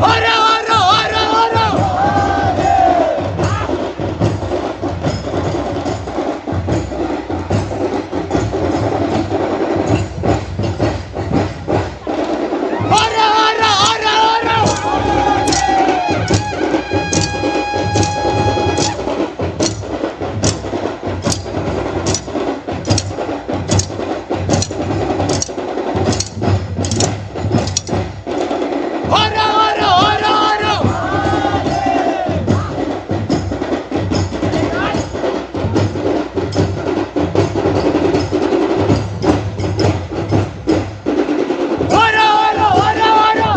Ora, ora, ora, ora. Ora, ora, ora, ora. Ora, ora, ora, ora. Ora, ora, ora, ora. Ora, ora, ora, ora.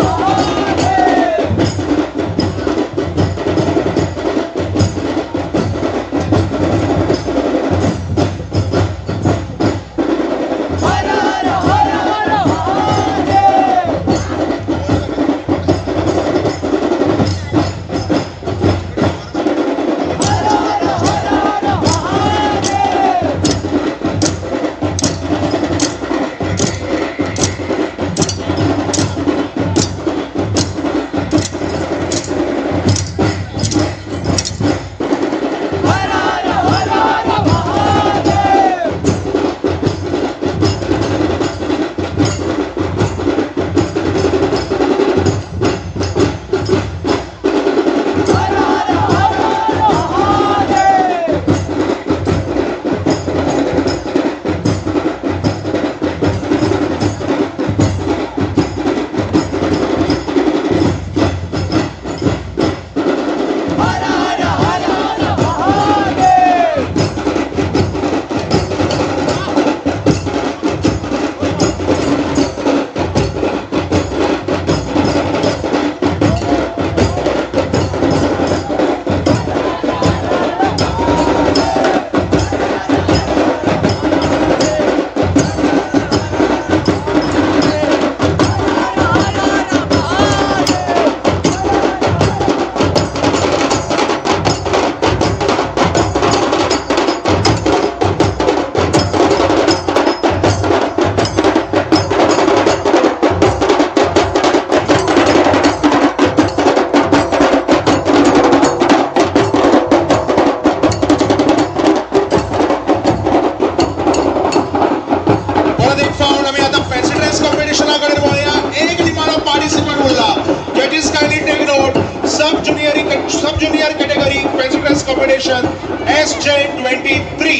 परत एक found आम्ही आता fancy dress कॉम्पिटिशनाकडे वळूया. एक निमाणो participant उरला. जजीस kindly take note. Sub junior category fancy dress competition SJ23.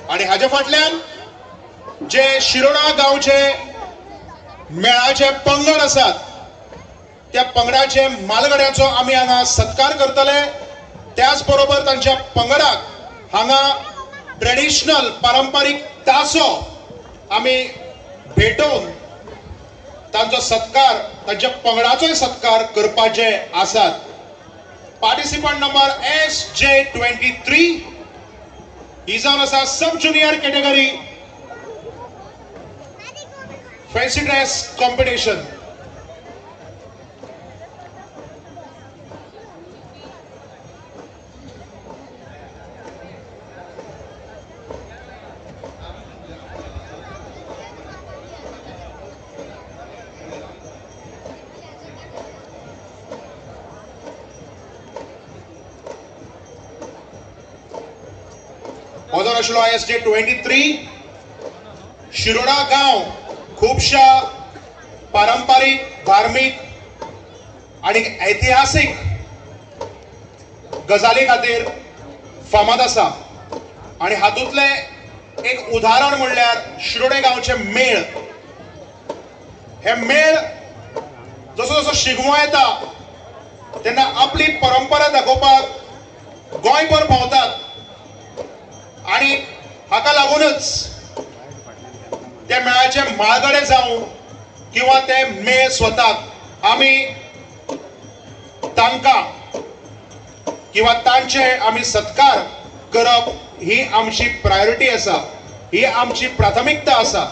आणि हाच्या फाटल्यान जे शिरोडा गांवचे मेळाचे पंगड आसात त्या पंगडाचे मालगड्याचो आम्ही हांगा सत्कार करतले. त्याच बरोबर तांच्या पंगडाक हांगा ट्रेडिशनल पारंपारीक तासो आम्ही भेटोवन तांचो सत्कार तांच्या पंगडाचोय सत्कार करपाचे आसात. पार्टिसिपंट नंबर SJ23 ही जावन आसा सब junior category fancy dress competition. हो जो आशिल्लो SJ23 शिरोडा गांव खुबशा पारंपारीक धार्मीक आणि ऐतिहासिक गजाली खातीर फामाद आसा. आणि हातूंतले एक उदाहरण म्हणल्यार शिरोडे गांवचे मेळ. हे मेळ जसो जसो शिगमो येता तेन्ना आपली परंपरा दाखोवपाक गोंयभर भोंवतात. आणि हाका लागूनच त्या मेळाचे माळगडे जावं किंवा ते मेळ स्वताक आमी तांकां किंवा तांचे आमी सत्कार करप ही आमची प्रायोरिटी आसा, ही आमची प्राथमिकता आसा.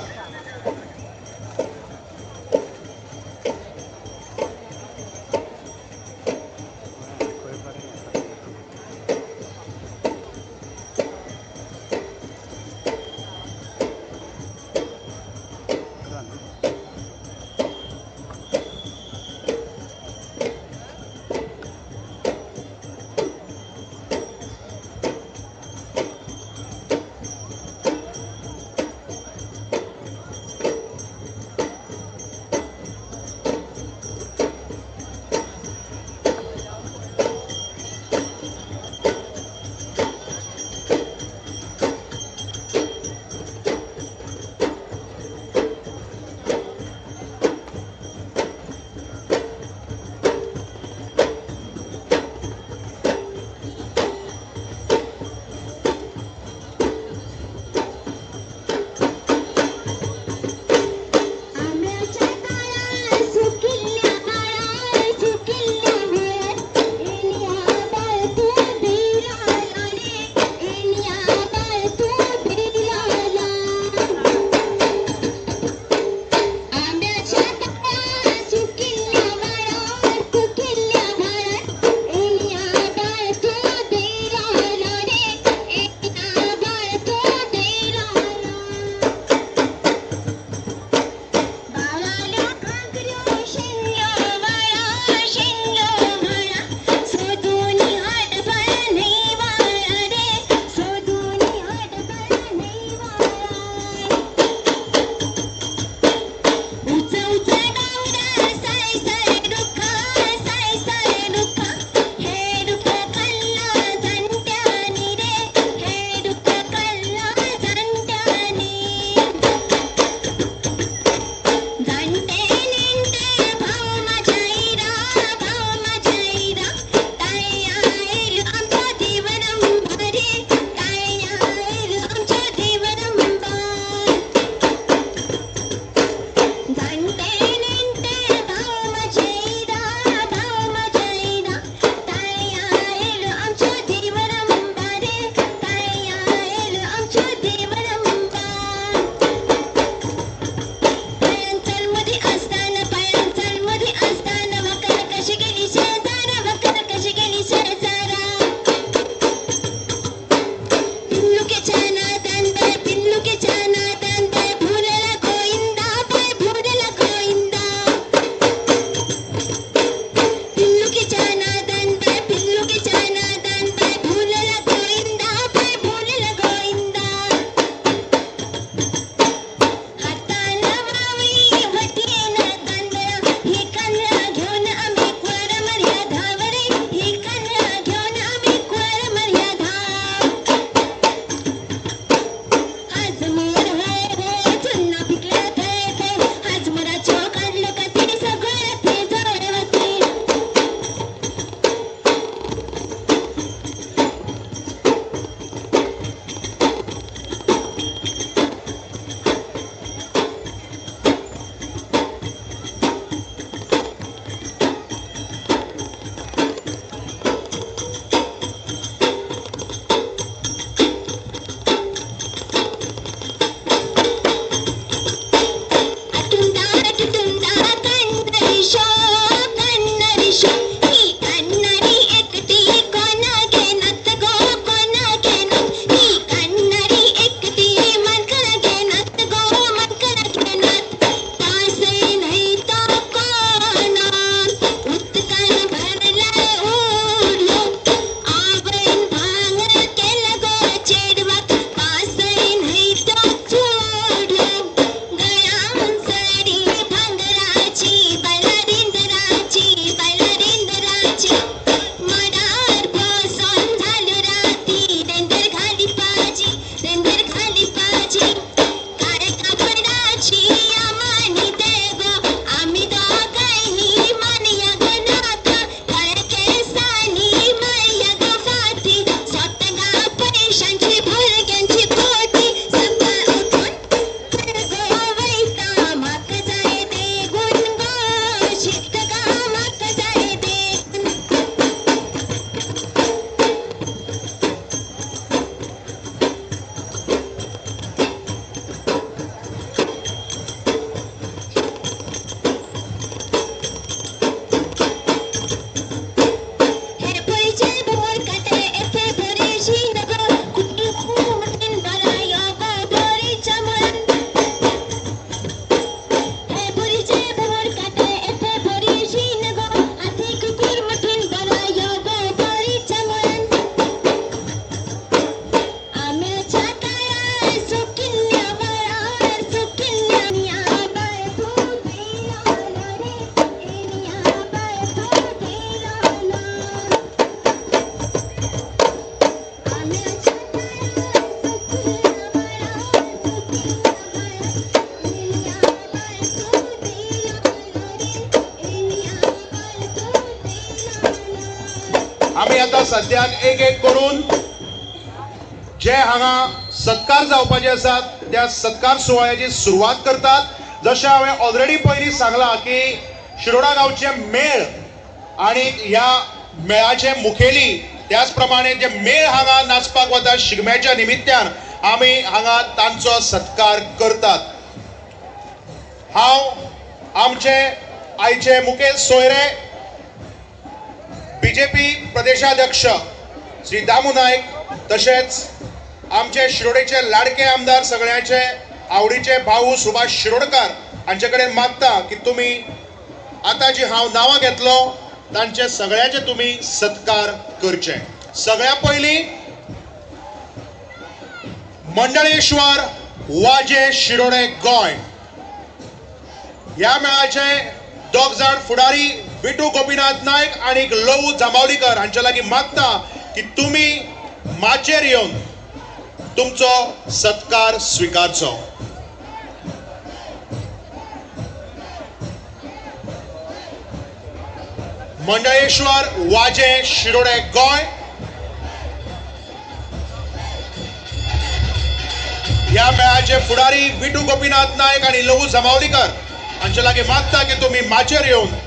आतां सद्याक एक एक करून जे हांगा सत्कार जावपाचे आसात त्या सत्कार सुवाळ्याची सुरवात करतात। जशें हांवें ऑलरेडी पयलीं सांगलां की शिरोडा गांवचे मेळ आणि ह्या मेळाचे मुखेली त्याच प्रमाणे जे मेळ हांगा नाचपाक वता शिगम्याच्या निमित्यान आमी हांगा तांचो सत्कार करतात। हांव आमचे आयचे मुखेल सोयरे बीजेपी प्रदेशाध्यक्ष श्री दामू नायक तशेंच आमचे शिरोडेचे लाडके आमदार सगळ्यांचे आवडीचे भाऊ सुभाष शिरोडकार हांचे कडेन मागता की तुमी आतां जी हांव नांवां घेतलो तांचे सगळ्यांचे तुमी सत्कार करचे। सगळ्या पयलीं मंडळेश्वर वाजे शिरोडे गोंय ह्या मेळाचे दोग जाण फुडारी विटू गोपीनाथ नायक आणि लवू जांबावलीकर हांचे लागीं मागता की तुमी माचेर येवन तुमचो सत्कार स्विकारचो। मंडळेश्वर वाजे शिरोडे गोंय ह्या मेळाचे फुडारी विटू गोपीनाथ नायक आणि लवू जांबावलीकर हांचे लागीं मागता की तुमी माचेर येवन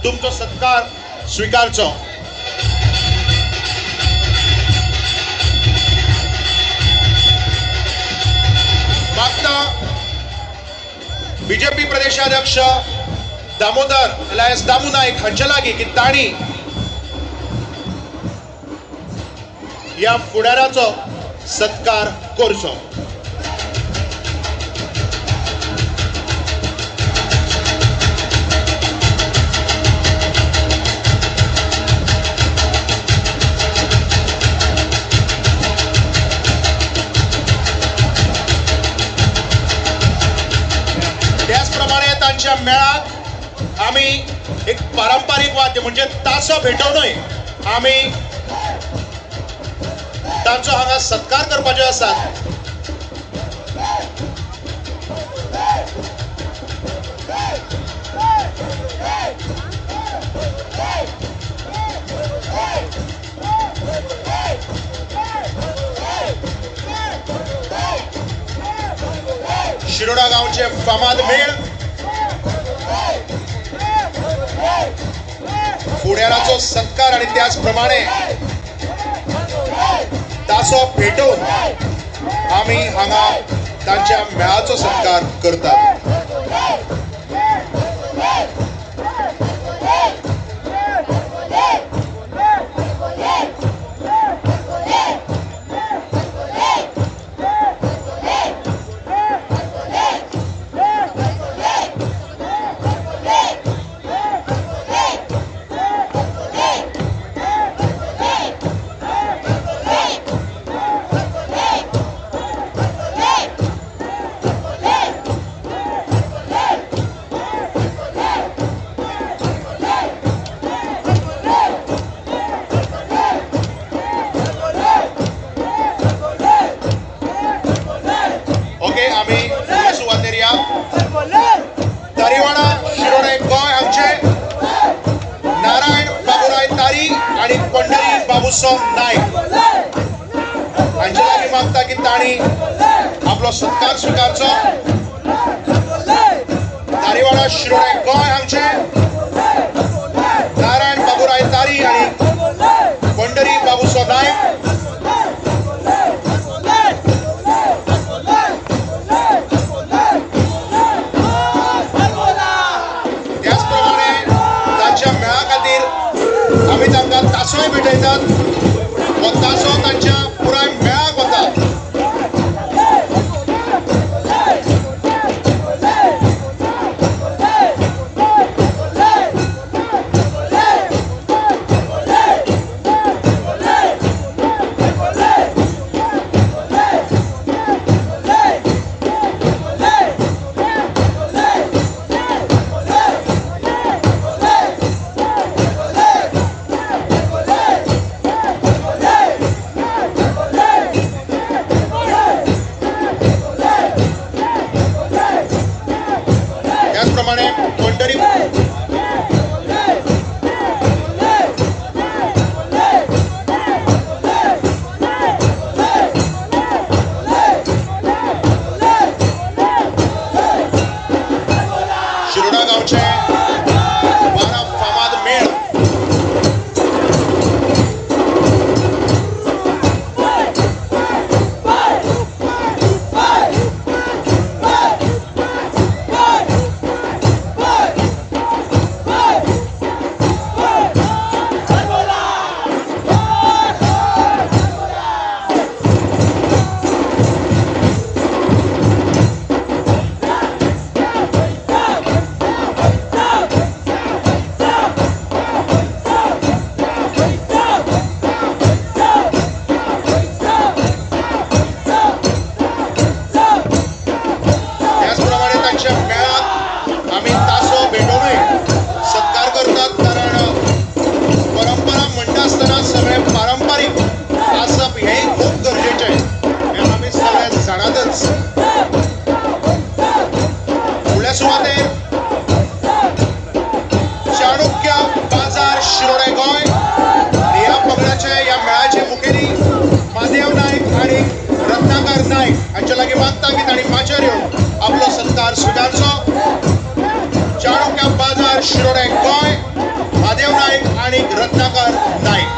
तुमचो सत्कार स्विकारचो। मागता बीजेपी प्रदेशाध्यक्ष दामोदर अलायस दामू नायक हांचे लागीं की तांणी ह्या फुडाऱ्याचो सत्कार करचो। त्याचप्रमाणे तांच्या मेळाक आमी एक पारंपारीक वाद्य म्हणजे तासो भेटोवनय आमी तांचो हांगा सत्कार करपाचे आसात। शिरोडा गांवचे फामाद मेळ फुडाऱ्याचो सत्कार आणि त्याच प्रमाणे तासो भेटून आमी हांगा तांच्या मेळाचो सत्कार करतात। तारीवाडा शिरोडे गोंय हांगचे नारायण बाबूराय तारी आणि पंढरी बाबूसो नायक हांचे लागीं मागता की तांणी आपलो सत्कार स्विकारचो। तारीवाडा शिरोडे गोंय हांगचे नारायण बाबूराय तारी आणि पंढरी बाबूसो नायक आमी तांकां तासोय भेटयतात व तासो तांच्या पुराय मेळाक वता। गांवचे 12 फामाद मेळ आपलो सत्कार स्वीकारचो. चाणक्य बाजार शिरोडे गोंय महादेव नाईक आणि रत्नाकर नाईक.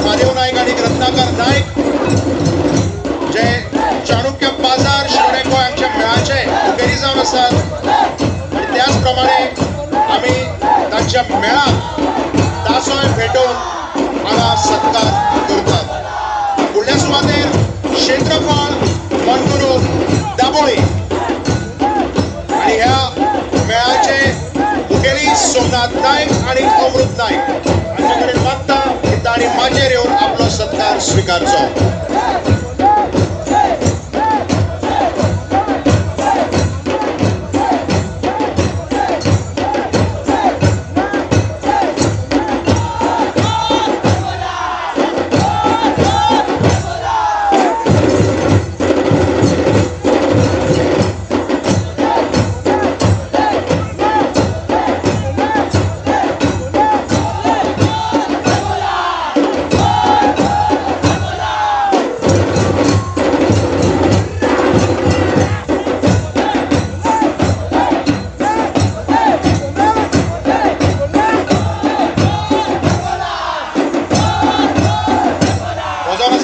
महादेव नाईक आणि रत्नाकर नाईक जे चाणक्य बाजार शिरोडे गोंय हांगचे मेळाचे मुखेली जावन आसात आणि त्याच प्रमाणे आमी तांच्या मेळाक तासोय भेटून हांगा सत्कार करतात. फुडल्या सुवातेर क्षेत्रफळ मनगुरू दाबोळी आणि ह्या मेळाचे मुखेली सोमनाथ नाईक आणि अमृत नाईक हांचे कडेन मागता ताणी माचेर येवन आपलो सत्कार स्वीकारचो.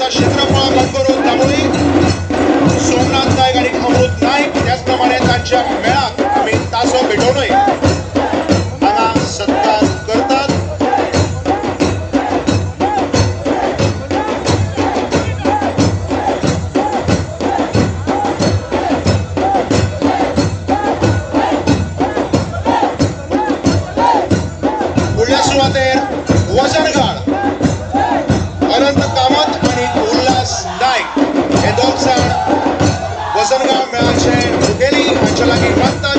क्षेत्रफळ मनगुरू दाबोळी सोमनाथ नाईक आणि अमृत नाईक त्याचप्रमाणे तांच्या मेळाक आमी तासो भेटोवनय हांगा सत्कार करतात. फुडल्या सुवातेर वजनगाड अनंत कामत आणि उल्हास नाईक हे दोग जाण वजनगाड मेळाचे मुखेली हांचे लागीं मागतात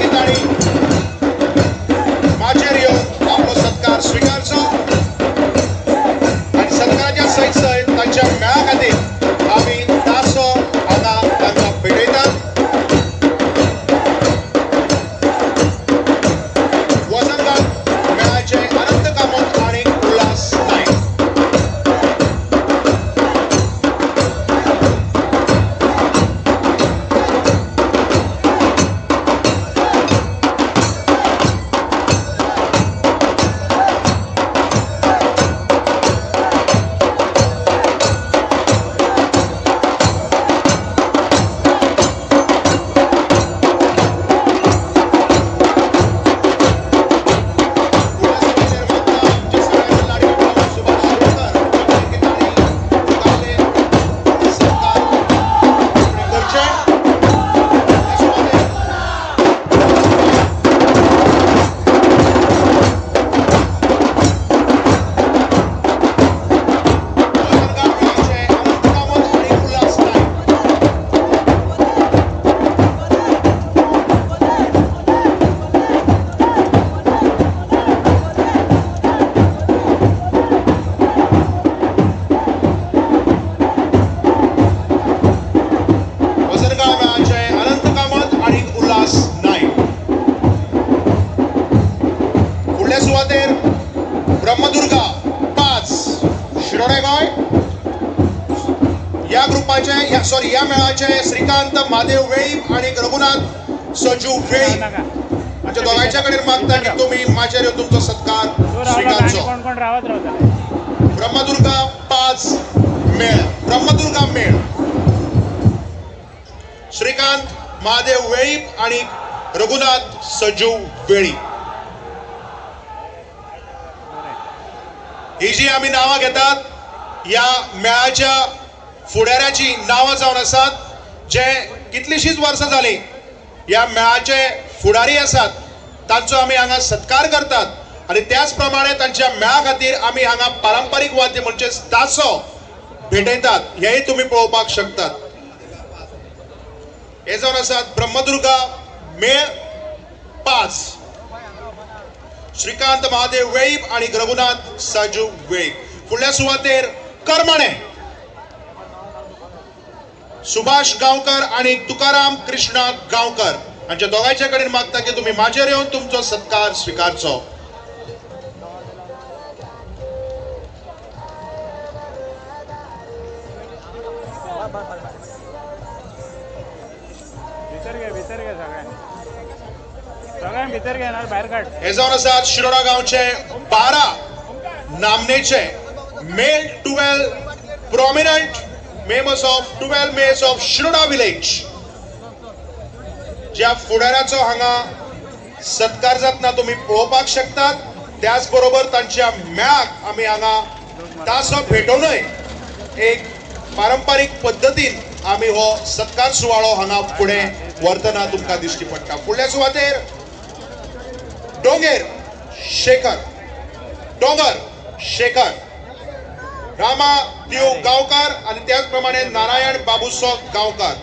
या ग्रुपाचे सॉरी या मेळाचे श्रीकांत महादेव वेळीप आणि रघुनाथ सजू वेळीप म्हणजे दोघांच्या कडेन मागता की तुम्ही माझ्या येऊन तुमचो सत्कार स्वीकारचो. कोण कोण रावत रावता ब्रह्मदुर्गा 5 मेळ ब्रह्मदुर्गा मेळ श्रीकांत महादेव वेळीप आणि रघुनाथ सजू वेळीप. ही जी आम्ही नावं घेतात या मेळाच्या फुडाऱ्याची नावं जावन आसात जे कितलीशीच वर्सां जाली या मेळाचे फुडारी आसात तांचो आमी हांगा सत्कार करतात आणि त्याच प्रमाणे तांच्या मेळा खातीर आमी हांगा पारंपारीक वाद्य म्हणजे तासो भेटयतात हेय तुम्ही पळोवपाक शकतात. हे जावन आसात ब्रह्मदुर्गा मेळ 5 श्रीकांत महादेव वेळीप आणि रघुनाथ साजू वेळीप. फुडल्या सुवातेर करमणे सुभाष गांवकर आणि तुकाराम कृष्णा गांवकर हांच्या दोगांच्या कडेन मागता की तुम्ही माझेर येवन तुमचो सत्कार स्वीकारचो. भितर घे सगळ्यांक भितर घेणार भायर काढ. हे जावन आसात शिरोडा गांवचे 12 नामनेचे मेल 12 prominent members of 12 mayors of Shiroda village ज्या फुडाऱ्याचो हांगा सत्कार जातना तुम्ही पळोवपाक शकतात. त्याच बरोबर तांच्या मेळाक आमी हांगा तासो भेटोवनय एक पारंपारीक पद्धतीन आमी हो सत्कार सुवाळो हांगा फुडें व्हरतना तुमकां दिश्टी पडटा. फुडल्या सुवातेर डोंगर शेखर रामा देव गांवकार आणि त्याचप्रमाणे नारायण बाबूसो गांवकार.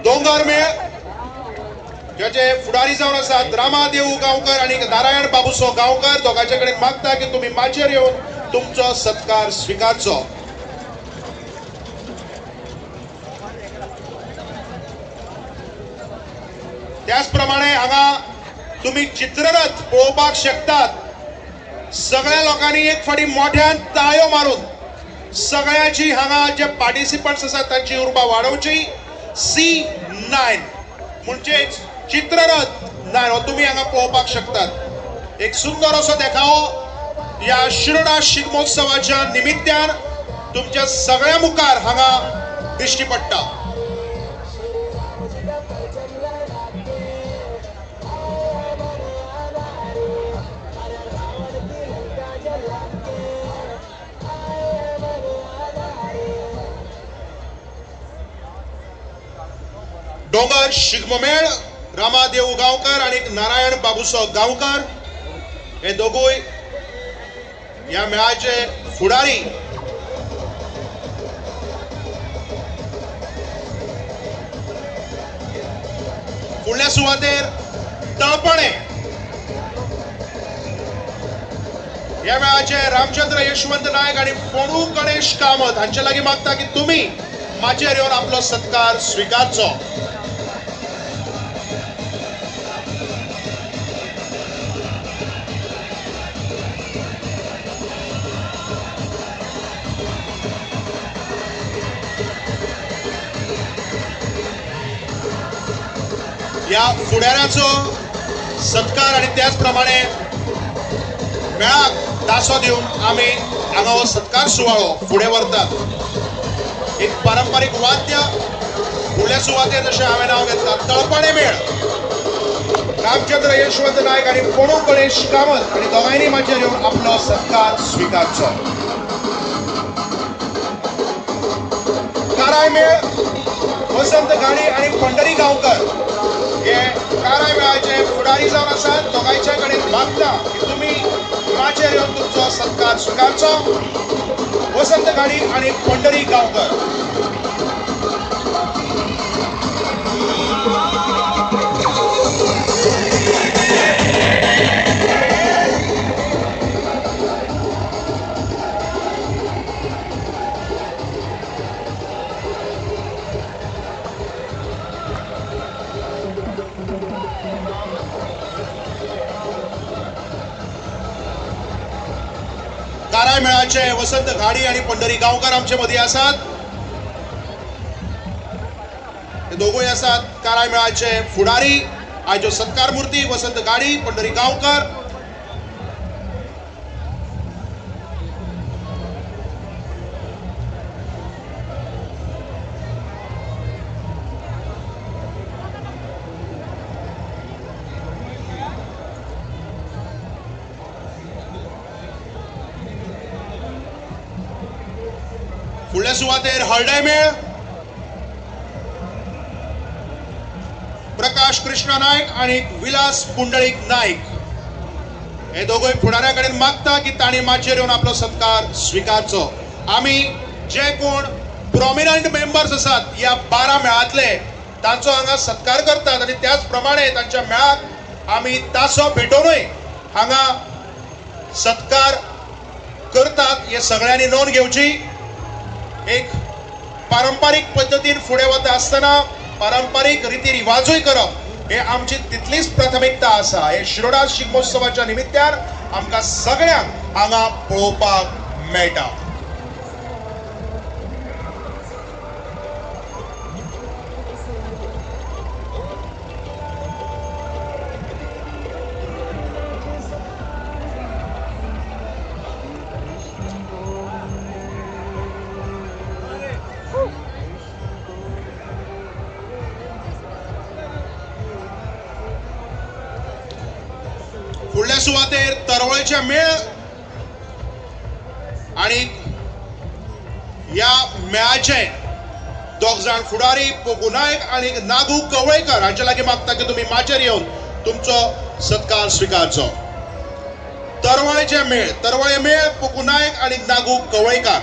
दोंगर मेळ ज्याचे फुडारी जावन आसात रामा देव गांवकर आणि नारायण बाबूसो गांवकर दोगांच्या कडेन मागता की तुम्ही माचेर येवन तुमचो सत्कार स्वीकारचो. त्याच प्रमाणे हांगा तुम्ही चित्ररथ पळोवपाक शकतात. सगळ्या लोकांनी एक फाटी मोठ्यान ताळयो मारून सगळ्याची हांगा जे पार्टिसिपंट्स आसात तांची उर्बा वाडोवची. C9 म्हणजे चित्ररथ 9 हो तुम्ही हांगा पळोवपाक शकतात. एक सुंदर असो देखावो या शिरोडा शिगमोत्सवाच्या निमित्यान तुमच्या सगळ्या मुखार हांगा दिश्टी पडटा. डोंगर शिगमोमेळ रामादेव गांवकर आणि नारायण बाबूसो गांवकर हे दोगूय या मेळाचे फुडारी. फुडल्या सुवातेर तळपणे या मेळाचे रामचंद्र यशवंत नायक आणि फोणू गणेश कामत हांचे लागीं मागता की तुम्ही माचेर येवन आपलो सत्कार स्वीकारचो. या फुडाऱ्याचो सत्कार आणि त्याचप्रमाणे मेळाक तासो दिवन आमी हांगा हो सत्कार सुवाळो फुडें व्हरतात. एक पारंपारीक वाद्य फुडल्या सुवातेर जशें हांवें नांव घेतलां तळपणे मेळ रामचंद्र यशवंत नायक आणि फोणू गणेश कामत आणि दोगांयनी माचेर येवन आपलो सत्कार स्वीकारचो. काराय मेळ वसंत घाणी आणि पंढरी गांवकर हे काराय मेळाचे फुडारी जावन आसात. दोगांयच्या कडेन मागता की तुम्ही माचेर येवन तुमचो सत्कार स्वीकारचो. वसंत घाणी आणि पंढरी गांवकर. काराय मेळाचे वसंत घाडी आणि पंढरी गांवकर आमचे मदीं आसात. हे दोघूय आसात काराय मेळाचे फुडारी आयच्यो सत्कार मुर्ती वसंत गाडी पंढरी गांवकर फुडल्या सुवातेर हळडय मेळ प्रकाश कृष्ण नायक आणि विलास पुंडळीक नायक हे दोघोय फुडाऱ्या कडेन मागता की तांणी माचयेर येवन आपलो सत्कार स्विकारचो. आमी जे कोण प्रॉमिनंट मेंबर्स आसात ह्या 12 मेळांतले तांचो हांगा सत्कार करतात आणि त्याच प्रमाणे तांच्या मेळाक आमी तासो भेटोनूय हांगा सत्कार करतात हे सगळ्यांनी नोंद घेवची. एक पारंपारीक पद्धतीन फुडें वता आसतना पारंपारीक रिती रिवाजूय करप हे आमची तितलीच प्राथमिकता आसा. हे शिरोडा शिगमोत्सवाच्या निमित्यान आमकां सगळ्यांक हांगा पळोवपाक मेळटा. फुडल्या सुवातेर तरवळेचे मेळ आणि या मेळाचे दोग जाण फुडारी पोकू नायक आणि नागू कवळेकर हांचे लागीं मागता की तुमी माचयेर येवन तुमचो सत्कार स्विकारचो. तरवळे मेळ पोकू नायक आणि नागू कवळेकर.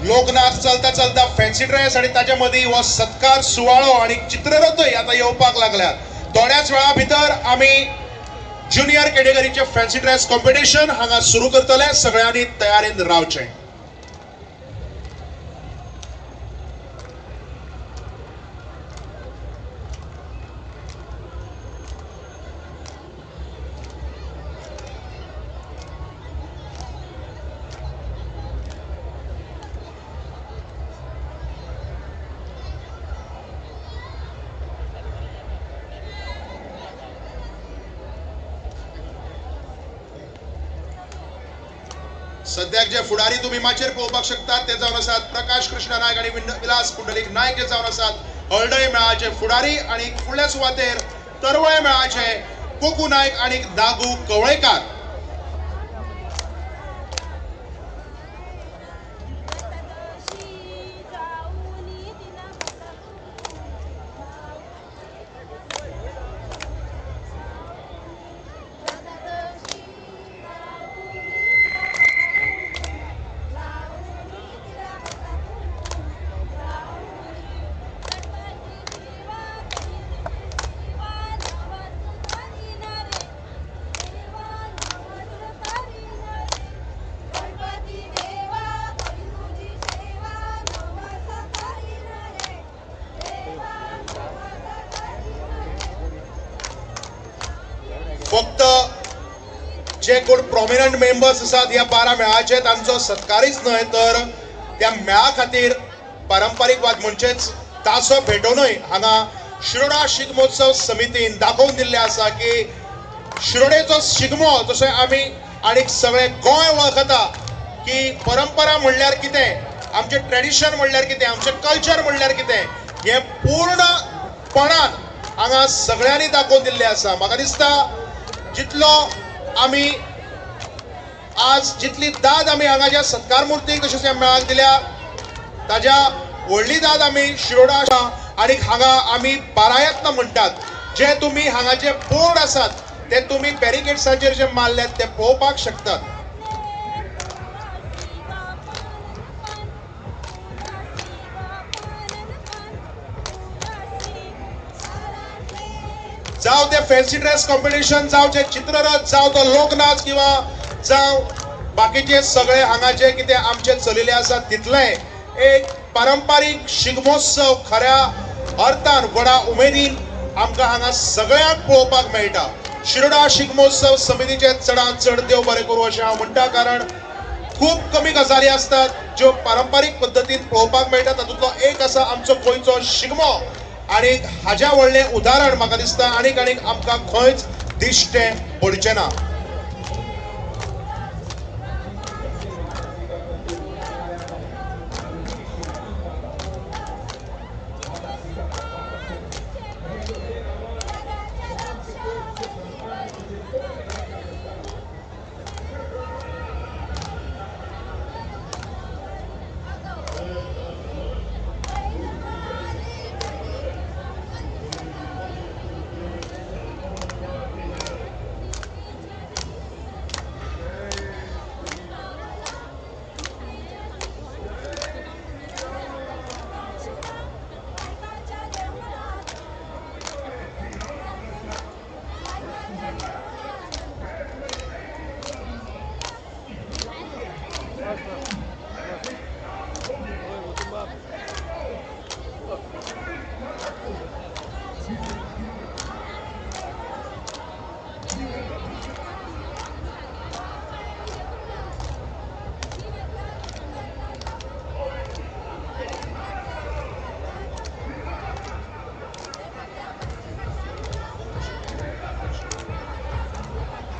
लोकनाच चलता चलता फॅन्सी ड्रेस आणि ताच्या मदीं हो सत्कार सुवाळो आणि चित्ररथय आता येवपाक लागल्यात. थोड्याच वेळा भितर आमी ज्युनियर कॅटेगरीचे फॅन्सी ड्रेस कॉम्पिटिशन हांगा सुरू करतले. सगळ्यांनी तयारेन रावचें. सद्याक जे फुडारी तुम्ही माचयेर पळोवपाक शकतात ते जावन आसात प्रकाश कृष्ण नायक आणि विलास पुंडलीक नायक जे जावन आसात हळडय मेळाचे फुडारी आणि फुडल्या सुवातेर तरवळे मेळाचे पोकू नायक आणि नागू कवळेकर. फक्त जे कोण प्रॉमिनंट मेंबर्स आसात ह्या 12 मेळाचे तांचो सत्कारीच न्हय तर त्या मेळा खातीर पारंपारीक वाद म्हणजेच तासो भेटोनूय हांगा शिरोडा शिगमोत्सव समितीन दाखोवन दिल्ले आसा की शिरोडेचो शिगमो जशें आमी आनीक सगळे गोंय वळखता की परंपरा म्हणल्यार कितें आमचे ट्रेडिशन म्हणल्यार कितें आमचे कल्चर म्हणल्यार कितें हे पूर्णपणान हांगा सगळ्यांनी दाखोवन दिल्ले आसा. म्हाका दिसता जितलो आमी आज जितली दाद आमी हांगाच्या सत्कार मुर्तीक तशेंच ह्या मेळाक दिल्या ताज्या व्हडली दाद आमी शिरोडा आनी हांगा आमी बारायत्न म्हणटात. जे तुमी हांगाचे बोर्ड आसात ते तुमी बॅरिकेड्साचेर जे मारल्यात ते पळोवपाक शकतात. जावं ते फॅन्सी ड्रेस कॉम्पिटिशन जावं जे चित्ररथ जावं तो लोकनाच किंवा जावं बाकीचे सगळे हांगाचे कितें आमचे चलिल्ले आसा तितले एक पारंपारीक शिगमोत्सव खऱ्या अर्थान व्हडा उमेदीन आमकां हांगा सगळ्यांक पळोवपाक मेळटा. शिरोडा शिगमोत्सव समितीचे चडांत चड देव बरें करूं अशें हांव म्हणटा, कारण खूब कमी गजाली असतात ज्यो पारंपारीक पद्दतीन पळोवपाक मेळटा. तातूंतलो एक आसा आमचो गोंयचो शिगमो, आणि हाज्या व्हडलें उदाहरण म्हाका दिसता आनीक आमकां खंयच दिश्टें पडचें ना.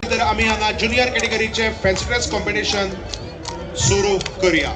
तर आमी हांगा ज्युनियर कॅटेगरीचे फॅन्सी ड्रेस कॉम्पिटिशन सुरू करूया.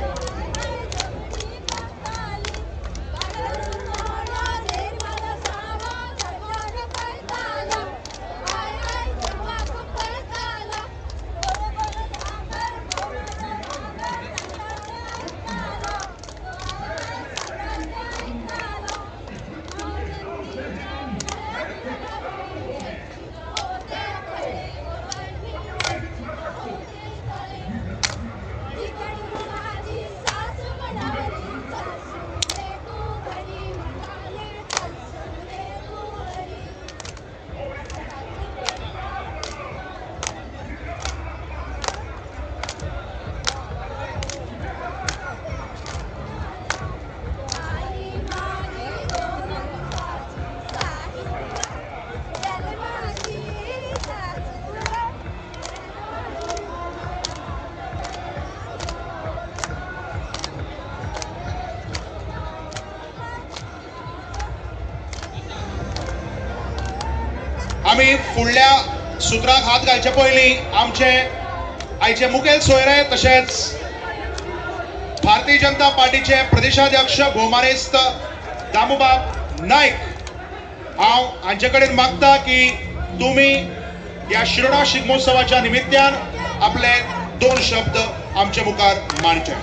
आमी फुडल्या सुत्राक हात घालचे पयलीं आमचे आयचे मुखेल सोयरे तशेंच भारतीय जनता पार्टीचे प्रदेशाध्यक्ष भोवमारेस्त दामोबाब नायक, हांव हांचे कडेन मागता की तुमी ह्या शिरोडा शिगमोत्सवाच्या निमित्यान आपले 2 शब्द आमचे मुखार मांडचे.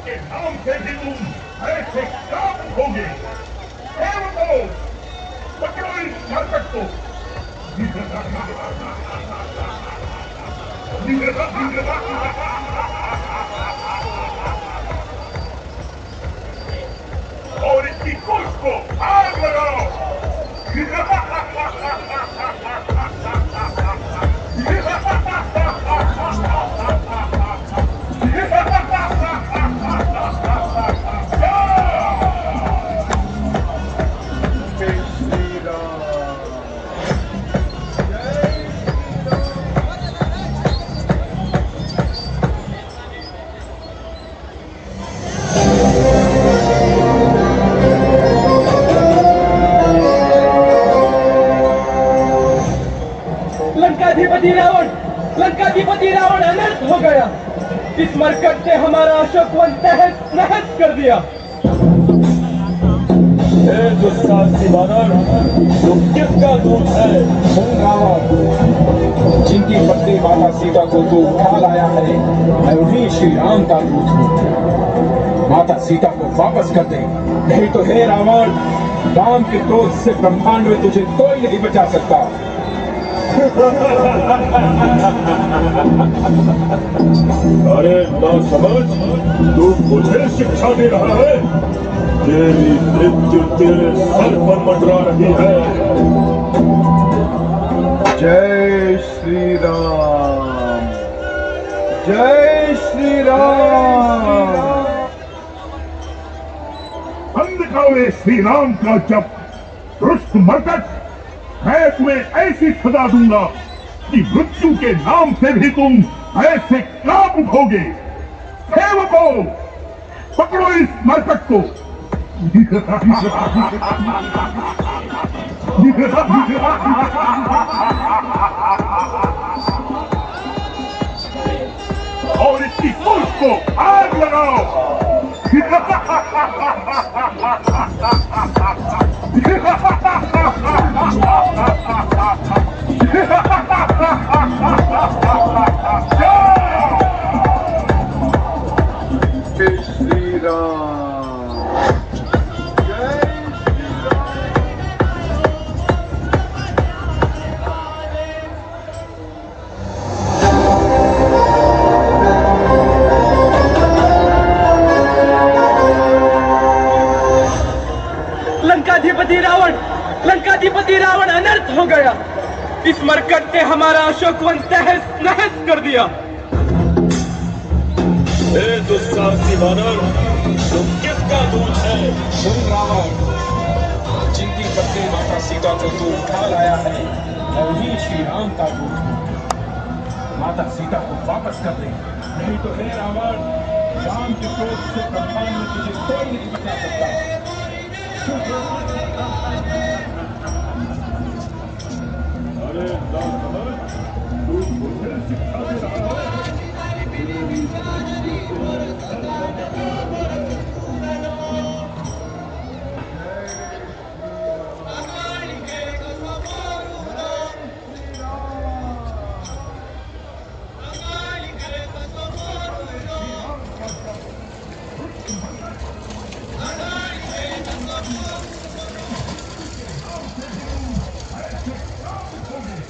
के नाम से भी तुम ऐसे काम होगे। पकड़ो इस मरकट को। और इसकी कोश को आग लगाओ। लंकाधिपति रावण अनर्थ हो गया। इस मरकट से हमारा अशोक वन तहस नहस कर दिया। हे दुस्साहसी वानर, तुम किसका दूत है? सुन रावण, जिनकी पत्नी माता सीता को तू उठा लाया है, मैं उन्हीं श्री राम का दूत हूँ। माता सीता को वापस कर दे, नहीं तो हे रावण, राम के क्रोध से ब्रह्मांड में तुझे कोई नहीं बचा सकता। अरे ना समझ, तू मुझे शिक्षा दे रहा है? तेरी मृत्यु तेरे सर पर मंडरा रही है। जय श्री राम, जय श्री राम। अंधकारे श्री राम का जब दुष्ट मरकट, मैं तुम्हें ऐसी सजा दूंगा कि मृत्यु के नाम से भी तुम ऐसे कांप उठोगे। सेवकों, पकड़ो इस मरकट को। और इसकी पूंछ को आग लगाओ। जय श्री राम, जय श्री राम। लंकाधिपति रावण अनर्थ हो गया। इस मरकट ने हमारा अशोकवन तहस नहस कर दिया। हे दुस्साहसी वानर, तुम किसका दूत है? सुन रावण, जिनकी पत्नी माता सीता को तू उठा लाया है, मैं उन्हीं श्री राम का दूत हूँ। माता सीता को वापस कर दे, नहीं तो हे रावण, राम के क्रोध से ब्रह्मांड में तुझे कोई नहीं बचा सकता। अरे ना समझ, तू मुझे शिक्षा दे रहा है?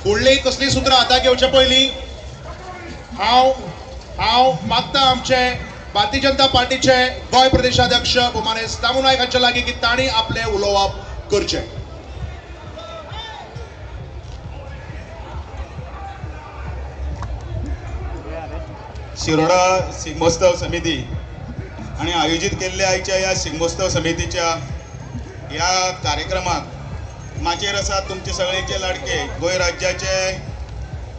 फुडली कसली सुत्रां हाताक घेवचे पयलीं हांव मागता आमचे भारतीय जनता पार्टीचे गोंय प्रदेशाध्यक्ष भोमानेस दामू नायक हांचे लागीं की तांणी आपलें उलोवप करचें. शिरोडा शिगमोत्सव समिती आणि आयोजित केल्ल्या आयच्या ह्या शिगमोत्सव समितीच्या ह्या कार्यक्रमाक माचेर आसात तुमचे सगळ्यांचे लाडके गोंय राज्याचे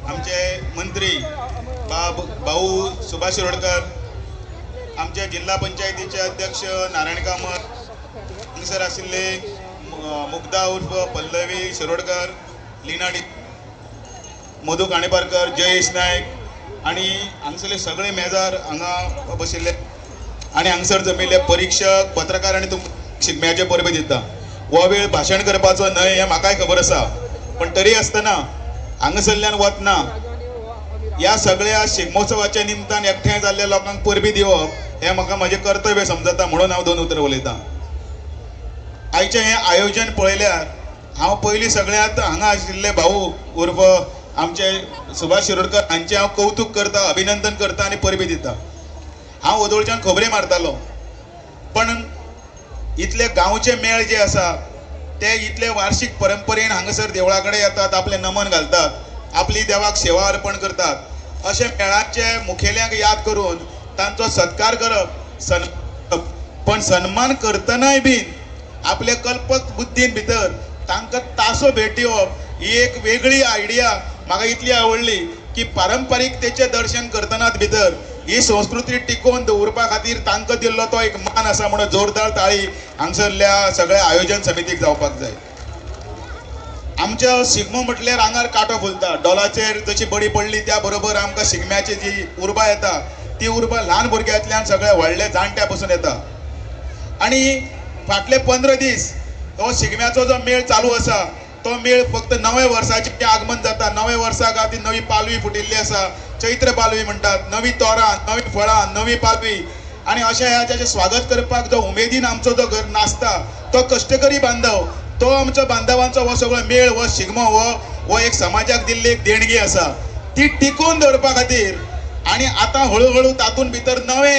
आमचे मंत्री भाऊ सुभाष शिरोडकर, आमचे जिल्हा पंचायतीचे अध्यक्ष नारायण कामत, हांगसर आशिल्ले मुग्धा उर्फ पल्लवी शिरोडकर, लीना मधु काणेपारकर, जयेश नायक आणि हांगसरले सगळे मेजार हांगा बशिल्ले आणि हांगसर जमिल्ले परीक्षक पत्रकार आणि तुमकां शिगम्याचे परबे दिता. हो वेळ भाशण करपाचो न्हय हें म्हाकाय खबर आसा, पण तरी आसतना हांगासरल्यान वतना ह्या सगळ्या शिगमोत्सवाच्या निमतान एकठांय जाल्ल्या लोकांक परबी दिवप हें म्हाका म्हजें कर्तव्य समजता, म्हणून हांव 2 उतरां उलयतां. आयचें हें आयोजन पळयल्यार हांव पयलीं सगळ्यांत हांगा आशिल्ले भाऊ उर्फ आमचे सुभाष शिरोडकर हांचें हांव कौतुक करता, अभिनंदन करता आनी परबी दिता. हांव वदोळच्यान खबरे मारतालो, पण इतले गांवचे मेळ जे आसा ते इतले वार्षिक परंपरेन हांगासर देवळा कडेन येतात, आपले नमन घालतात, आपली देवाक सेवा अर्पण करतात. अशे मेळाचे मुखेल्यांक याद करून तांचो सत्कार करप, पण सन्मान करतनाय बीन आपले कल्पक बुद्धीन भितर तांकां तासो भेट दिवप ही एक वेगळी आयडिया म्हाका इतली आवडली की पारंपारीकतेचें दर्शन करतनाच भितर ही संस्कृती टिकोवन दवरपा खातीर तांकां दिल्लो तो एक मान आसा म्हणून जोरदार ताळी हांगसरल्या सगळ्या आयोजन समितीक जावपाक जाय. आमच्या शिगमो म्हटल्यार आंगार कांटो फुलता, डॉलाचेर जशी बडी पडली त्या बरोबर आमकां शिगम्याची जी उर्बा येता ती उर्बा ल्हान भुरग्यांतल्यान सगळ्या व्हडल्या जाणट्या पसून येता. आनी फाटले 15 दीस हो शिगम्याचो जो मेळ चालू आसा तो मेळ फक्त नवे वर्साचे आगमन जाता. नवे वर्साक ती नवी पालवी फुटिल्ली आसा, चैत्र पालवी म्हणटात. नवी तोरां, नवी फळां, नवी पालवी आणि अशें ह्याचे स्वागत करपाक जो उमेदीन आमचो जो घर नाचता तो कश्टकरी बांधव, तो आमच्या बांधवांचो हो सगळो मेळ, हो शिगमो, हो एक समाजाक दिल्ली एक देणगी आसा ती टिकून दवरपा खातीर आणि आता हळूहळू तातूंत भितर नवे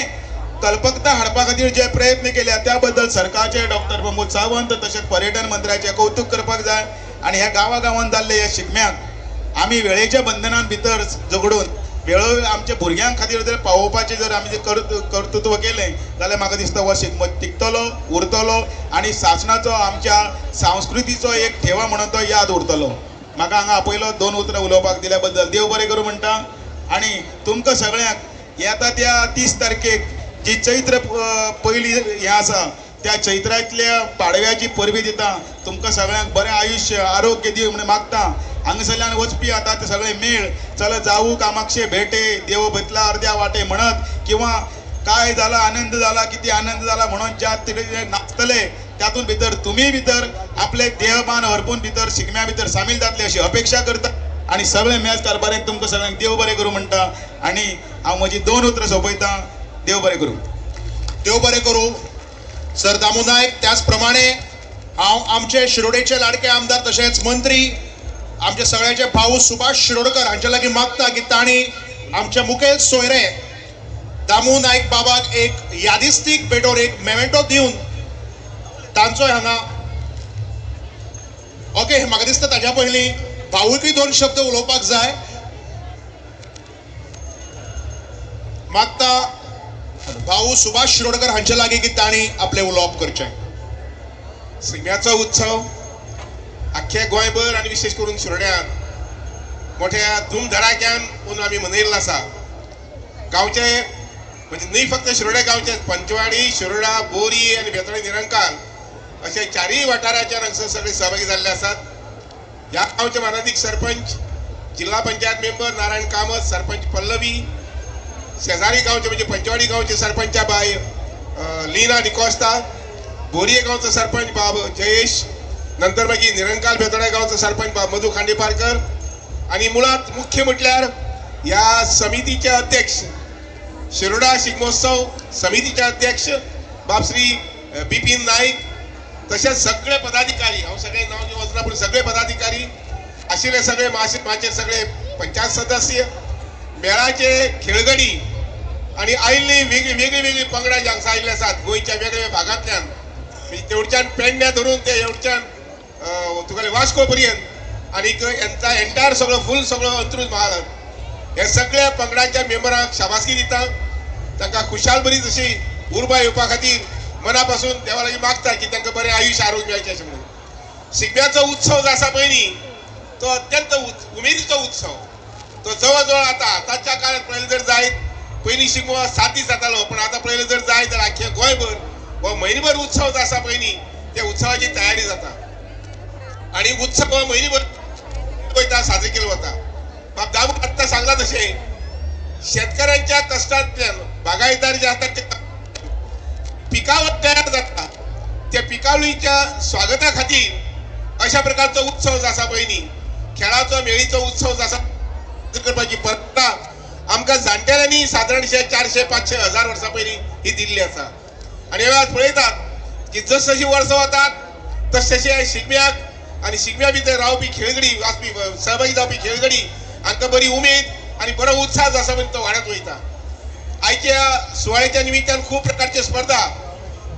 कल्पकता हाडपा खातीर जे प्रयत्न केल्या त्या बद्दल सरकारचे डॉक्टर प्रमोद सावंत तशेंच पर्यटन मंत्र्याचे कौतुक करपाक जाय. आणि ह्या गांवागांवांत जाल्ले ह्या शिगम्याक आमी वेळेच्या बंधनान भितर झगडून वेळो आमच्या भुरग्यां खातीर जर पावोवपाचें जर आमी जर कर्तृत्व केलें जाल्यार म्हाका दिसता हो शिगमो टिकतलो, उरतलो आणि शासनाचो आमच्या संस्कृतीचो एक ठेवा म्हणून तो याद उरतलो. म्हाका हांगा आपयलो 2 उतरां उलोवपाक दिल्या बद्दल देव बरें करूं म्हणटा. आणि तुमकां सगळ्यांक येता त्या 30 तारखेक जी चैत्र पयली हें आसा त्या चैत्रांतल्या पाडव्याची परबी दिता. तुमकां सगळ्यांक बरें आयुश्य आरोग्य दिव म्हणून मागता. हांगासरल्यान वचपी आता ते सगळे मेळ चल जाऊ कामाक्षे भेटे देव भेटला अर्ध्या वाटे म्हणत किंवा काय झाला आनंद झाला किती आनंद झाला म्हणून ज्या तरेने नाचतले त्यातून भितर तुम्ही भितर आपले देहमान हरपून भितर शिगम्या भितर सामील जातले अशी अपेक्षा करता. आणि सगळे मॅच कारभारीक तुमकां सगळ्यांक देव बरें करूं म्हणटा. आणि हांव म्हजी 2 उतरां सोंपयता. देव बरें करूं. देव बरें करूं. सर दामू नायक, त्याच प्रमाणे हांव आमचे शिरोडेचे लाडके आमदार तशेंच मंत्री आमचे सगळ्याचे भाऊ सुभाष शिरोडकर हांचे लागीं मागता की तांणी आमचे मुखेल सोयरे दामू नायक बाबाक एक यादिस्तीक भेटोर एक मेमेंटो दिवन तांचो हांगा ओके म्हाका दिसता ताच्या पयलीं भाऊकय 2 शब्द उलोवपाक जाय. मागता भाऊ सुभाष शिरोडकर हांचे लागीं की तांणी आपले उलोवप करचें. शिगम्याचो उत्सव अख्ख्या गोंयभर आणि विशेष करून शिरोड्यांत मोठ्या धूमधडाक्यान म्हणून आमी मनयल्लो आसा. गांवचे म्हणजे न्ही फक्त शिरोड्या गांवचे पंचवाडी, शिरोडा, बोरी आणि बेतळे निरंकाल अशे 4 वाठाराच्यान हांगसर सगळे सहभागी जाल्ले आसात. ह्या गांवचे मानाधीक सरपंच, जिल्हा पंचायत मेंबर नारायण कामत, सरपंच पल्लवी, शेजारी गांवचे म्हणजे पंचवाडी गांवचे सरपंचा बाय लीना डिकोस्ता, बोरये गांवचो सरपंच बाब जयेश, नंतर मागीर निरंकाल बेतोडे गांवचो सरपंच बाब मधू खांडेपारकर आणि मुळात मुख्य म्हटल्यार ह्या समितीचे अध्यक्ष शिरोडा शिगमोत्सव समितीचे अध्यक्ष बाब श्री बिपिन नाईक तशेंच सगळे पदाधिकारी हांव सगळे नांव घेवं वचना पूण सगळे पदाधिकारी आशिल्ले सगळे माचे सगळे पंचायत सदस्य मेळाचे खेळगडी आणि आयिल्ली वेगळी पंगडा जे हांगसर आयिल्ले आसात गोंयच्या वेगवेगळ्या भागांतल्यान म्हणजे तेवढच्यान पेडण्या धरून ते एवढच्यान तुगेले वास्को पर्यंत आणि यांचा एंटायर सगळो फूल सगळो अंत्रूज महाल हे सगळ्या पंगडांच्या मेंबरांक शाबासकी दिता. तांकां खुशाल बरी जशी उर्बा येवपा खातीर मनापासून देवा लागीं मागता की तांकां बरें आयुश्य आरोग्य मेळचें अशें म्हणून. शिगम्याचो उत्सव जो आसा पयलीं तो अत्यंत उमेदीचो उत्सव. तो जवळ जवळ आतांच्या काळात पळयलें जर जायत पयलीं शिगमो 7 दीस जातालो पण आता पळयलें जर जायत जाल्यार आख्खे गोंयभर हो म्हयनोभर उत्सव जो आसा पयलीं त्या उत्सवाची तयारी जाता आणि उत्सव हो म्हयनोभर वयता साजरे केलो वता. बाब दामू आत्तां सांगला तशें शेतकऱ्यांच्या कश्टांतल्यान बागायतदार जे आसतात ते पिकावळ तयार जाता त्या पिकावळीच्या स्वागता खातीर अशा प्रकारचो उत्सव जो आसा पयलीं खेळाचो मेळीचो उत्सव जो आसा करपाची परंपरा आमकां जाणटेल्यांनी सादारणशे 400-500 हजार वर्सां पयलीं ही दिल्ली आसा. आणि ह्या वेळार पळयतात की जशी वर्सां वतात तशे शिगम्याक आणि शिगम्या भितर रावपी खेळगडी वाचपी सहभागी जावपी खेळगडी हांकां बरी उमेद आणि बरो उत्साह जो आसा पळय तो वाडत वयता. आयच्या सुवाळ्याच्या निमित्तान खूब प्रकारचे स्पर्धा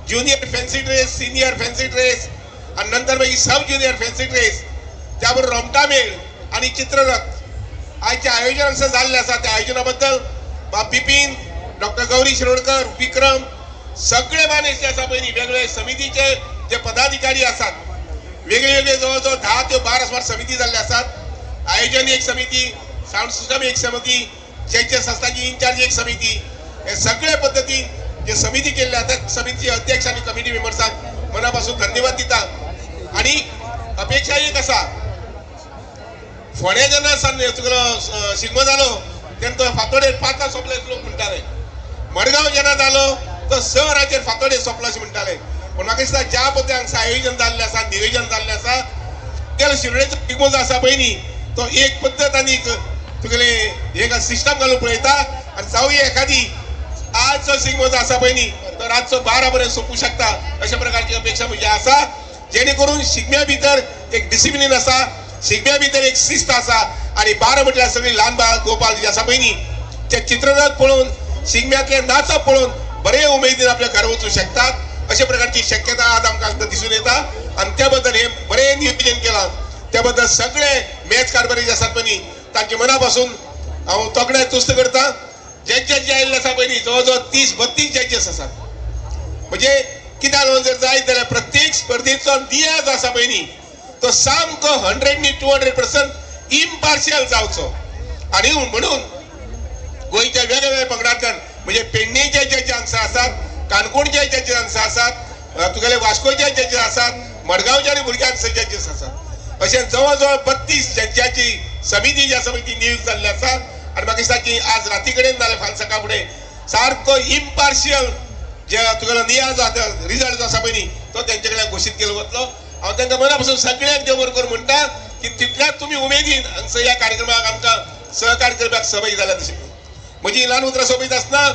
junior fancy dress, senior fancy dress आणि नंतर मागीर सब ज्युनियर फॅन्सी ड्रेस त्या बरोबर रोमटा मेळ आणि चित्ररथ आयचे आयोजन हांगसर जाल्ले आसा. त्या आयोजना बद्दल बाब बिपिन, डॉक्टर गौरी शिरोडकर, विक्रम सगळे मानेस जे आसा पळय वेगवेगळे समितीचे जे पदाधिकारी आसात वेगळे जवळ 10 ते 12 सुमार समिती जाल्ले आसात. आयोजन एक समिती, साऊंड सिस्टम एक समिती, जयच्या संस्थांची इन्चार्ज एक समिती, हे सगळे पद्धतीन जे समिती केल्ले आसा समितीचे अध्यक्ष आणि कमिटी मेंबर्सांक मनापासून धन्यवाद दिता. आणि अपेक्षा एक आसा फोंड्या जेन्ना शिगमो जालो तेन्ना तो फातोडेर 5 सोंपले लोक म्हणटाले. मडगांव जेन्ना जालो तो 6 वरांचेर फातोडेर सोंपलो अशें म्हणटाले. पण म्हाका दिसता ज्या पद्दतीन हांगसर आयोजन जाल्लें आसा नियोजन जाल्लें आसा तें शिरोडेचो शिगमो जो आसा पळय न्ही तो एक पद्दत आनी तुगेले एक सिस्टम घालून पळयता आनी जावं एखादी आज जो शिगमो जो आसा पळय न्ही तो रातचो 12 पर्यंत सोंपू शकता अशा प्रकारची अपेक्षा म्हजी आसा जेणे करून शिगम्या भितर एक डिसिप्लीन आसा शिगम्या भितर एक शिस्त आसा आणि 12 म्हटल्यार सगळी ल्हान बाळ गोपाल जे आसा पळय न्ही ते चित्ररथ पळोवन शिगम्यातले नाचप पळोवन बरे उमेदीन आपल्या घरा वचूं शकतात अशा प्रकारची शक्यता आज आमकां दिसून येता आणि त्या बद्दल हे बरे नियोजन केलां त्या बद्दल सगळे मॅच कारभारी जे आसात पळय न्ही तांचे मनापासून हांव तोखणाय तुस्त करता जज जे आयिल्ले आसा पळय न्ही जवळ 30-32 जजेस आसात म्हणजे कित्याक जर जायत जाल्यार प्रत्येक स्पर्धेचो नियाळ जो आसा पळय न्ही तो सामको 100% इम्पार्शियल जावचो आणि म्हणून गोंयच्या वेगवेगळ्या पंगडांतल्यान म्हणजे पेडणेचे जज हांगसर आसात काणकोणचे जज हांगसर आसात तुगेले वास्कोचे जज आसात मडगांवचे आनी भुरग्यांक जजीस आसात अशें जवळ जवळ 32 जज्जाची समिती जी आसा ती नियुक्त जाल्ली आसा आनी म्हाका दिसता की आज राती कडेन नाल्यार फाल्यां सकाळ फुडें सारको इम्पार्शियल जे तुगेलो नियाळ जो आसा रिजल्ट जो आसा पळय न्ही तो तेंचे कडल्यान घोशीत केलो वतलो हांव तांकां मना पासून सगळ्यांक देव बरें करूं म्हणटा की तितल्याच तुमी उमेदीन हांगसर ह्या कार्यक्रमाक आमकां सहकार्य करपाक सवय जाल्या तशें म्हजी ल्हान उतरां सोंपयत आसतना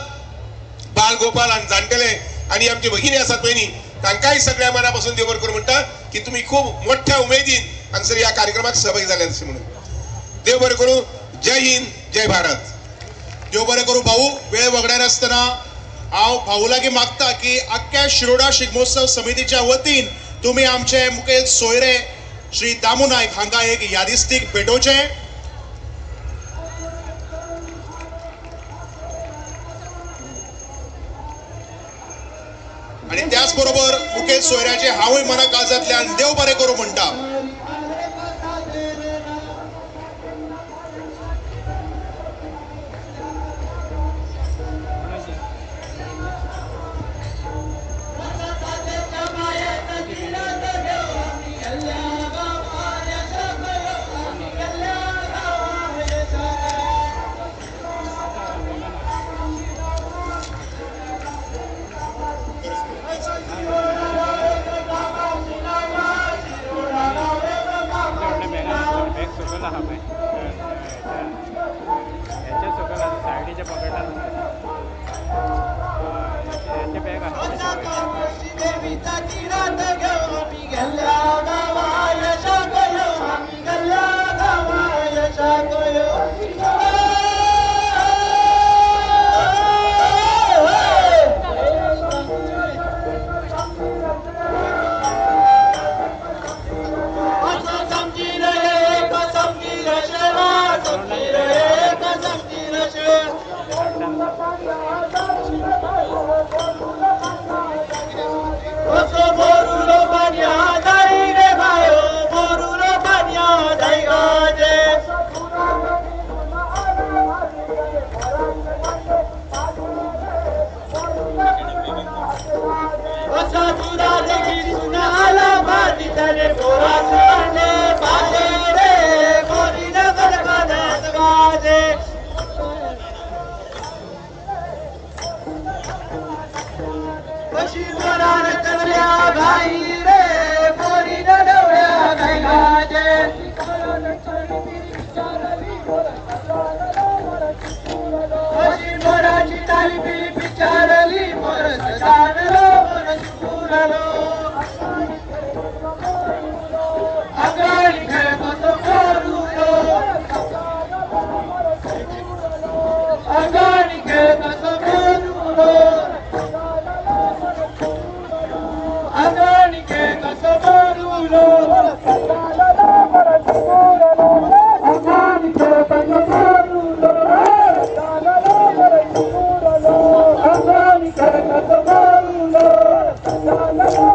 बाल गोपाल आनी जाणटेले आनी आमची भगिनी आसात पळय न्ही तांकांय सगळ्या मना पासून देव बरें करूं म्हणटा की तुमी खूब मोठ्या उमेदीन हांगसर ह्या कार्यक्रमाक सहभागी जाल्या तशें म्हणून देव बरें करूं जय हिंद जय भारत देव बरें करूं भाऊ वेळ वगडार आसतना हांव भाऊ लागीं मागता की आख्ख्या शिरोडा शिगमोत्सव समितीच्या वतीन तुमी आमचे मुखेल सोयरे श्री दामू नायक हांकां एक यादिस्तीक भेटोवचें आणि त्याच बरोबर मुखेल सोयऱ्याचे हांवूय मना काळजांतल्यान देव बरें करूं म्हणटा Thank you.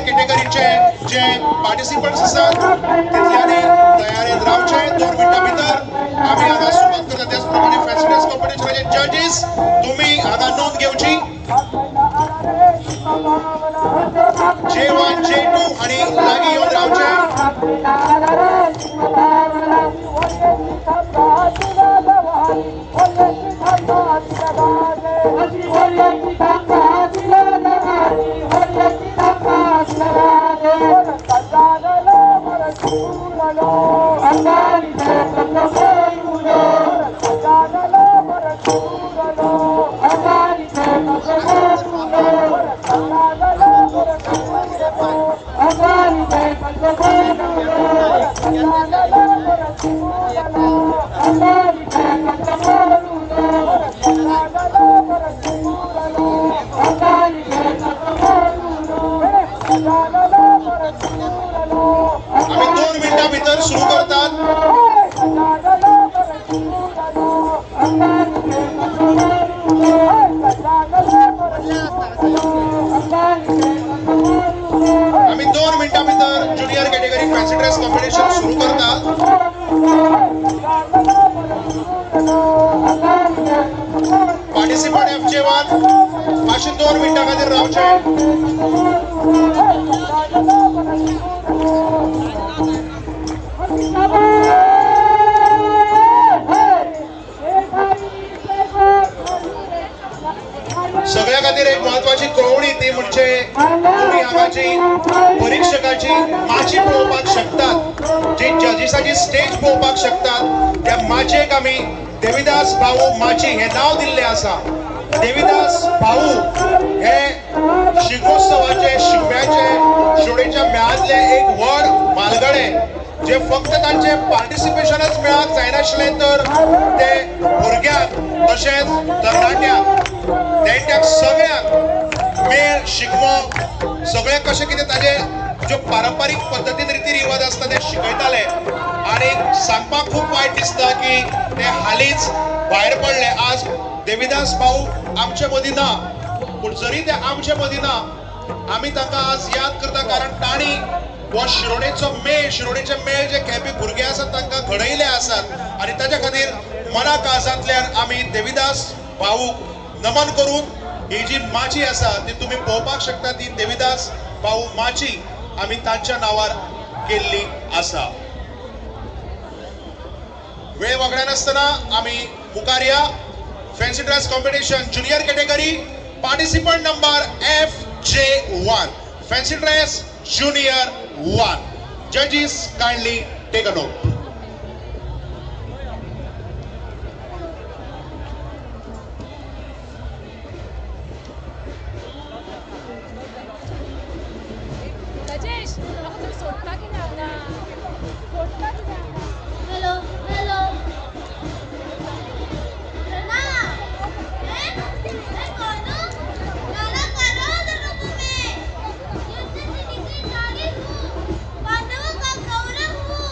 कॅटेगरीचे जे पार्टिसिपंट्स असतात तितल्यानी तयारेन रावचे 2 मिनटां भितर आम्ही हांगा सुरवात करता त्याच प्रमाणे फॅन्सी ड्रेस कॉम्पिटिशनाचे जजीस तुम्ही हांगा नोंद घेवची J1 J2 आणि लागीं येवन रावचे आम्ही 2 मिनिटां भितर सुरू करतात आम्ही 2 मिनिटां भितर junior category fancy dress competition सुरू करतात पार्टिसिपंट FJ1 मातशे 2 मिनिटां खातीर रावचे सगळ्या खातीर एक महत्वाची कळवणी ती म्हणजे तुम्ही हांगाची परीक्षकाची माची पळोवपाक शकतात जी जजीसाची स्टेज पळोवपाक शकतात त्या माचयेक आमी देविदास भाऊ माची हे नाव दिल्ले आसा देविदास भाऊ हे शिगमोत्सवाचे शिगम्याचे शिवोलेच्या मेळांतले एक व्हड म्हालगडे जे फक्त तांचे पार्टिसिपेशनच मेळाक जायनाशिल्लें तर ते भुरग्यांक तशेंच तरणाट्यांक नेण्ट्यांक सगळ्यांक मेळ शिगमो सगळे कशें कितें ताजे ज्यो पारंपारीक पद्दतीन रिती रिवाज आसता ते शिकयताले आनी सांगपाक खूब वायट दिसता की ते हालींच भायर पडले आज देविदास भाऊ आमचे मदीं ना पूण जरी ते आमचे मदीं ना आमी तांकां आज याद करता कारण तांणी हो शिरोडेचो मेळ शिरोडेचे मेळ जे खेळपी भुरगे आसात तांकां घडयले आसात आनी ताच्या खातीर मना काळजांतल्यान आमी देविदास भाऊक नमन करून ही जी माची आसा ती तुम्ही पळोवपाक शकता ती देविदास भाऊ माची आमी तांच्या नांवार केल्ली आसा वेळ वगड्या नासतना आमी मुखार या fancy dress competition junior category participant number FJ1 fancy dress junior 1 judges kindly take a note Rajesh म्हाका थंय सोडटा की ना सोडटा की ना हॅलो हॅलो पांडवों का गौरव हूँ।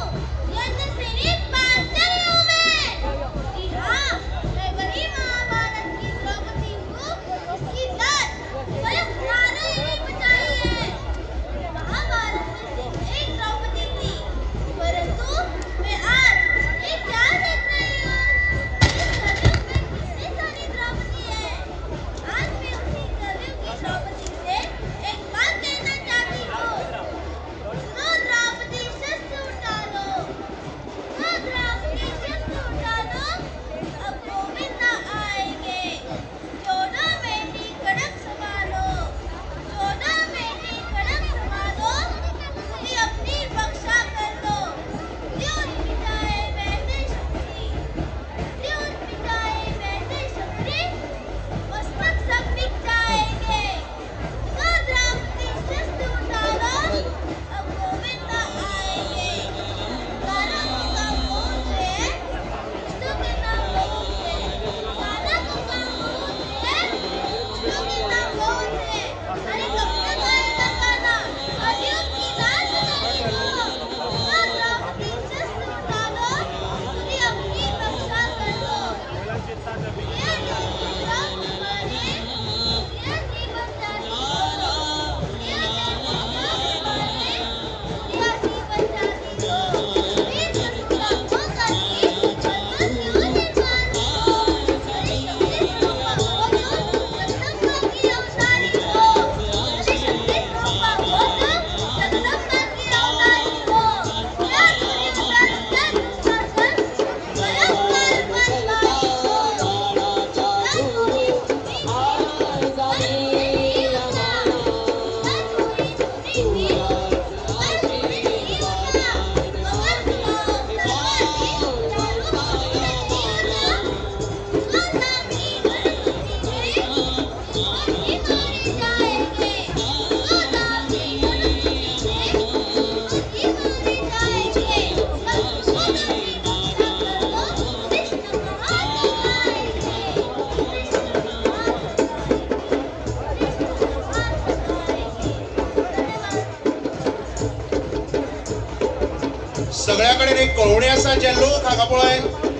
सगळ्याकडे एक कळवणे आसा जे लोक हांगा पळय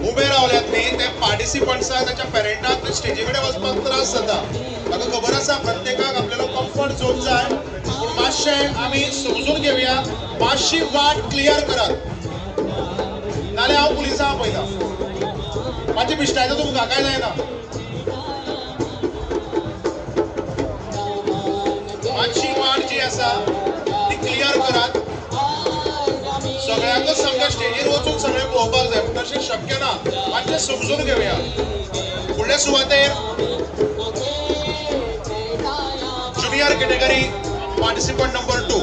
उबे रावल्यात न्ही ते पार्टिसिपंट्सांक त्याच्या पेरेंटांक स्टेजी कडेन वचपाक त्रास जाता. म्हाका खबर आसा प्रत्येकाक आपल्यालो कम्फर्ट झोन जाय पूण मातशें आमी समजून घेवया मातशी वाट क्लियर करात नाल्यार हांव पुलिसांक आपयता. मातशी बिश्टायता तुमकां काय जायना. मातशी वाट जी आसा ती क्लियर करात. सगळ्यांकच सामकें स्टेजीर वचून सगळें पळोवपाक जाय पूण तशें शक्य ना. मातशें समजून घेवया. फुडल्या सुवातेर ज्युनियर कॅटेगरी पार्टिसिपंट नंबर 2.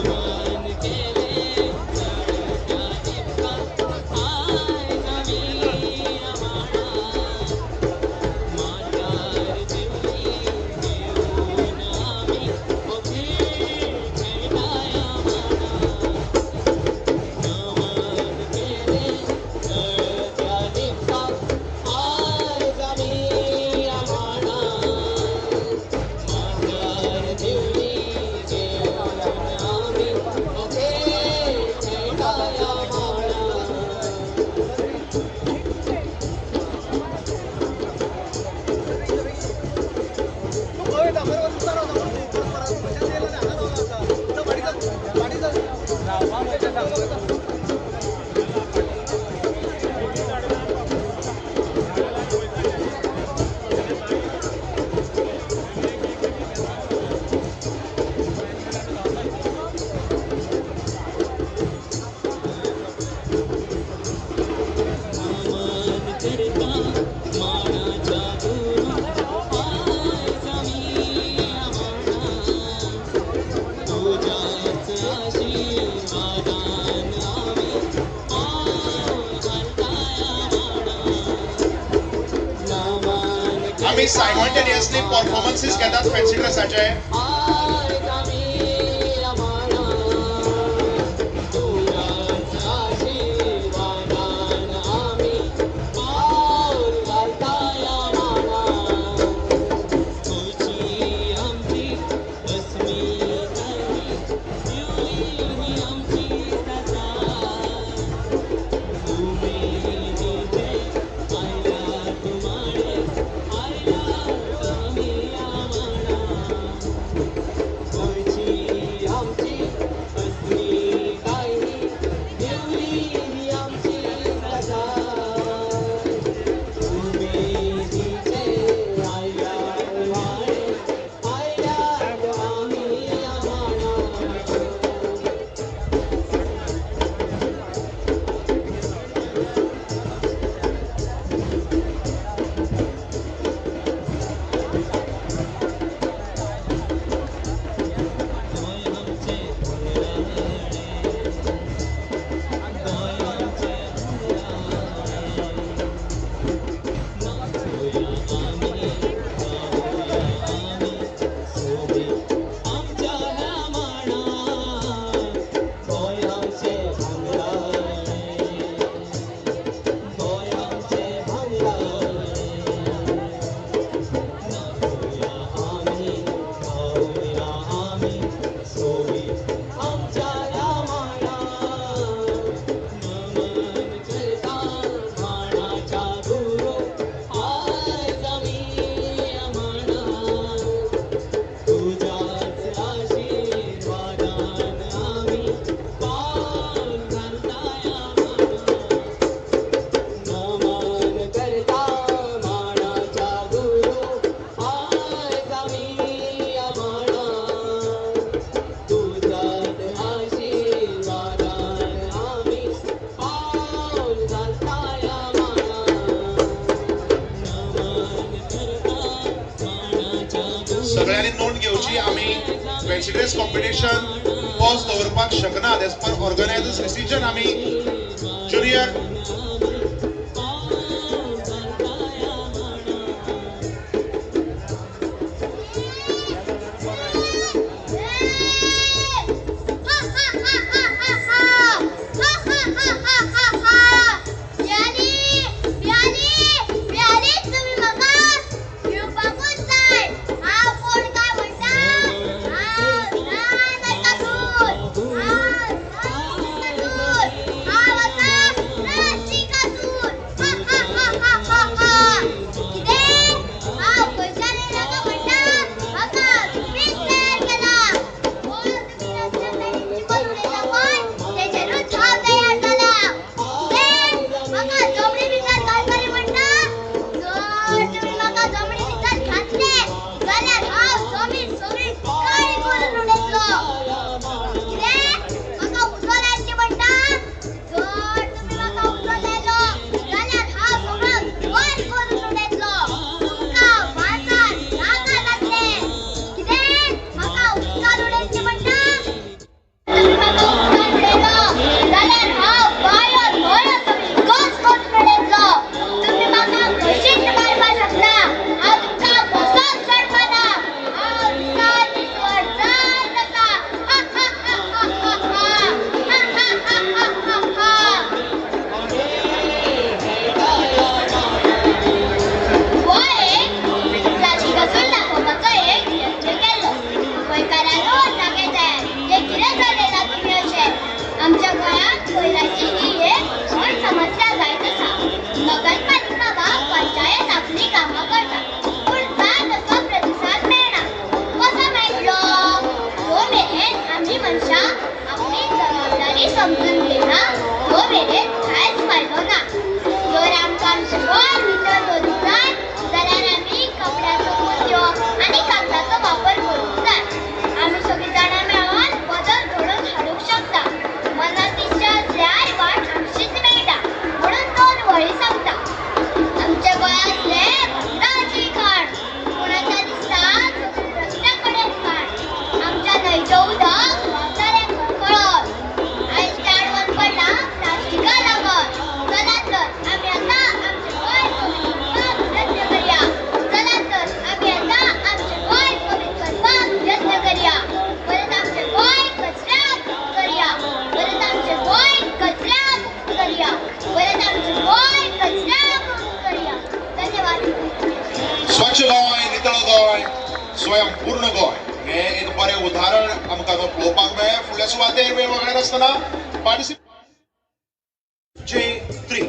आम्ही सायमल्टेनियसली परफॉर्मन्सेस घेतात फॅन्सी ड्रेसाचे. सगळ्यांनी नोंद घेवची. आम्ही फॅन्सी ड्रेस कॉम्पिटिशन पॉज दवरपाक शकनात. एज पर ऑर्गनायझर्स डिसिजन आम्ही ज्युनियर हा सगळं गोंय स्वयंपूर्ण गोंय हे एक बरें उदाहरण आमकां पळोवपाक मेळ्ळें. फुडल्या सुवातेर वेगवेगळे नासतना पार्टिसिपेट J3.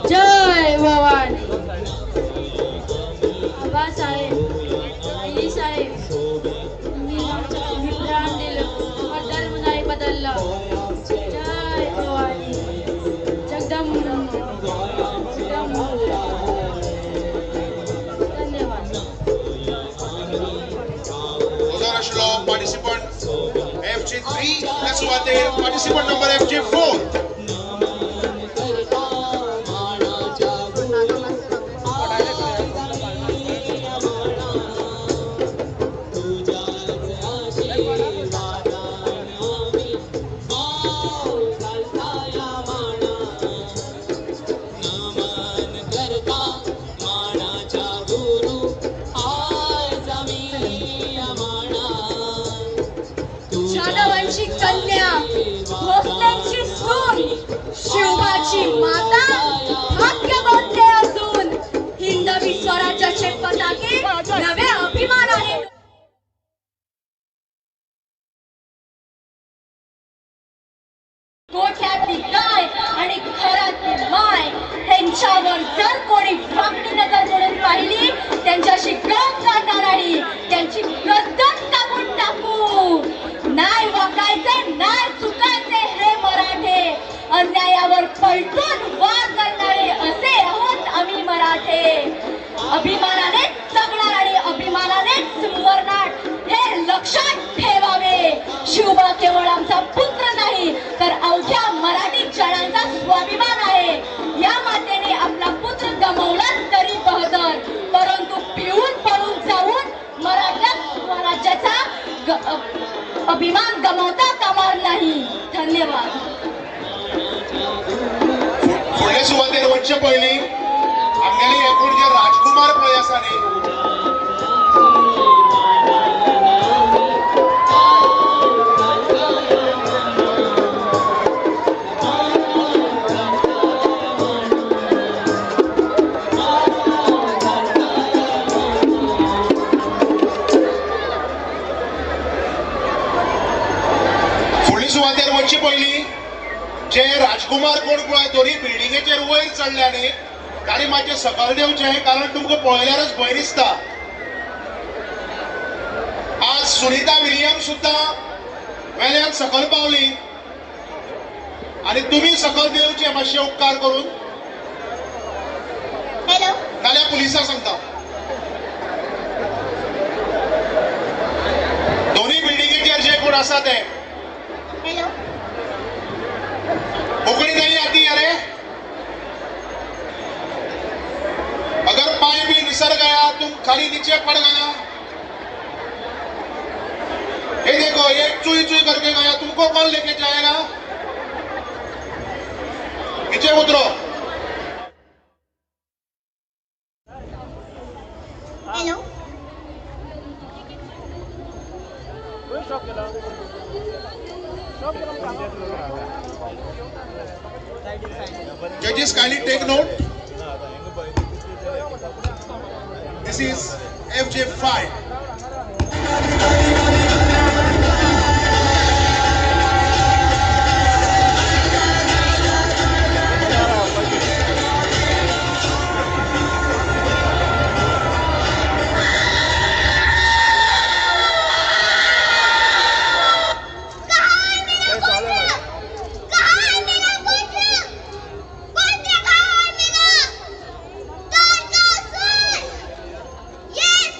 जय भवानी. आबासाहेब, आईसाहेब, तुम्ही प्राण दिलं, धर्म नाही बदलला. जय भवानी. जगदंब धन्यवाद. उजर आशिल्लो पार्टिसिपंट FJ3 त्या सुवातेर पार्टिसिपंट नंबर FJ4. जाधवांची कन्या, भोसल्यांची सून, शिवबाची माता, भाग्य बोलते अजून. हिंदवी स्वराज्याचे पताके नव्या अभिमानाने गोठ्यातली गाय आणि घरातली माय त्यांच्यावर जर कोणी वाकडी नजर म्हणून पाहिली, त्यांच्याशी गप काढणार आणि त्यांची गर्दन कापून टाकू. नाही वाकायचे, नाही चुकायचे हे मराठे. अन्यायावर पलटून वार करणारे असे आहोत आम्ही मराठे. अभिमानाने जगणार आणि अभिमानानेच मरणार हे लक्षात ठेवावे. शिवबा केवळ आमचा पुत्र नाही, तर अवघ्या मराठी जनांचा स्वाभिमान आहे. या मातेने आपला पुत्र गमावला तरी बहदर, परंतु पिऊन पळून जाऊन मराठा स्वराज्याचा अभिमान गमावता कामा नाही. धन्यवाद. फुडल्या सुवातेर वचचे पयलीं आमगेले एकूण जे राजकुमार पळय आसा न्ही, सुवातेर वचचे पयलीं जे राजकुमार कोण पळय दोनी बिल्डिंगेचेर वयर चडले न्ही, तांणी मातशें सकयल देंवचें, कारण तुमकां पळयल्यारच भंय दिसता. आज सुनीता विलियम्स सुद्दां वेल्यान सकयल पावली आनी तुमी सकयल देंवचें मातशें उपकार करून. नाल्यार पुलिसांक सांगता. दोनी बिल्डिंगेचेर जे कोण आसा ते कोंकणी नहीं आती अरे. अगर पाए भी निसर गया तुम खाली नीचे पड़ गया. ये देखो ये चुई चुई करके गया, तुमको कौन लेके जाएगा? नीचे उतरो. Hello. Judges, kindly take note. This is FJ5. Yes,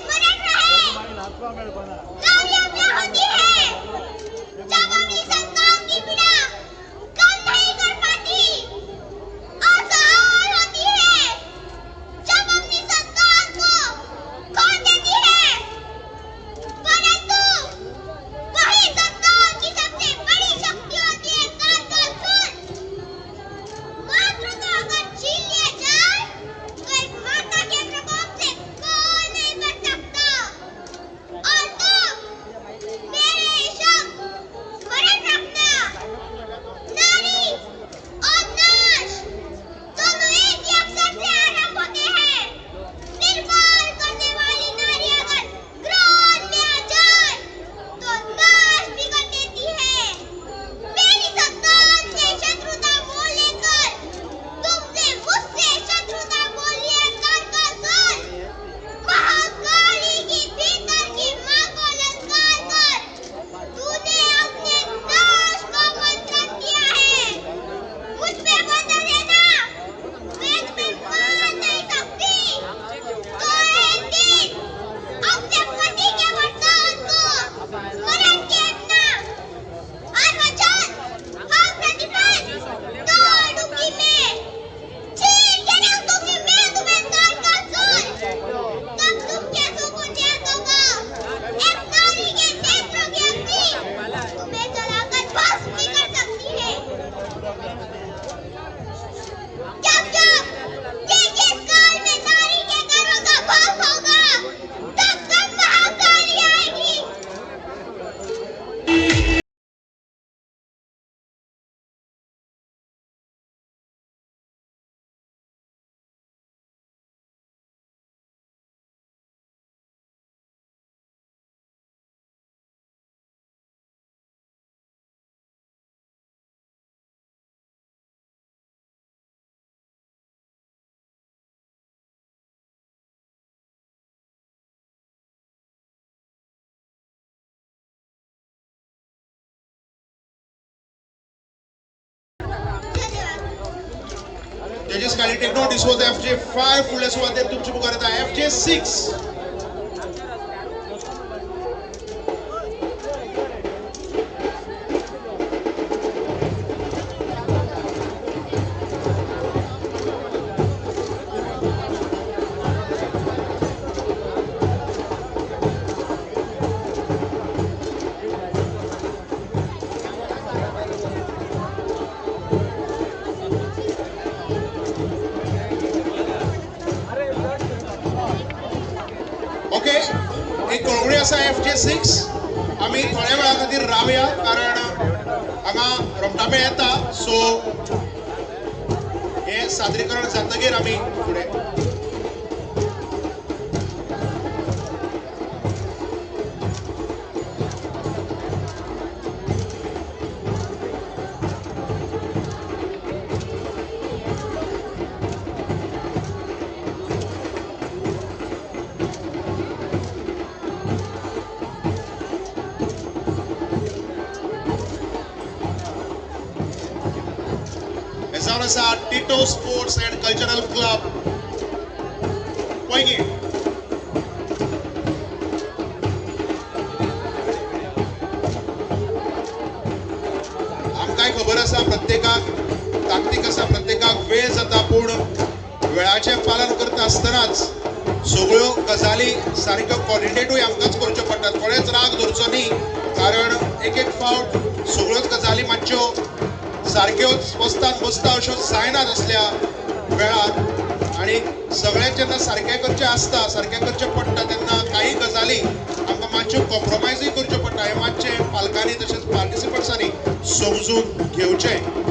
जजीस kindly take note, this was FJ5 फुडल्या सुवातेर तुमचे मुखार येता FJ6. ओके, एक कळवणी आसा FJ6. आमी थोड्या वेळा खातीर रावया कारण हांगा रोमटामेळ येता, सो हे सादरीकरण जातकीर आमी फुडें. जावन आसा Tito sports end cultural club Poinguinim. आमकांय खबर आसा प्रत्येकाक ताकतीक आसा, प्रत्येकाक वेळ जाता, पूण वेळाचें पालन करता आसतनाच सगळ्यो गजाली सारक्यो कॉर्डिनेटूय आमकांच करच्यो पडटात. कोणेच राग धरचो न्ही, कारण एक एक फावट सगळ्योच गजाली मातश्यो सारक्योच वस्तान बसता अश्यो जायनात असल्या वेळार. आणि सगळें जेन्ना सारकें करचें आसता, सारकें करचें पडटा, तेन्ना काही गजाली आमकां मातश्यो कॉम्प्रोमायजूय करच्यो पडटा. हें मातशें पालकांनी तशेंच पार्टिसिपंट्सांनी समजून घेवचें.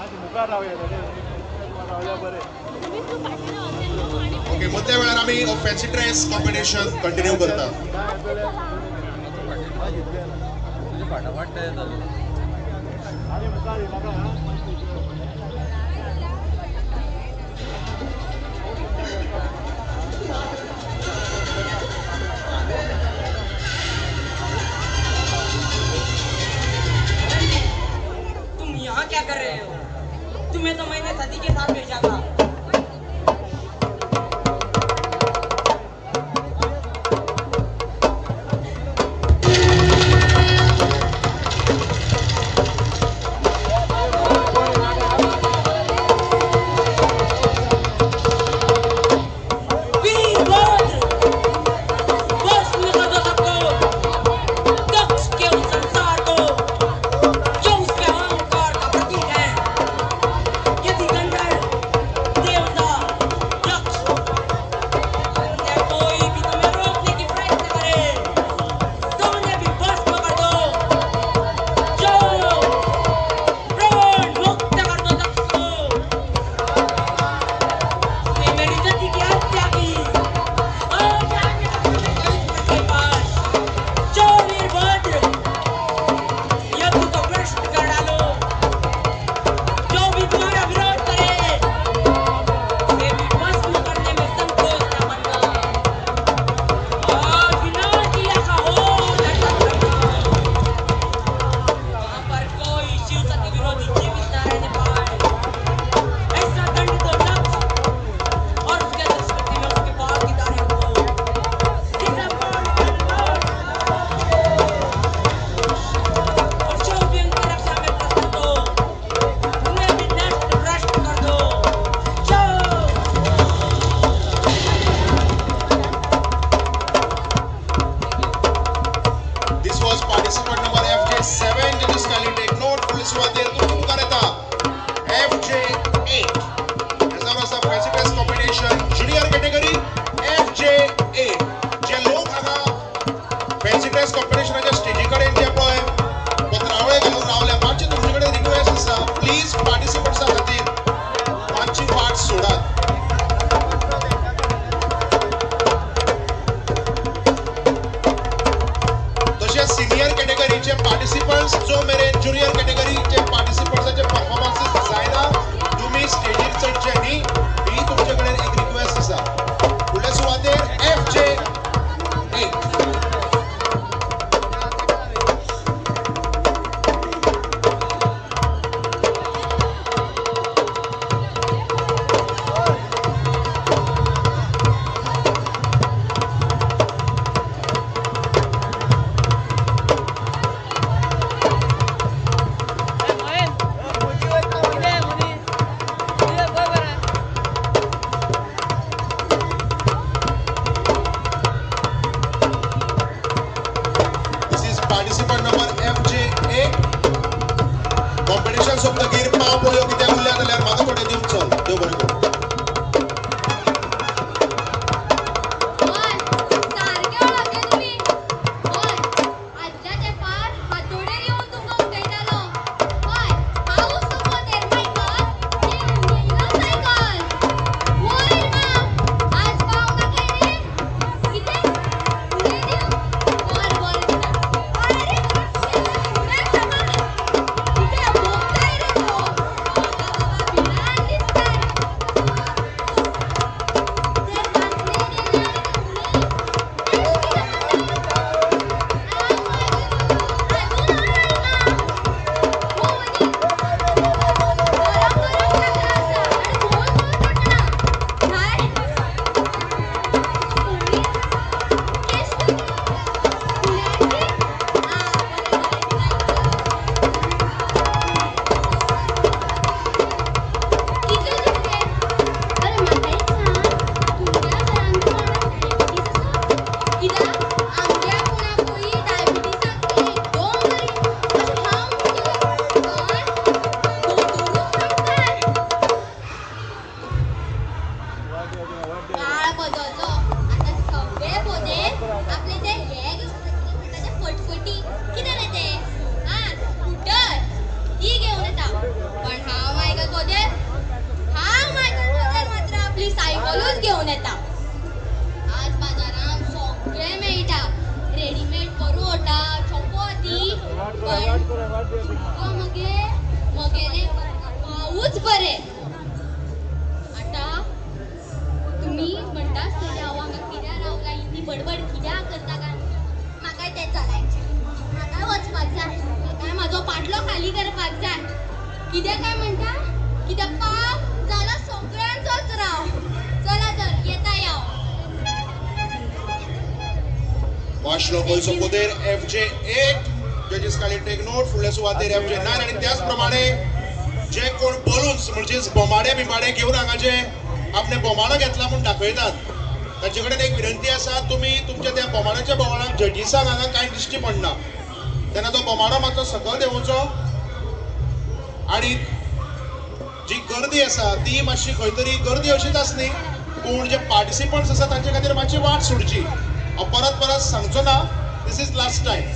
मुखार रावया रावल्या बरें. ओके, मदल्या वेळार आमी फॅन्सी ड्रेस कॉम्पिटिशन कंटिन्यू करता. आनी मुखार नाका. तुम यहाँ क्या कर रहे हो? तुम्हें तो मैंने सदी के साथ भेजा था. मगे मगेले पाऊच बरे आता तुम्ही म्हणटा सगळ्या हांगा कित्याक रावला इतली बडबड कित्याक करता काय म्हाकाय तें चलायचें म्हाकाय वचपाक जाय म्हाकाय म्हाजो पाटलो खाली करपाक जाय कित्याक काय म्हणटा कित्याक पाव जाला सगळ्यांचोच राव चला तर येता या वाशलो गोयचो पोदेर FJ 8 जजीस खाली टेक नोट फुडल्या सुवातेर FJ 9 आणि त्याच प्रमाणे जे कोण बलून्स म्हणजेच बोमाडे बिमाडे घेवन हांगा जे आपले बोमाडो घेतला म्हूण दाखयतात ताचे कडेन एक विनंती आसा तुमी तुमच्या त्या बोमाड्याच्या बोवाळाक जजीसाक हांगा कांय दिश्टी पडना तेन्ना तो बोमाडो मातसो सकयल देंवचो आणि जी गर्दी आसा ती मातशी खंय तरी गर्दी अशीच आसली पूण जे पार्टिसिपंट्स आसा तांचे खातीर मातशी वाट सोडची परत परत सांगचो ना this is last time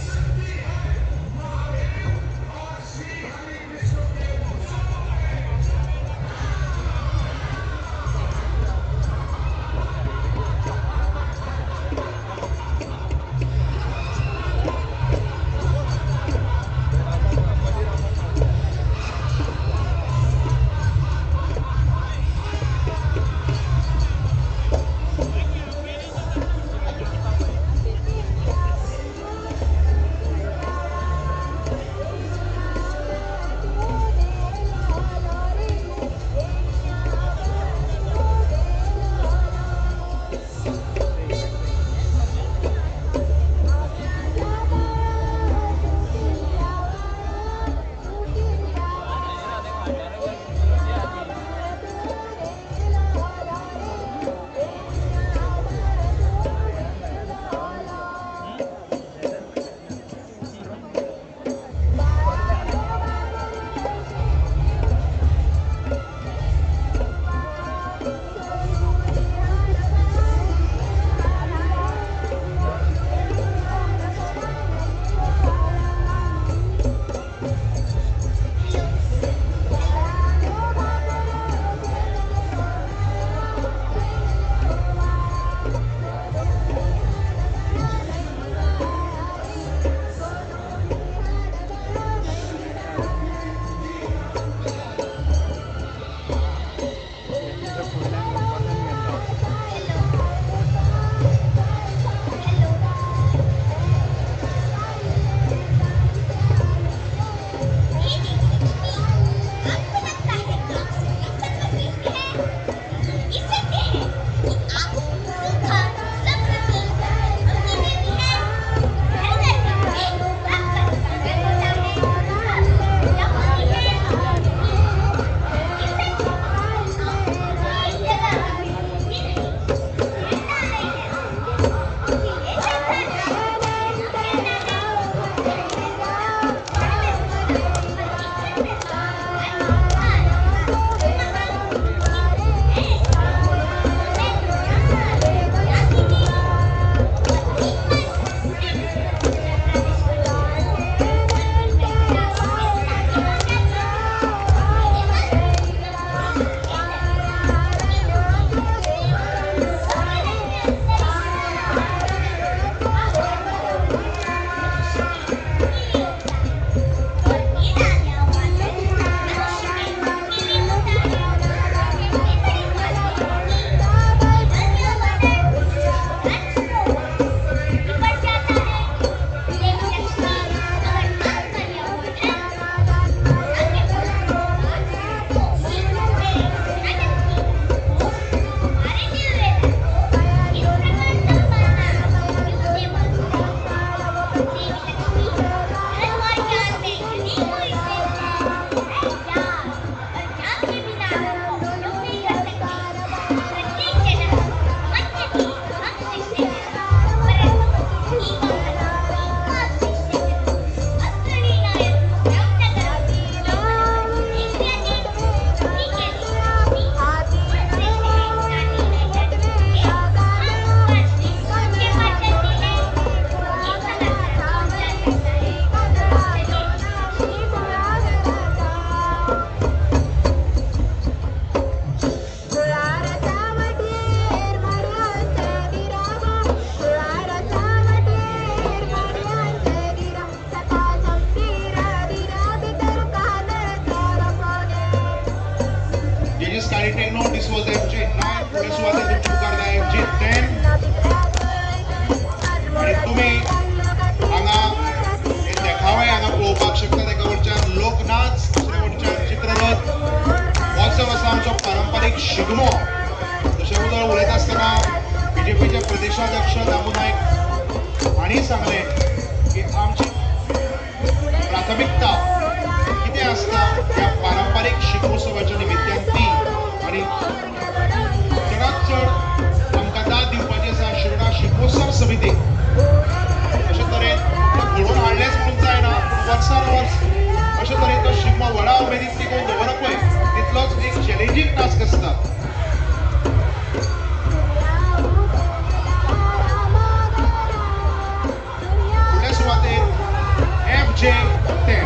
Judges kindly take note. This was FG9. पुढे सुरुवात आहे तुमची पुकारता FG10. आणि तुम्ही हांगा हे देखावे हांगा पळोवपाक शकता. एका वटच्यान लोकनाच, दुसऱ्या वटच्यान चित्ररथ. हो आसा आमचो पारंपारीक शिगमो. तशें उलयता आसतना बीजेपीचे प्रदेशाध्यक्ष दामू नायक हांणी सांगलें की आमची प्राथमिकता कितें आसता ह्या पारंपारीक शिगमोत्सवाच्या निमित्यान ती, आनी चडांत चड आमकां दाद दिवपाची आसा शिरोडा शिगमोत्सव समितीक. अशे तरेन घडोवन हाडलेंच म्हणून जायना, पूण वर्सान वर्स अशे तरेन तो शिगमो व्हडा उमेदीन तिगोवन दवरप पळय तितलोच एक चॅलेंजींग टास्क आसता. फुडल्या सुवातेर FJ10.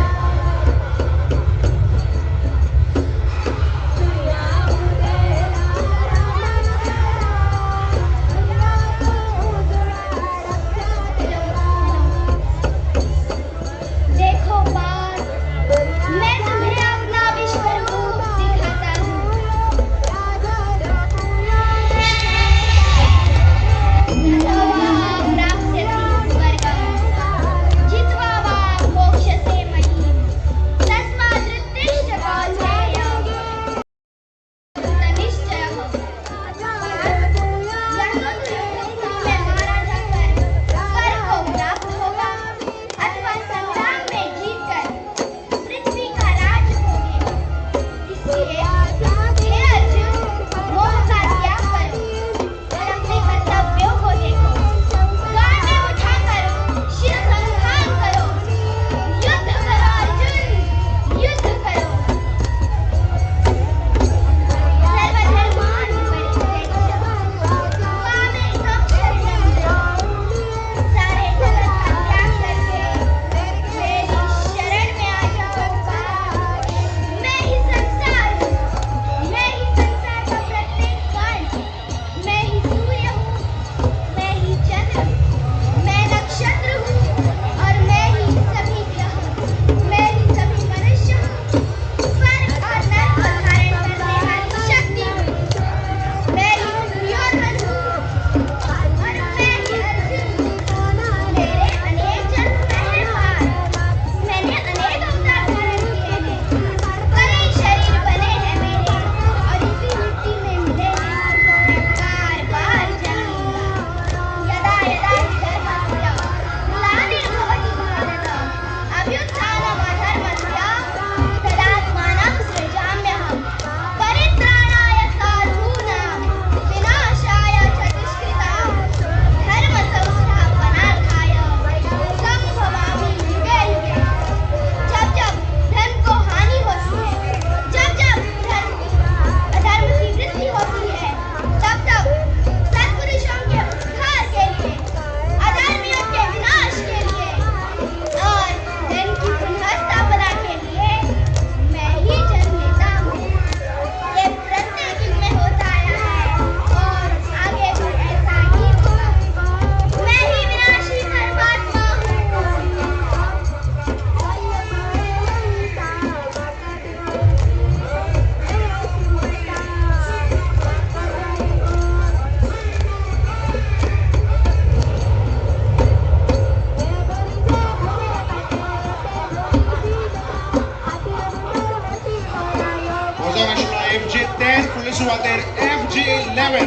FG10, पुढील सुरुवातेर FG11.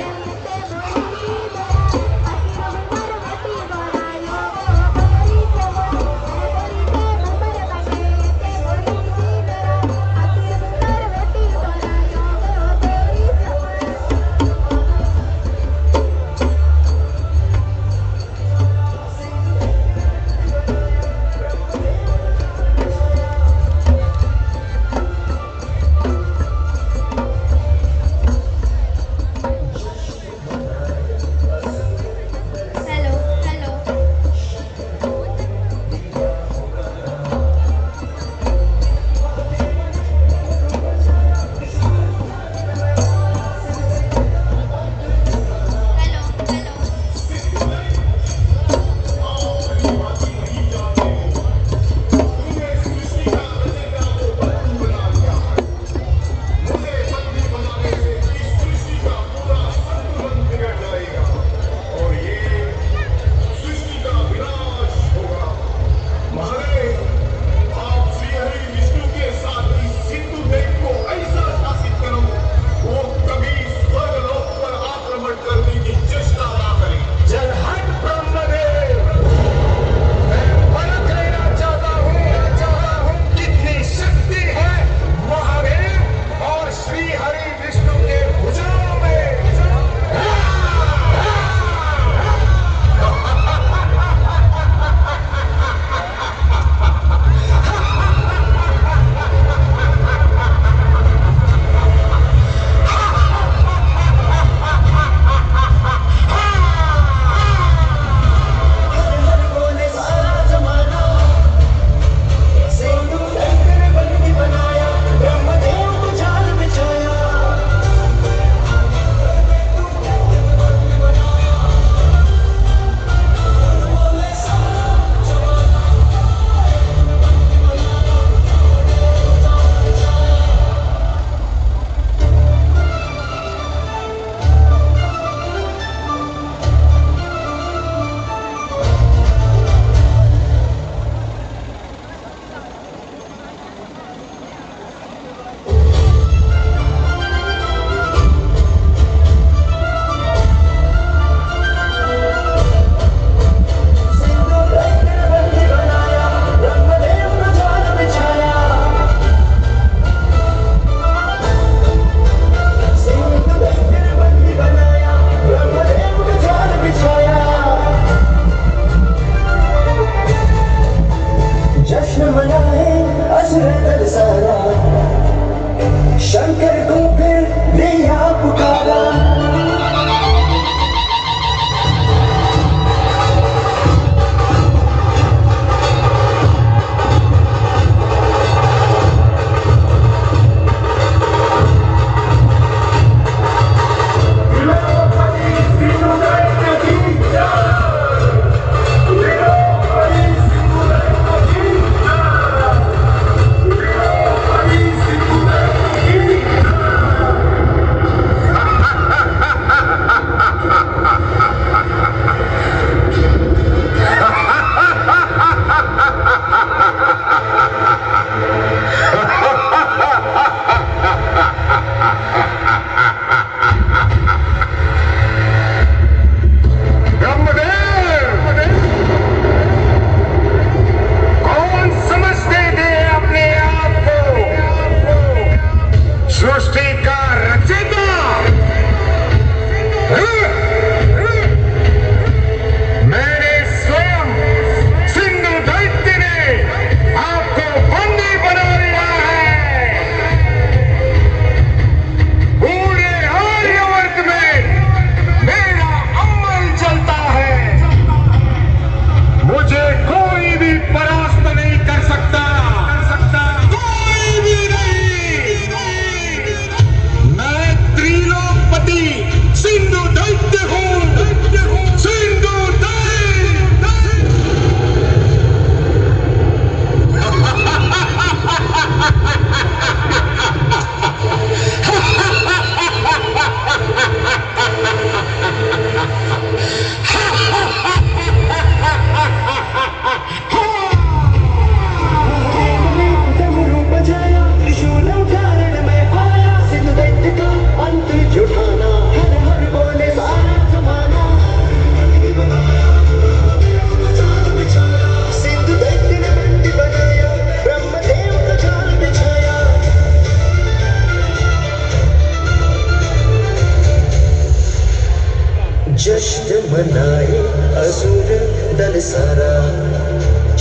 मनाए असुर दल सारा,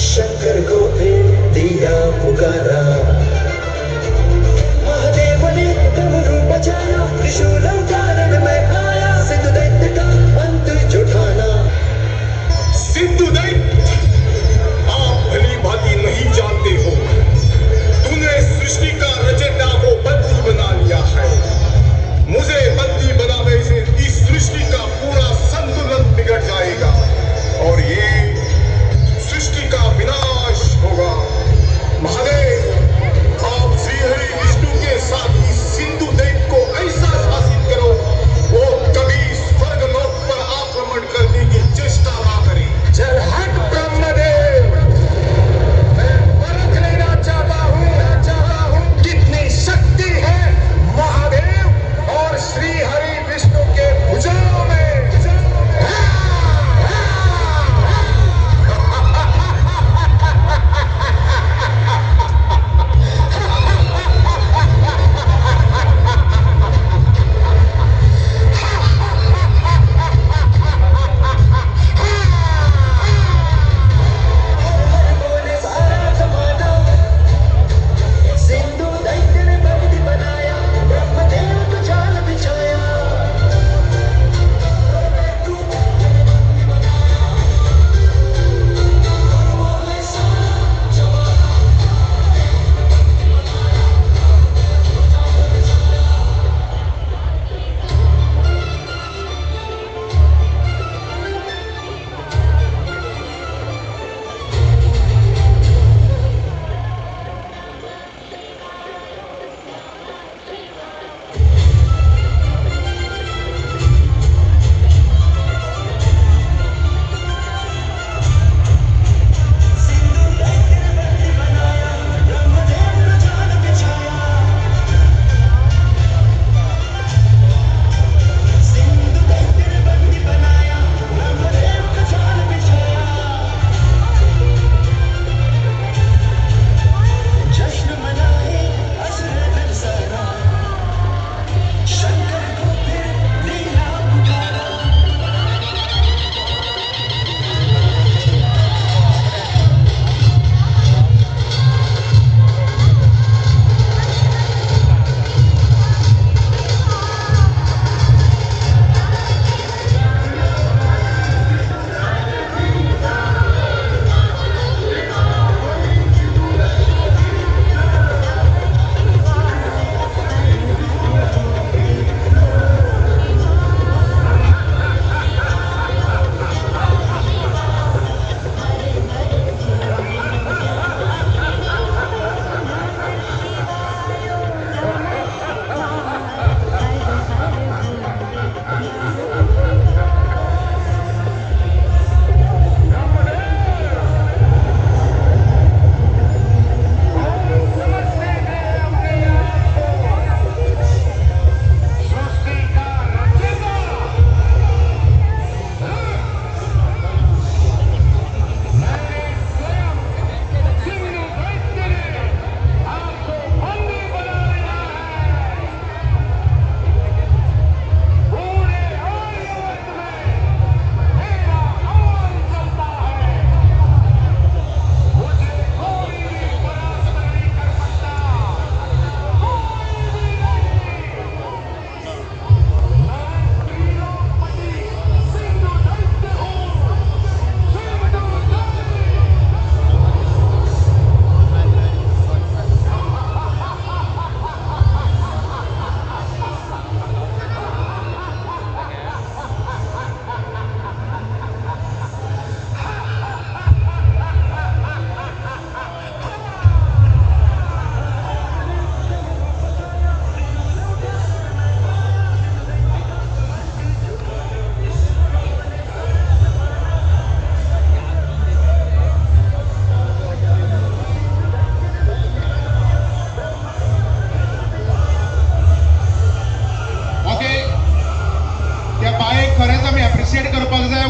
शंकर को फिर दिया पुकारा। महादेव ने डमरू बजाया, त्रिशूल उतारन में आया, सिंधु दैत्य का अंत जुटाना। सिंधु दैत्य, आप भली भांति नहीं जानते हो, तूने सृष्टि का रचना को बंदी बना लिया है। मुझे बंदी बनाने से इस सृष्टि का पूरा संतुलन बिगड़ जाएगा और ये सृष्टि का विनाश होगा। महादेव, आप श्रीहरि विष्णु के साथ इस सिंधु दैत्य को ऐसा शासित करो वो कभी स्वर्गलोक पर आक्रमण करने की चेष्टा ना करे। चल हट ब्रह्मदेव, मैं परख लेना चाहता हूँ कितनी शक्ति है महादेव और श्री हरि विष्णु के भुजाओं में। सिंधु दैत्य ने बंदी बनाया, ब्रह्मदेव को जाल बिछाया। जश्न मनाए असुर दल सारा, शंकर को फिर दिया पुकारा।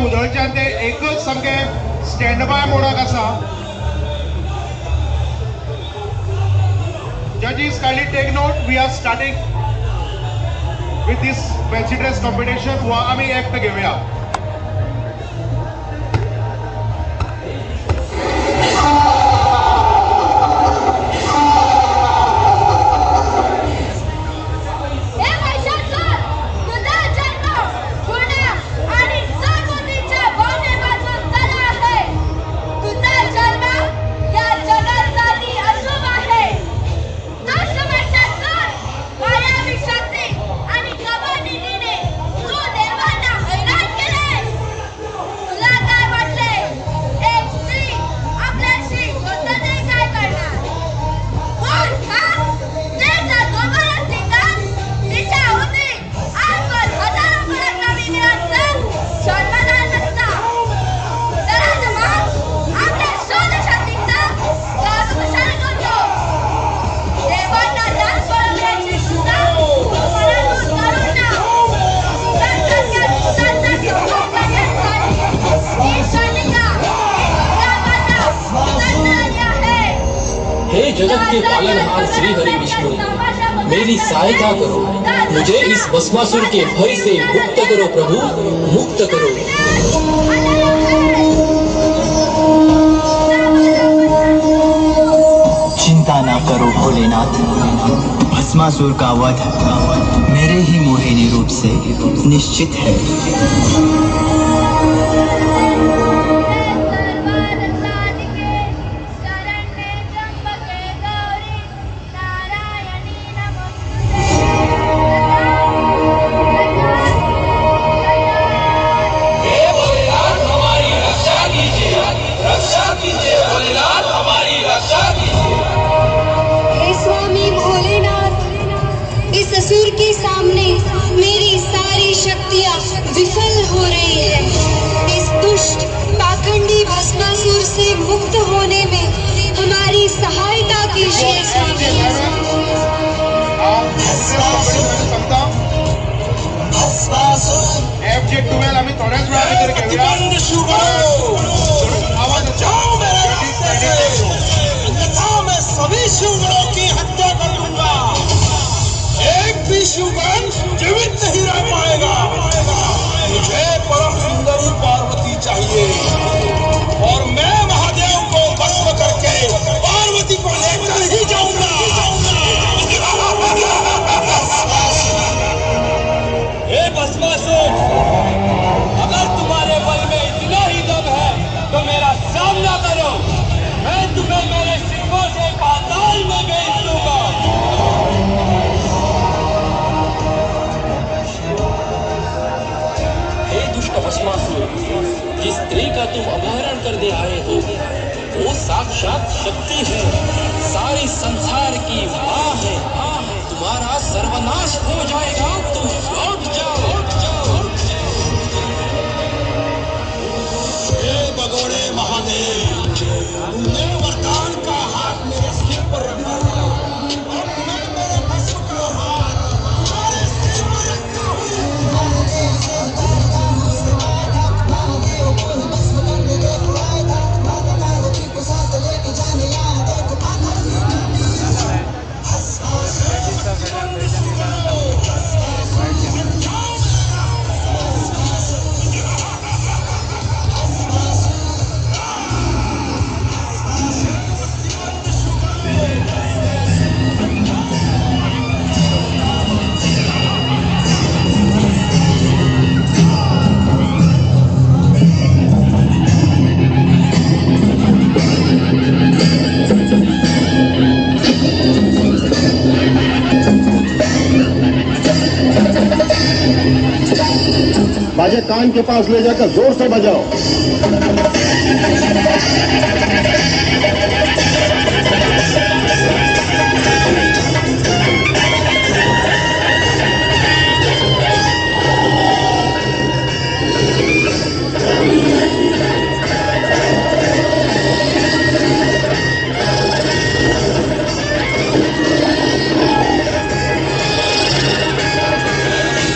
उदळच्यान ते एकच सामकें स्टँड बाय मोडाक आसा. Judges, kindly take note. We are starting with this fancy dress competition. हो आमी act घेवया. के पालनहार श्री हरि विष्णु, मेरी सहायता करो, मुझे इस भस्मासुर के भय से मुक्त करो प्रभु, मुक्त करो। चिंता ना करो भोलेनाथ, भस्मासुर का वध मेरे ही मोहिनी रूप से निश्चित है। विफल हो रही है। इस दुष्ट पाखंडी भस्मासुर से मुक्त होने में हमारी सहायता कीजिए स्वामी। FJ12 आम्ही थोड्याच वेळानंतर घेऊया। आवाज जाओ मेरे रास्ते से, अन्यथा मैं सभी शिवगणों की हत्या कर दूंगा। एक भी शिवगण जीवित नहीं रह पाएगा। मुझे परम सुंदरी पार्वती चाहिए और मैं महादेव को भस्म करके पार्वती को लेकर ही जाऊंगा। हे भस्मासुर, अगर तुम्हारे बल में इतना ही दम है तो मेरा सामना करो, मैं तुम्हें मेरे सिंहों से पाताल में भेज दूंगा। भस्मासुर, जिस स्त्री का तुम अपहरण करने आए हो वो साक्षात शक्ति है, सारे संसार की माँ है। तुम्हारा सर्वनाश हो जाएगा, तुम लौट जाओ। हे भगोड़े महादेव, तुमने वरदान का हाथ मेरे सिर पर रखा था और मैं मेरे भस्म का हाथ तुम्हारे सिर पर रखता हूँ। बाजे कान के पास ले जाकर जोर से बजाओ।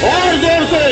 और जोर से।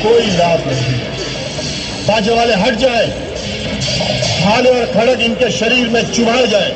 कोई लाभ नहीं, बाजे वाले हट जाए, भाले और खड़ग इनके शरीर में चुभाए जाए।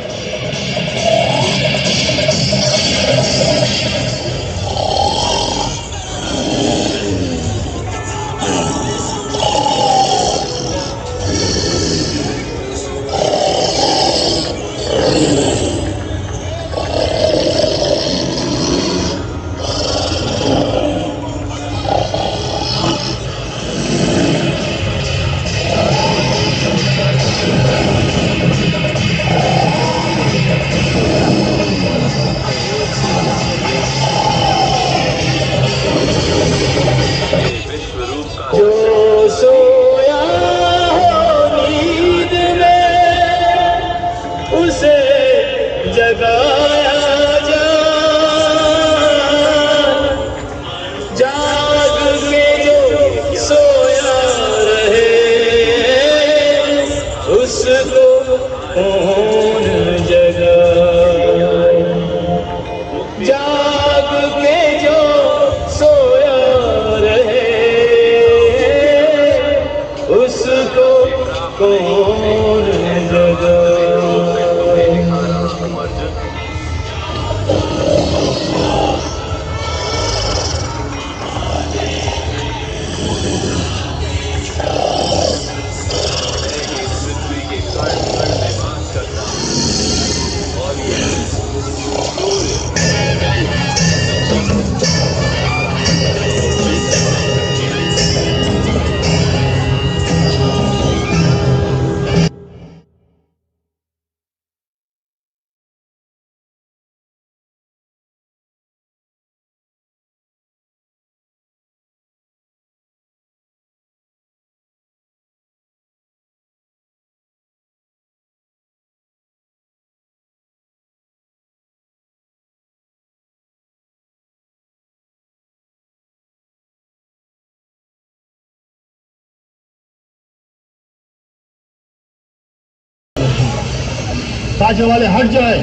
ताजे वाले हट जाए,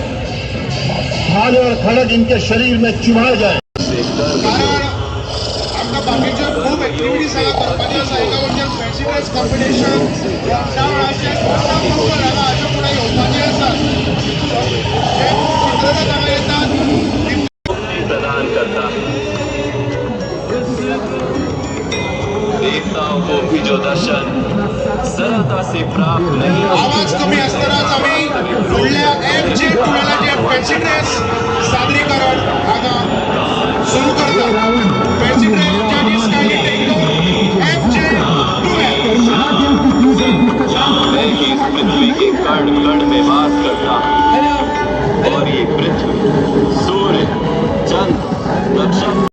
भाले और खड़ग इनके शरीर में चुभाए जाए। आमकां बाकीच्यो खूब एक्टिविटीज हांगा करपाच्यो आसा. एका वटेन फॅन्सी ड्रेस कॉम्पिटिशन, ह्या वेळाचेर हाचे फुडें येवपाचें आसा. जे चित्ररथ हांगा येतात प्रदान करता है. देवताओं को भी जो दर्शन सरलता से प्राप्त नहीं. आवाज कमी असतानाच आम्ही फुडल्या FJ टुवेलाचे फॅन्सी ड्रेस सादरीकरण हांगा सुरू करता. फॅन्सी ड्रेस जजीस kindly take note. FJ twelve मैं इस पृथ्वी के कण कण में वास करता हूँ और ये पृथ्वी, सूर्य, चंद्र, नक्षत्र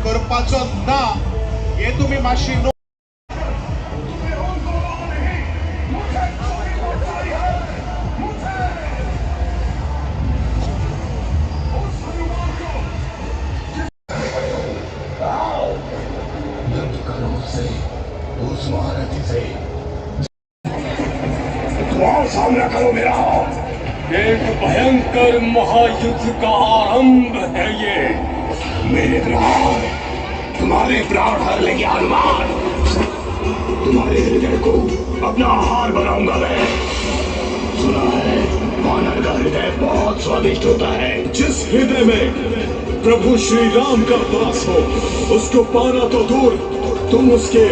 करपाचो ना हे तुम्ही मातशी नो. सामना करो मेरा. एक भयंकर महायुद्ध का आरंभ है ये. मेरे प्राण तुम्हारे प्राण हर लेंगे हनुमान. तुम्हारे हृदय को अपना आहार बनाऊंगा मैं. सुना है वानर का हृदय बहुत स्वादिष्ट होता है. जिस हृदय में प्रभु श्री राम का वास हो उसको पाना तो दूर, तुम उसके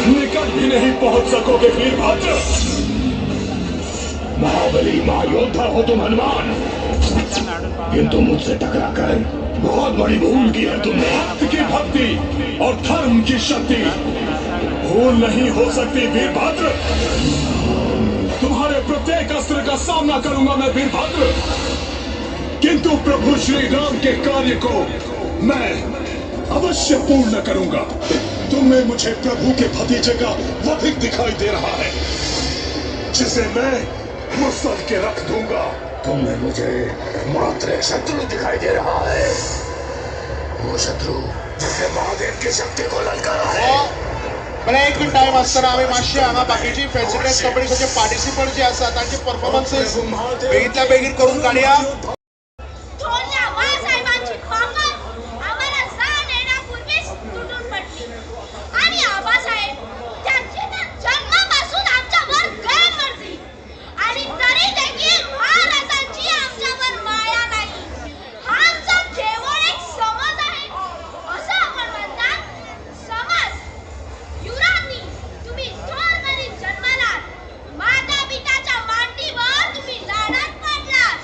निकट भी नहीं पहुंच सकोगे वीरभद्र. महाबली महायोद्धा हो तुम हनुमान, किंतु मुझसे टकराकर बहुत बड़ी भूल की है तुमने. भक्त की भक्ति और धर्म की शक्ति भूल नहीं हो सकती वीरभद्र. तुम्हारे प्रत्येक अस्त्र का सामना करूंगा मैं वीरभद्र, किंतु प्रभु श्री राम के कार्य को मैं अवश्य पूर्ण करूंगा. तुम्हें मुझे प्रभु के भतीजे का वधिक दिखाई दे रहा है, जिसे मैं मुसल के रख दूंगा. तुम्हें मुझे मात्र एक शत्रु दिखाई दे रहा है, वो शत्रु जिसने महादेव की शक्ति को ललकारा है. ब्रेक टाइम असताना आम्ही मातशी हांगा बाकीची फॅन्सी ड्रेस कॉम्पिटिशनचे पार्टिसिपंट जे आसा तांचे परफॉर्मन्सेस बेगीतल्या बेगीन करून काडया. माता पिताच्या मांडीवर तुम्ही लाडात पडलात.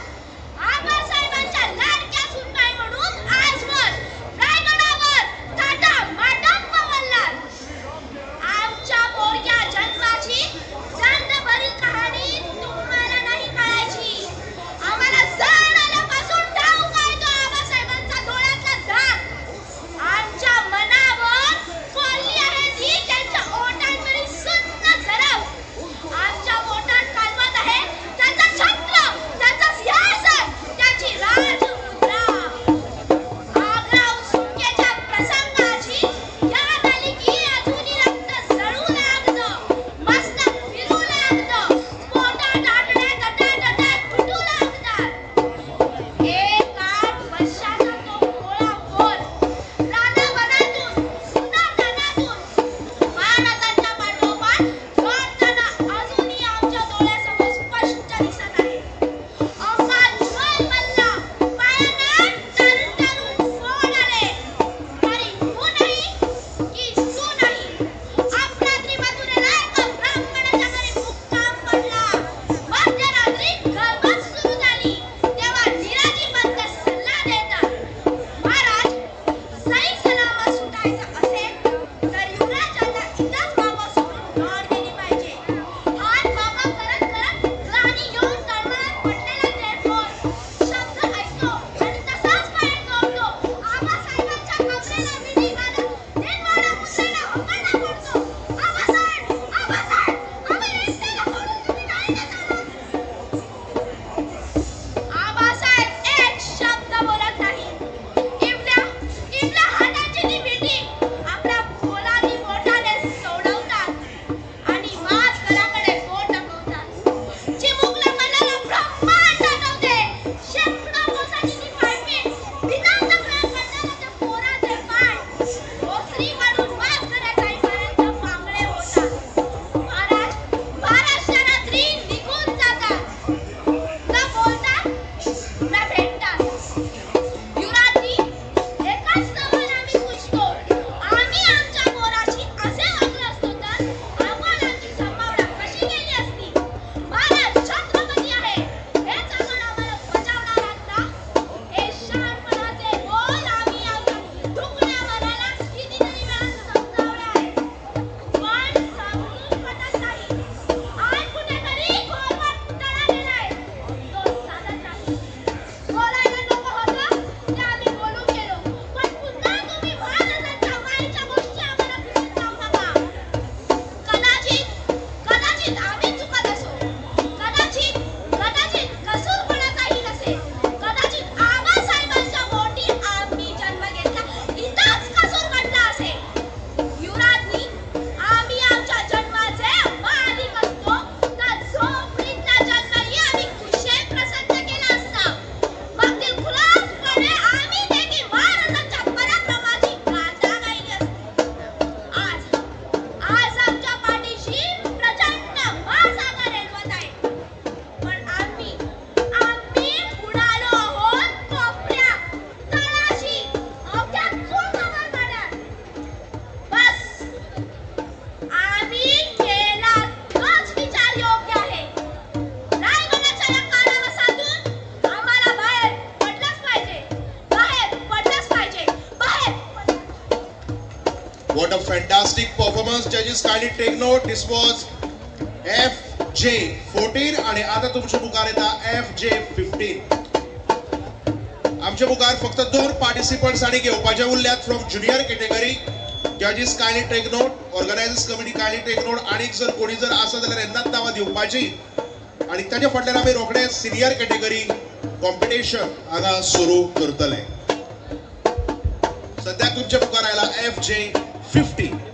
Judges kindly take note. This was FJ14 आणि आता तुमच्या मुखार येता FJ15. आमच्या मुखार फक्त 2 पार्टिसिपंट्स आणि घेवपाचे उरल्यात from junior category. Judges kindly take note. Organizers committee kindly take note. आणि जर कोणी जर आसा जाल्यार येन्नाच नांवां दिवपाची आणि ताच्या फाटल्यान आमी रोखडेच सिनियर कॅटेगरी कॉम्पिटिशन हांगा सुरू करतले. सद्याक तुमच्या मुखार आयला FJ15.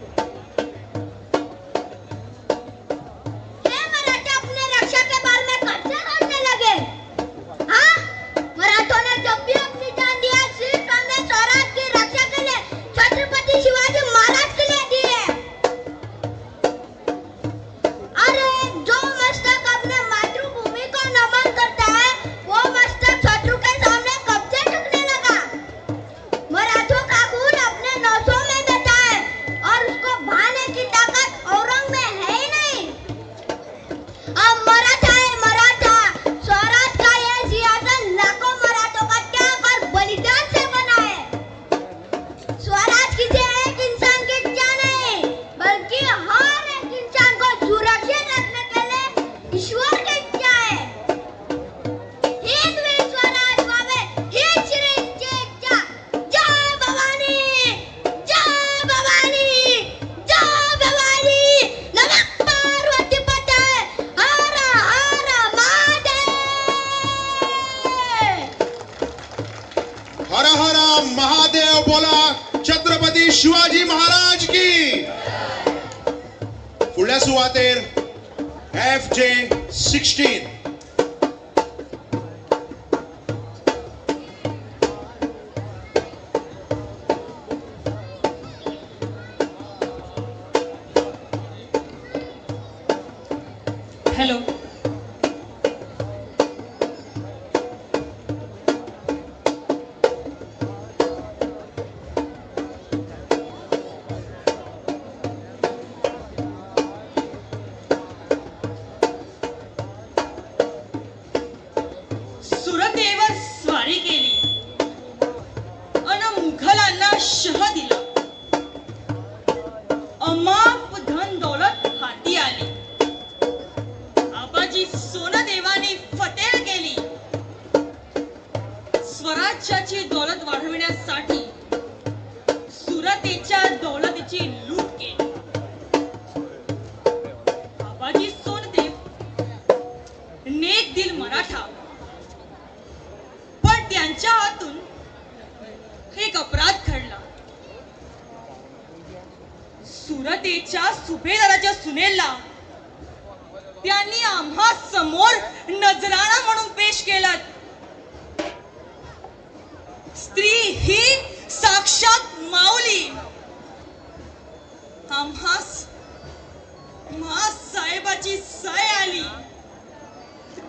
हर हर महादेव बोला. छत्रपती शिवाजी महाराज की. फुडल्या सुवातेर FJ16. हॅलो. सुरतेवर स्वारी केली अन मुघलांना शह दिला. अमाप धन दौलत हाती आली. आबाजी सोनदेवाने फतेह केली. स्वराज्याची दौलत वाढविण्यासाठी सुरतेच्या दौलतीची लूट केली. आबाजी सोनदेव नेक दिल मराठा, पण त्यांच्या हातून एक अपराध घडला. सुरतेच्या सुभेदाराच्या सुनेला त्यांनी आम्हा समोर नजराणा म्हणून पेश केलं. स्त्री ही साक्षात माऊली. आम्हा साहेबाची सय आली.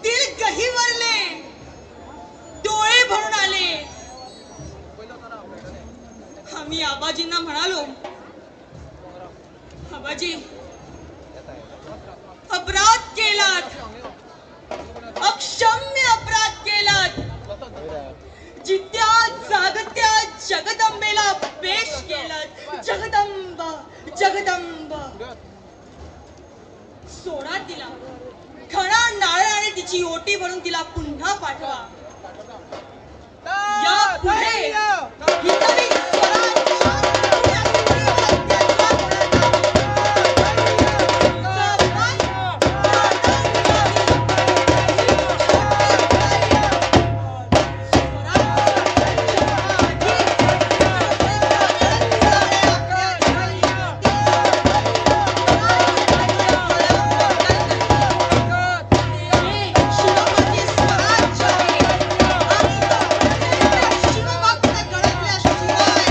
दिल गहिवरले, डोळे भरून आले. आम्ही आबाजींना म्हणालो, आबाजी अपराध केलात, अक्षम्य अपराध केलात. जित्या जागत्या जगदंबेला पेश केलात. जगदंबा जगदंबा. सोडा तिला, खणा नारळ आणि तिची ओटी भरून तिला पुन्हा पाठवा. या पुढे हितवी शिवभक्त गळतल्या शिवाय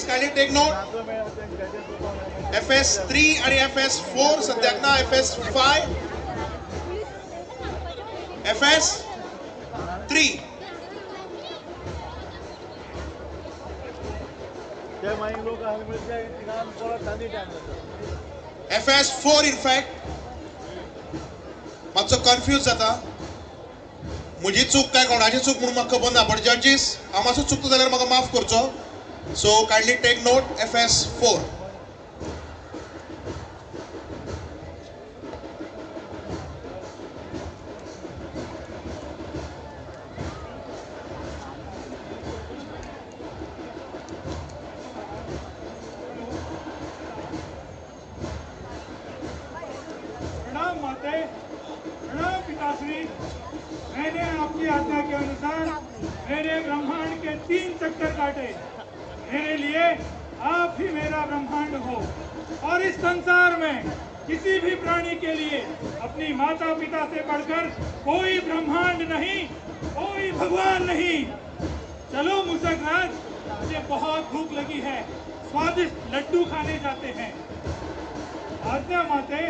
जजेस काइंडली टेक नोट. FS3 आणि FS4 सध्याक ना. FS5 FS3 FS4 in fact मातसो कन्फ्यूज जाता. म्हजी चूक काय कोणाची चूक म्हणून म्हाका खबर ना, बट जजीस हांव मातसो चुकता जाल्यार म्हाका माफ करचो. So kindly take note. FS4 मैंने आपकी आज्ञा के अनुसार मेरे ब्रह्मांड के 3 चक्कर काटे. मेरे लिए आप ही मेरा ब्रह्मांड हो और इस संसार में किसी भी प्राणी के लिए अपनी माता पिता से बढ़कर कोई ब्रह्मांड नहीं, कोई भगवान नहीं. चलो मूसक राज, मुझे बहुत भूख लगी है, स्वादिष्ट लड्डू खाने जाते हैं. आज्ञा माते,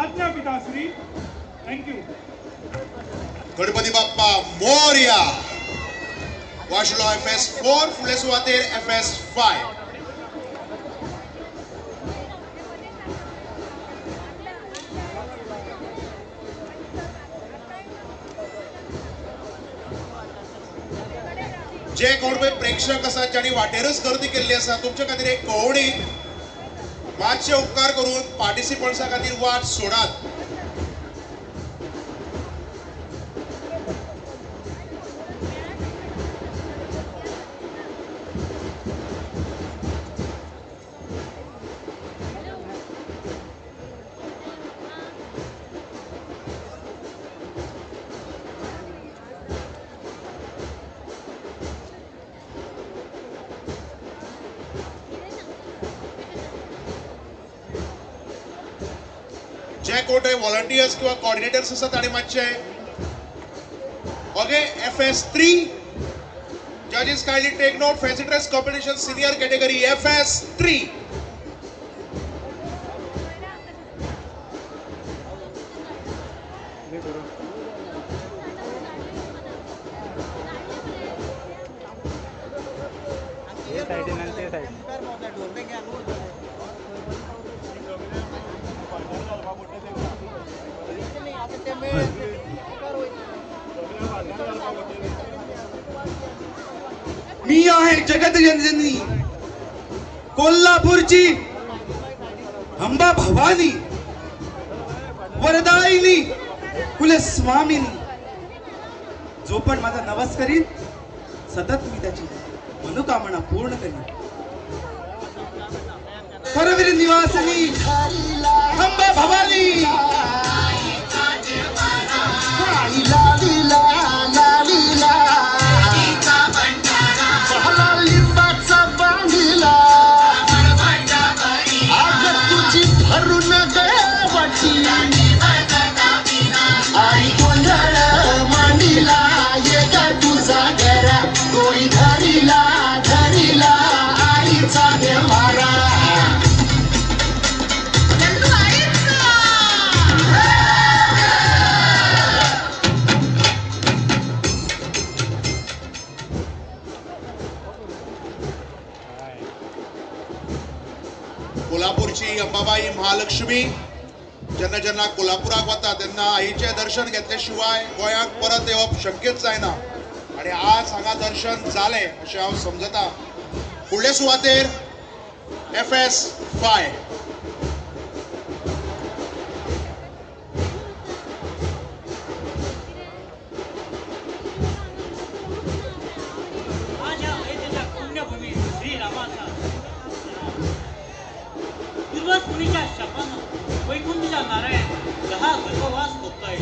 आज्ञा पिताश्री. Thank you. गणपती बाप्पा मोरया. वाशिलो FS4 फुडले सुवातेर FS5. जे कोण पळय प्रेक्षक आसात ज्यांनी वाटेरच गर्दी केल्ली आसा, तुमचे खातीर एक कवडी. मातशे उपकार करून पार्टिसिपंट्सां खातीर वाट सोडात. जे कोण व्हॉलंटियर्स किंवा कोऑर्डिनेटर्स आसात तांणी मातशे ओके. FS3 जजेस kindly take note. Fancy dress competition senior category FS3. मी आहे जगत जननी कोल्हापूरची अंबा भवानी, वरदायिनी, कुलस्वामिनी. जो पण माझा नवस करीन सतत मी त्याची मनोकामना पूर्ण करीन. परवीर निवासिनी अंबा भवानी. कोल्हापूरची अंबाबाई महालक्ष्मी जेन्ना जेन्ना कोल्हापुराक वता तेन्ना आईचे दर्शन घेतले शिवाय गोंयाक परत येवप शक्यच जायना. आणि आज हांगा दर्शन जालें अशें हांव समजता. फुडले सुवातेर FS5. माझ्या अयोध्येच्या पुण्यभूमी श्रीरामाचा पूर्वज मुनीच्या शापानं वैकुंठच्या नारायण दहा गर्भवास भोगताय.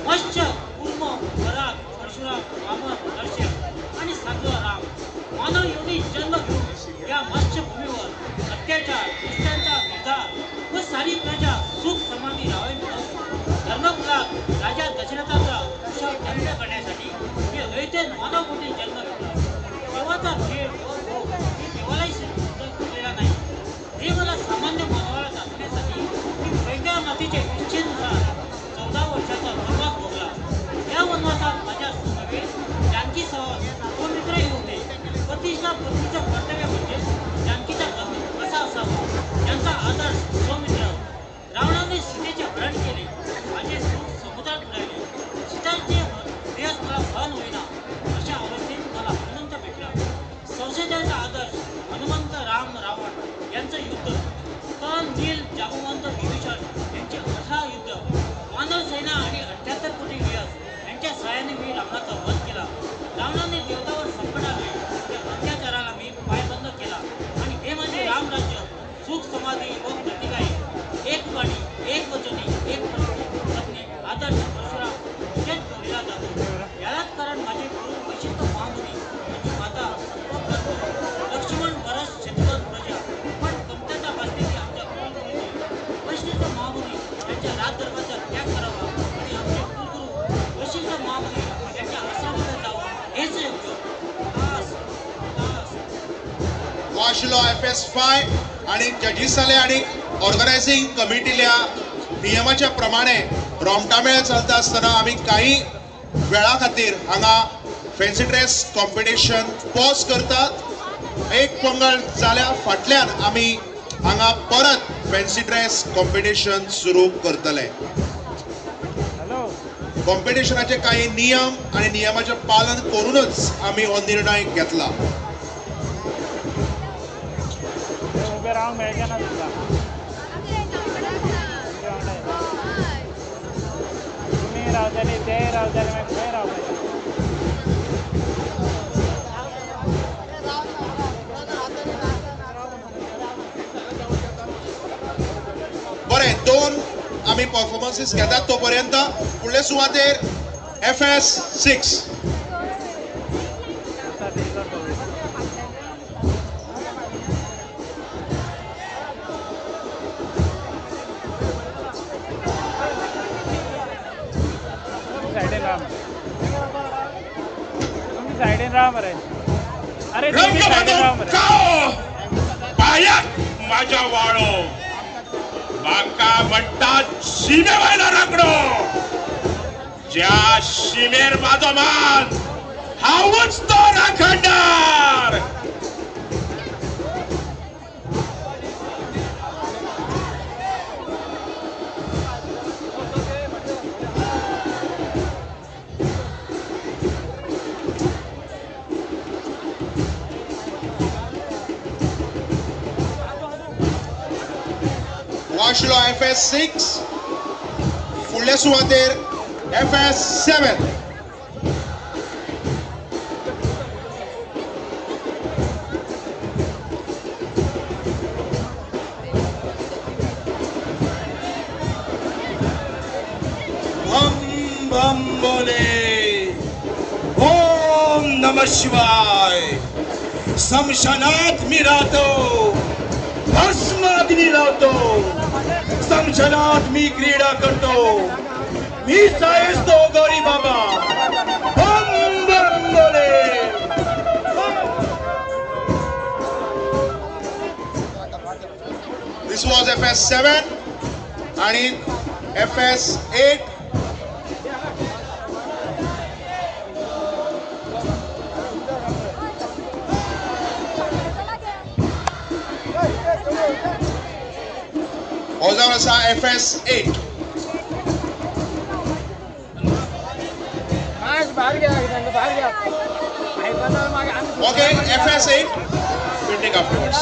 मत्स्य कूर्म पराग परशुराम वामन नरसिंह आणि सातवा राम मानव योनी जन्म घेऊन या मत्स्यभूमीवर अत्याचार दुष्टांचा निर्धार व सारी प्रजा सुख समाधी राहावी म्हणून धर्मकुलात राजा दशरथाचा कुशल दंड करण्यासाठी मी अयोध्येत मानव कोटी जन्म घेतला. देवाचा खेळ व भोग ही देवालाही सामान्य मानवाला दाखवण्यासाठी मी वैद्य मातीचे इच्छेनुसार 14 वर्षाचा वनवास भोगला. या वनवासात माझ्या नव्हे जानकीसह 2 मित्रही होते. पतीचं कर्तव्य म्हणजे जानकीचा पती कसा असावा यांचा आदर्श सौमित्र. रावणाने सीतेचे हरण केले. माझे सुख समुद्रात उडाले. सीताचे देश मला सहन होईना. अशा अवस्थेत मला हनुमंत भेटला. संशयाचा आदर्श हनुमंत राम रावण यांचं युद्ध. तन नील जागवंत विभीषण यांचे अथाह युद्ध. मानव सेना आणि 78 कोटी व्यस यांच्या सहाय्याने मी रावणाचा वध केला. रावणाने देवतावर संकट आले. त्या अत्याचाराला मी पायबंद केला आणि हे माझे रामराज्य सुख समाधी व प्रतिकाय. एक वाणी, एक वचनी, एक पत्नी आदर्श परशुराम हेच जोडला जातो. यालाच कारण माझे गुरु वैशिष्ट महामुनी आणि माता लक्ष्मण भरत शत्रुघ्न प्रजा. पण कमतरता भासलेली आमच्या कुलगुरूंनी वैशिष्ट महामुनी यांच्या राजदरबाराचा त्याग करावा आणि आमचे कुलगुरू वैशिष्ट महामुनी यांच्या आश्रमाला जावं हेच योग्य. वाशिलो FS5 आणि जजीसाले आणि ऑर्गनायझिंग कमिटील्या नियमाच्या प्रमाणे रोमटामेळ चलता आसतना आमी काही वेळा खातीर हांगा फॅन्सी ड्रेस कॉम्पिटिशन पॉज करतात. एक पंगड जाल्या फाटल्यान आमी हांगा परत फॅन्सी ड्रेस कॉम्पिटिशन सुरू करतले. कॉम्पिटिशनाचे काही नियम आणि नियमाचे पालन करूनच आमी हो निर्णय घेतला. बरें, 2 आमी परफॉर्मन्सीस घेतात तोपर्यंत फुडले सुवातेर FS6 माझ्या वाळो माका म्हणतात शिमेवायला रगडो. ज्या शिमेर माझो मान हांवूच तो राखणदार. वाशिलो FS6 फुडले सुवातेर FS7 भम भम बोले ओम नमः शिवाय. स्मशानात मी राहतो, भस्माग्नी लावतो. स्मशानात मी क्रीडा करतो. मी सायस्तो गौरी बाबा. बम बम बोले. This was FS7 आणि FS8 हो जावन आसा FS8. Okay, FS8 will take afterwards.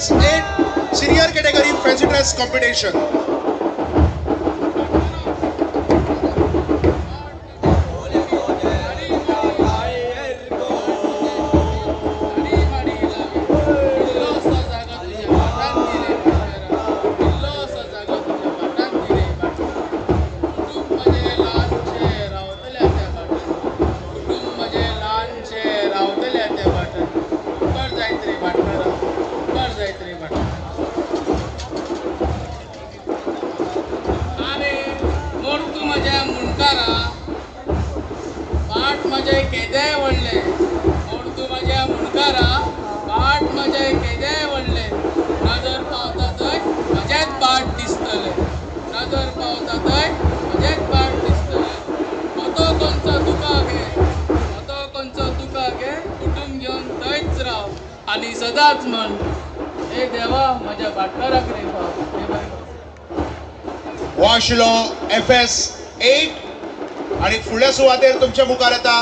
FS8 senior category fancy dress competition. आणि सदाच म्हण हे देवा माझ्या भाटकाराक रे हो आशिल्लो FS8 आणि फुडल्या सुवातेर तुमच्या मुखार येता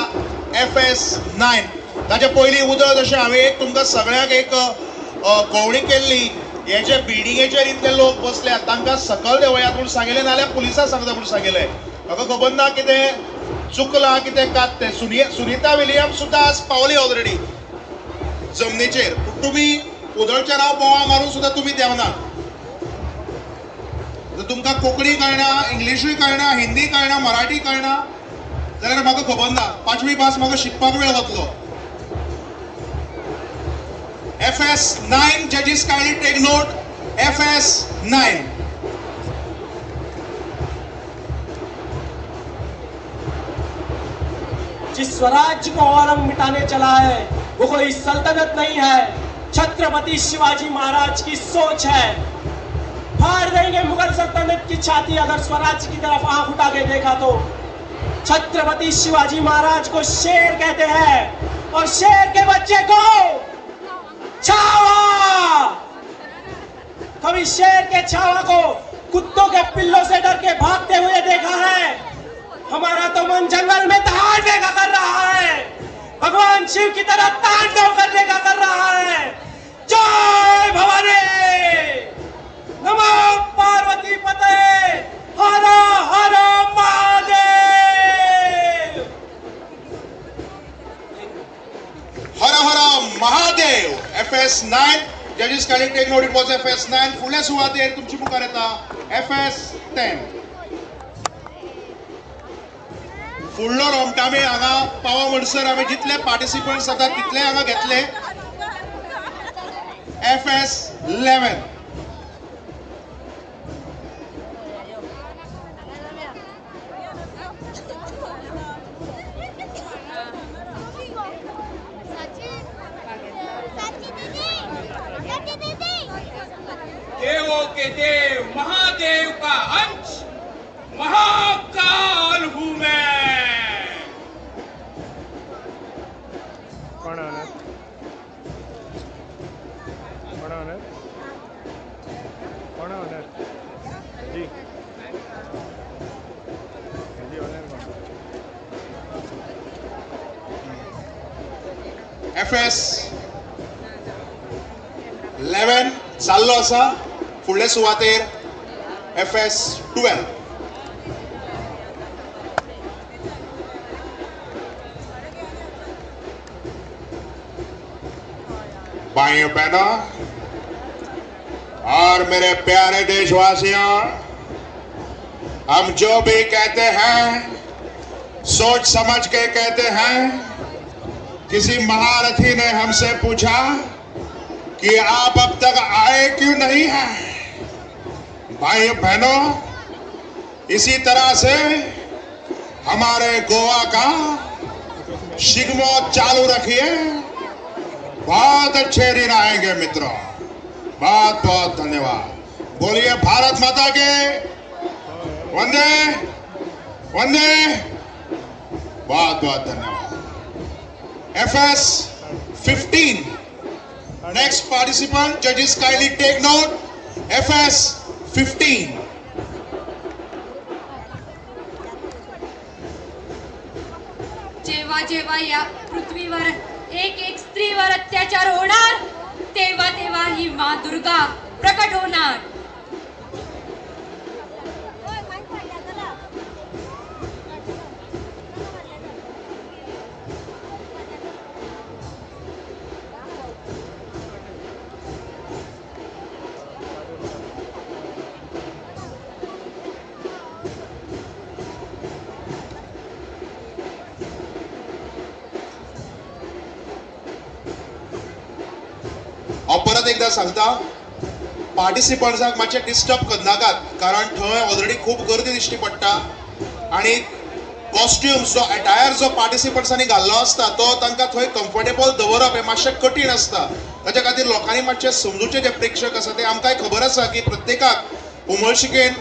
FS9. ताचे पयलीं उदक जशें हांवें तुमकां सगळ्यांक एक कळवणी केल्ली, हे जे बिल्डिंगेचेर इतले लोक बसल्यात तांकां सकयल देंवयात म्हूण सांगिल्लें, नाल्यार पुलिसांक सांगता म्हूण सांगिल्लें. म्हाका खबर ना कितें चुकलां कितें कात तें. सुनीता विलियम्स सुद्दां आज पावली ऑलरेडी जमनीचेर, पूण तुमी उदळच्या नांव बोवाळ मारून सुद्दां तुमी देंवनात. जर तुमकां कोंकणी कळना, इंग्लिशूय कळना, हिंदी कळना, मराठी कळना जाल्यार म्हाका खबर ना, 5वी भास म्हाका शिकपाक वेळ वतलो. FS9 जजीस काइंडली टेक नोट. FS9 जिस स्वराज्य को औरंग मिटाने चला है वो कोई सल्तनत नहीं है, छत्रपति शिवाजी महाराज की सोच है. फाड़ देंगे मुगल सल्तनत की छाती अगर स्वराज की तरफ आंख उठा के देखा तो. छत्रपति शिवाजी महाराज को शेर कहते हैं और शेर के बच्चे को छावा. कभी शेर के छावा को कुत्तों के पिल्लों से डर के भागते हुए देखा है? हमारा तो मन जंगल में दहाड़ने का कर रहा है, भगवान शिव की तरह तांडव करने का कर रहा है. जय भवानी, नमो पार्वती पते, हर हर महादेव. हर हर महादेव. FS9 जजीस kindly take note. It was FS9. फुडल्या सुवातेर तुमच्या मुखार येता FS10. फुडलो रोमटामेळ हांगा पावा म्हणसर हांवें जितले पार्टिसिपंट्स जातात तितले हांगा घेतले. FS11. देवों के देव महादेव का अंश महाकाल हूँ मैं. FS11 चाललो आसा. फुडल्या सुवातेर FS12. भाइयों बहनों और मेरे प्यारे देशवासियों, हम जो भी कहते हैं सोच समझ के कहते हैं. किसी महारथी ने हमसे पूछा कि आप अब तक आए क्यों नहीं हैं? भाइयों बहनों, इसी तरह से हमारे गोवा का शिगमो चालू रखिए. बहुत अच्छे दिन आएंगे मित्रों. बहुत बहुत धन्यवाद. बोलिए भारत माता के वंदे वंदे. बहुत बहुत धन्यवाद. FS15. Next participant, judges kindly take note. FS15. जेव्हा जेव्हा या पृथ्वीवर एक एक स्त्रीवर अत्याचार होणार तेव्हा तेव्हा ही माँ दुर्गा प्रकट होणार. परत एकदा सांगता पार्टिसिपंट्सांक मातशे डिस्टर्ब करनाकात कारण थंय ऑलरेडी खूप गर्दी दिश्टी पडटा आणि कॉस्ट्युम्स जो अटायर जो पार्टिसिपंट्सांनी घाल्लो आसता तो तांकां थंय कम्फर्टेबल दवरप हें मातशें कठीण आसता. ताच्या खातीर लोकांनी मातशें समजुचें जे प्रेक्षक आसा ते आमकांय खबर आसा की प्रत्येकाक उमळशिकेन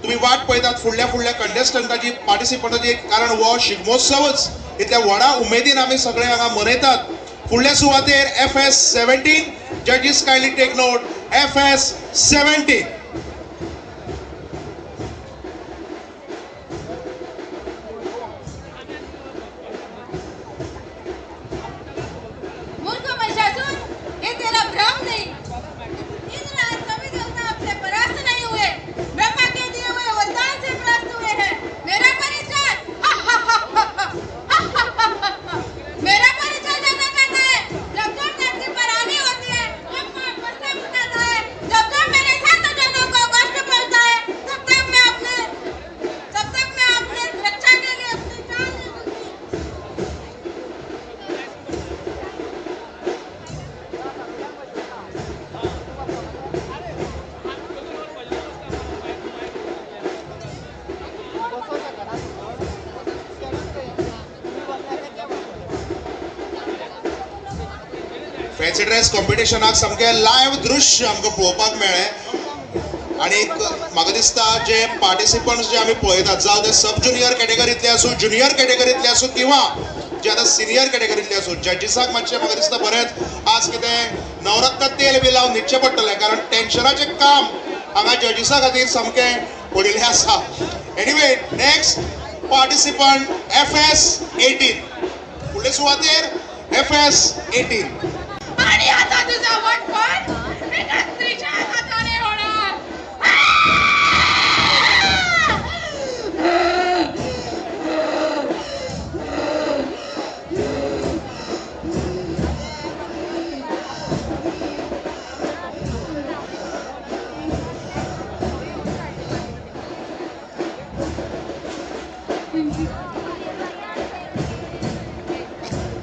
तुम्ही वाट पळयतात फुडल्या कंटेस्टंटाची पार्टिसिपंटाची कारण हो शिगमोत्सवच इतल्या व्हडा उमेदीन आमी सगळे हांगा मनयतात. फुडल्या सुवातेर FS 17 जजीस kindly take note FS 17. मूर्ख महिषासुर, ये तेरा भ्रम नहीं. इंद्र आज कभी देवता आपसे परास्त नहीं हुए, ब्रह्मा के दिए हुए वरदान से परास्त हुए हैं. मेरा परिचय मेरा परिचय जाना कहता है जब जब धरती पर आनी होती है, जब मैं बरसे उठाता है, जब जब मेरे संतजनों को कष्ट पहुंचता है, तब तक मैं अपने रक्षा के लिए अपनी जान दे दूंगी. फॅन्सी ड्रेस कॉम्पिटिशनाक सामकें लायव्ह दृश्य आमकां पळोवपाक मेळ्ळें आणि म्हाका दिसता जे पार्टिसिपंट्स जे आमी पळयतात जावं ते सब ज्युनियर कॅटेगरींतले आसूं ज्युनियर कॅटेगरींतले आसूं किंवा जे आतां सिनियर कॅटेगरींतले आसूं जजीसाक मातशें म्हाका दिसता बरेंच आज कितें नवरत्न तेल बी लावन न्हिदचें पडटलें कारण टेन्शनाचें काम हांगा जजीसा खातीर सामकें पडिल्लें आसा. एनिवे नेक्स्ट पार्टिसिपंट FS 18 फुडले सुवातेर FS 18. आणि आता तुझा वटपण एका स्त्रीच्या हाताने होणार.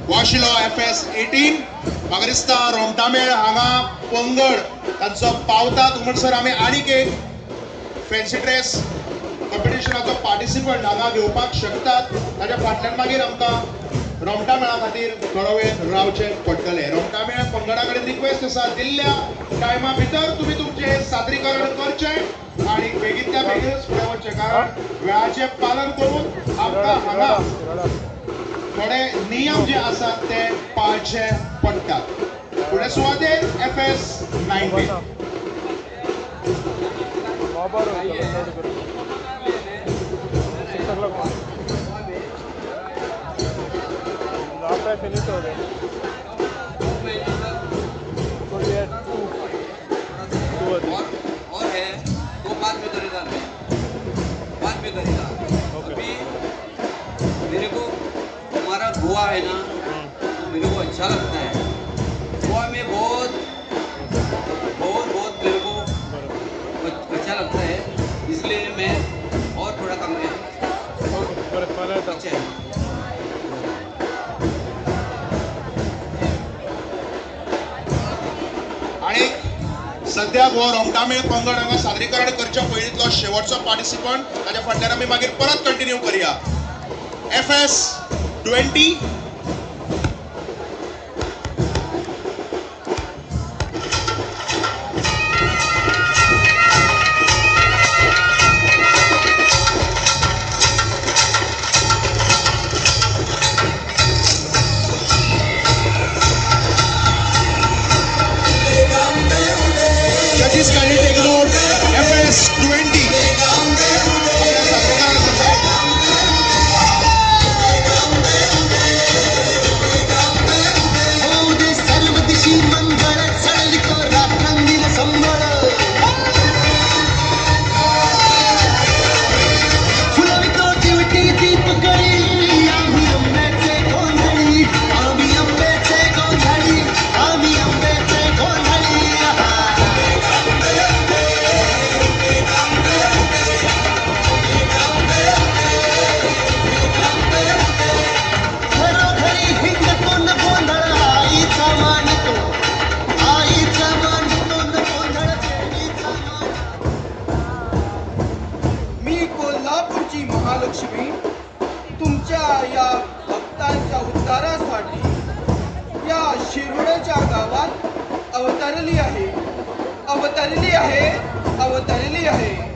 वाशिलो FS 18 म्हाका दिसता रोमटामेळ हांगा पंगड तांचो पावतात म्हणसर आमी आनीक एक फॅन्सी ड्रेस कॉम्पिटिशनाचो पार्टिसिपंट हांगा घेवपाक शकतात. ताच्या फाटल्यान मागीर आमकां रोमटामेळा खातीर थोडो वेळ रावचें पडटलें. रोमटामेळ पंगडा कडेन रिक्वेस्ट आसा दिल्ल्या टायमा भितर तुमी तुमचें सादरीकरण करचें आणि बेगींतल्या बेगीनच फुडें वचचें कारण वेळाचें पालन करून आमकां हांगा थोडे नियम जे आसात ते पाळचे पडटात. फुडले सुवातेर FS 19. और है वो बाद में करेगा अभी मेरे को हमारा गोवा है ना मेरे को अच्छा लगता है. गोवा में बहुत मेरे को अच्छा लगता है इसलिए मैं और थोड़ा कम है अच्छा है. आणि सध्या हो रोमटामेळ पंगड हांगा सादरीकरण करच्या पयलींतलो शेवटचो पार्टिसिपंट ताच्या फाटल्यान आमी मागीर परत कंटिन्यू करया. FS 20. Judges kindly take note. FS 20. आमची महालक्ष्मी तुमच्या या भक्तांच्या उद्धारासाठी या शिरोड्याच्या गावात अवतरली आहे, अवतरली आहे, अवतरली आहे.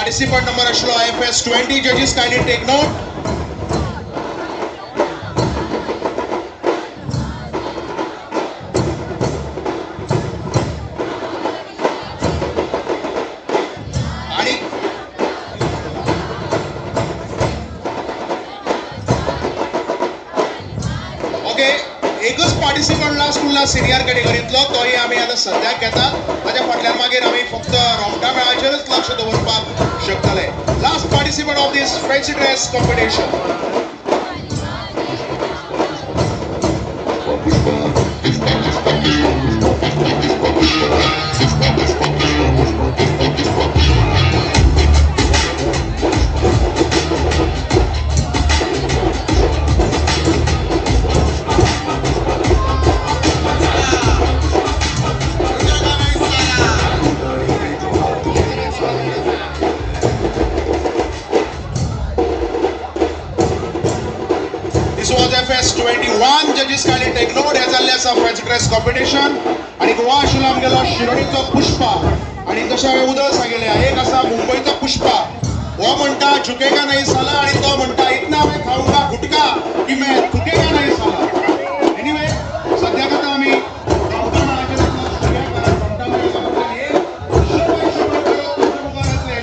Participant number ashlo IFS 20. Judges kindly take note. आणि ओके, एकच पार्टिसिपंटला स्कूलला सिनियर कॅटेगरींतलो तोही आमी आतां सद्याक घेतात. ताच्या फाटल्यान मागीर आमी फक्त रोमटा मेळाचेरच लक्ष दवरपाक शकतले. Last participant of this fancy dress competition. FS 21. Judges kindly take note. हे जाल्ले आसा फॅन्सी ड्रेस कॉम्पिटिशन. आणि गोवा आशिल्लो आमगेलो शिरोडीचो पुष्पा. आणि जशें हांवें उदळ सांगिल्लें, एक आसा मुंबईचो पुष्पा. वो म्हणटा झुकेगा नहीं साला आणि तो म्हणटा इतना मैं खाऊंगा गुटका की मैं थुकेगा नहीं साला. एनिवे सद्याक आतां आमी रोमटा मेळाचेर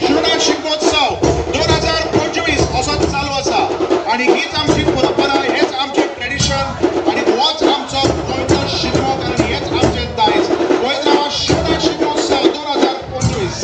शिरोडा शिगमोत्सव 2025 असोच चालू आसा. आणि हीच आमची परंपरा, हेच आमचे ट्रेडिशन आणि होच आमचो गोंयचो शिगमो, कारण हेच आमचे दायज. गोंयचो शिरोडा शिगमोत्सव 2025.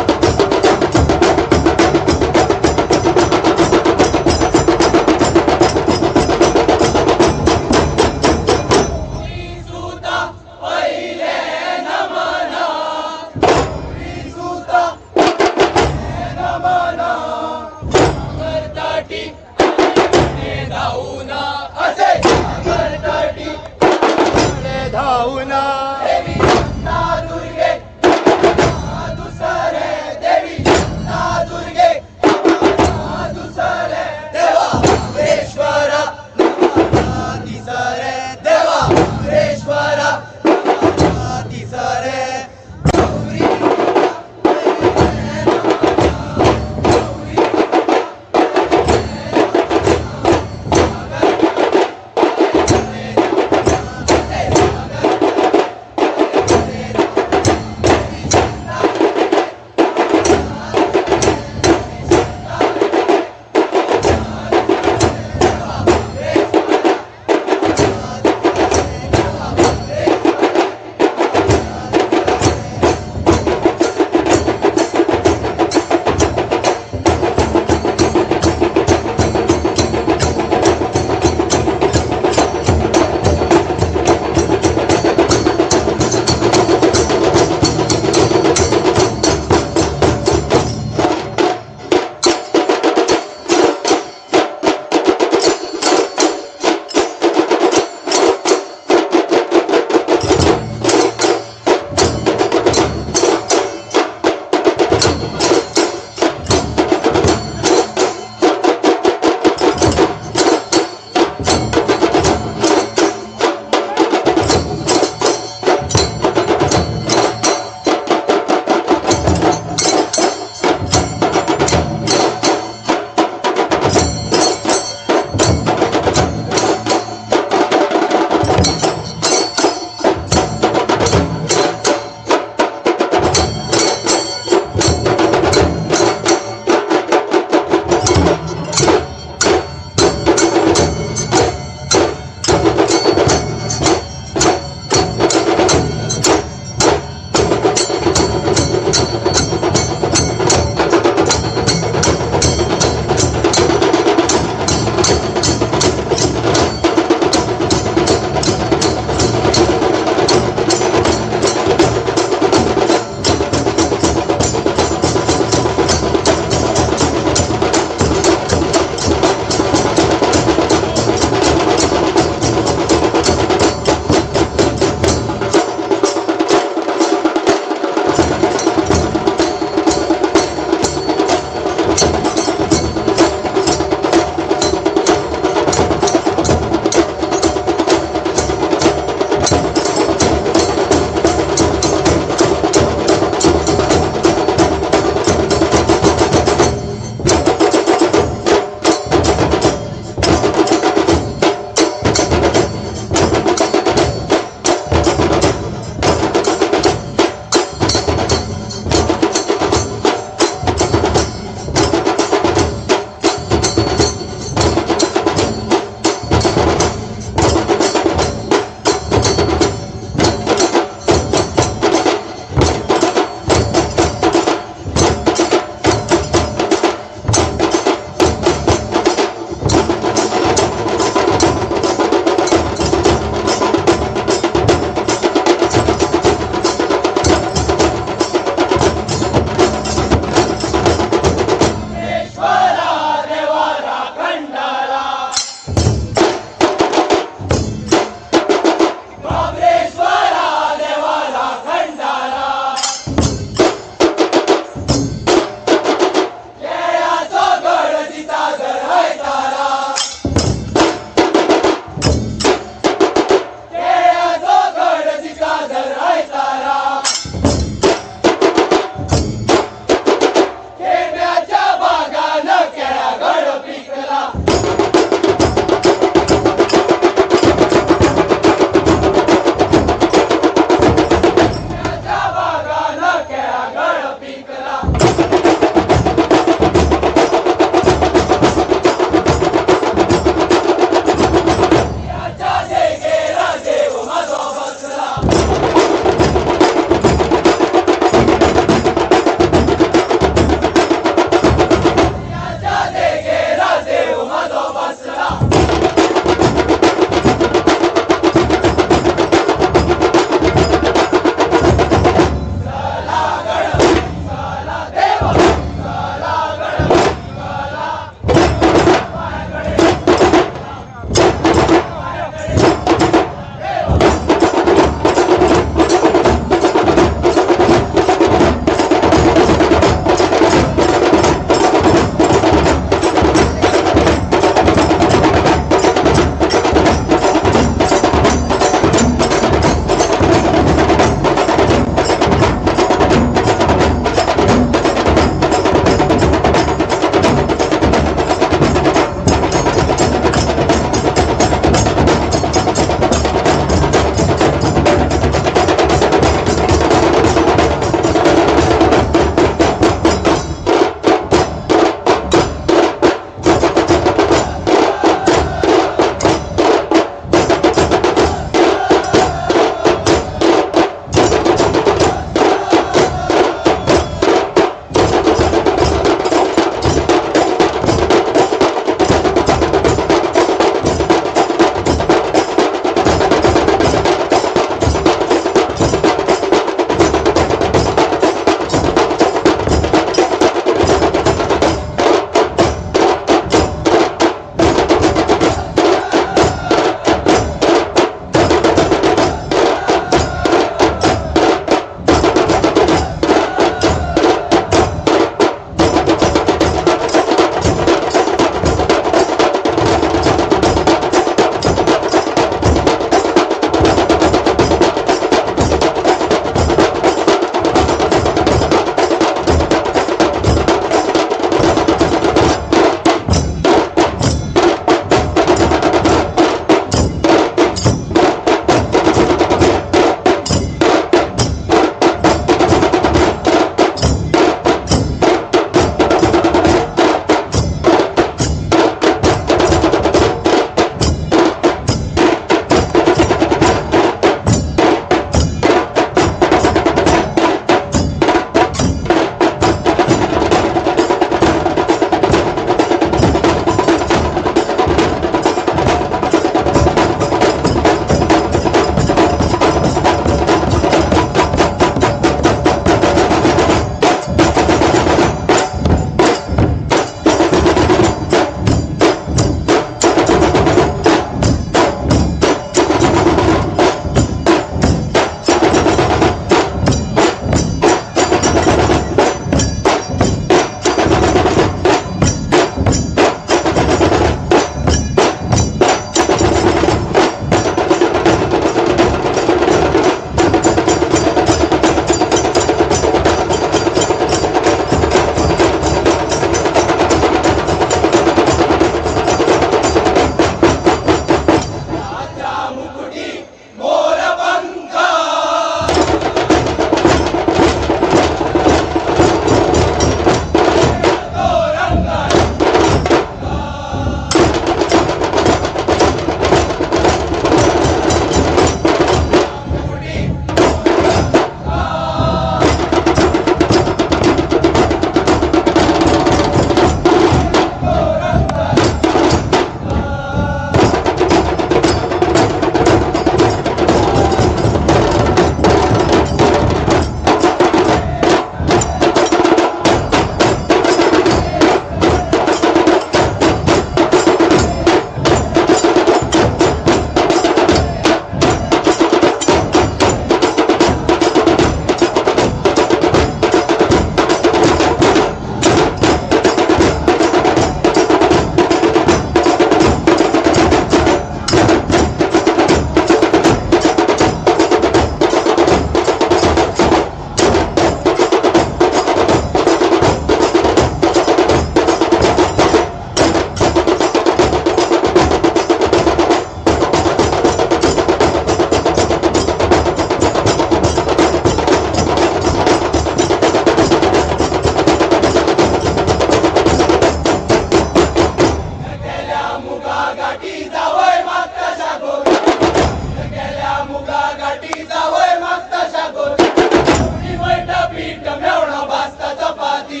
गाठी जावय मागता शागोर उडी बैठा पीठ मेवणो भाजता चपाती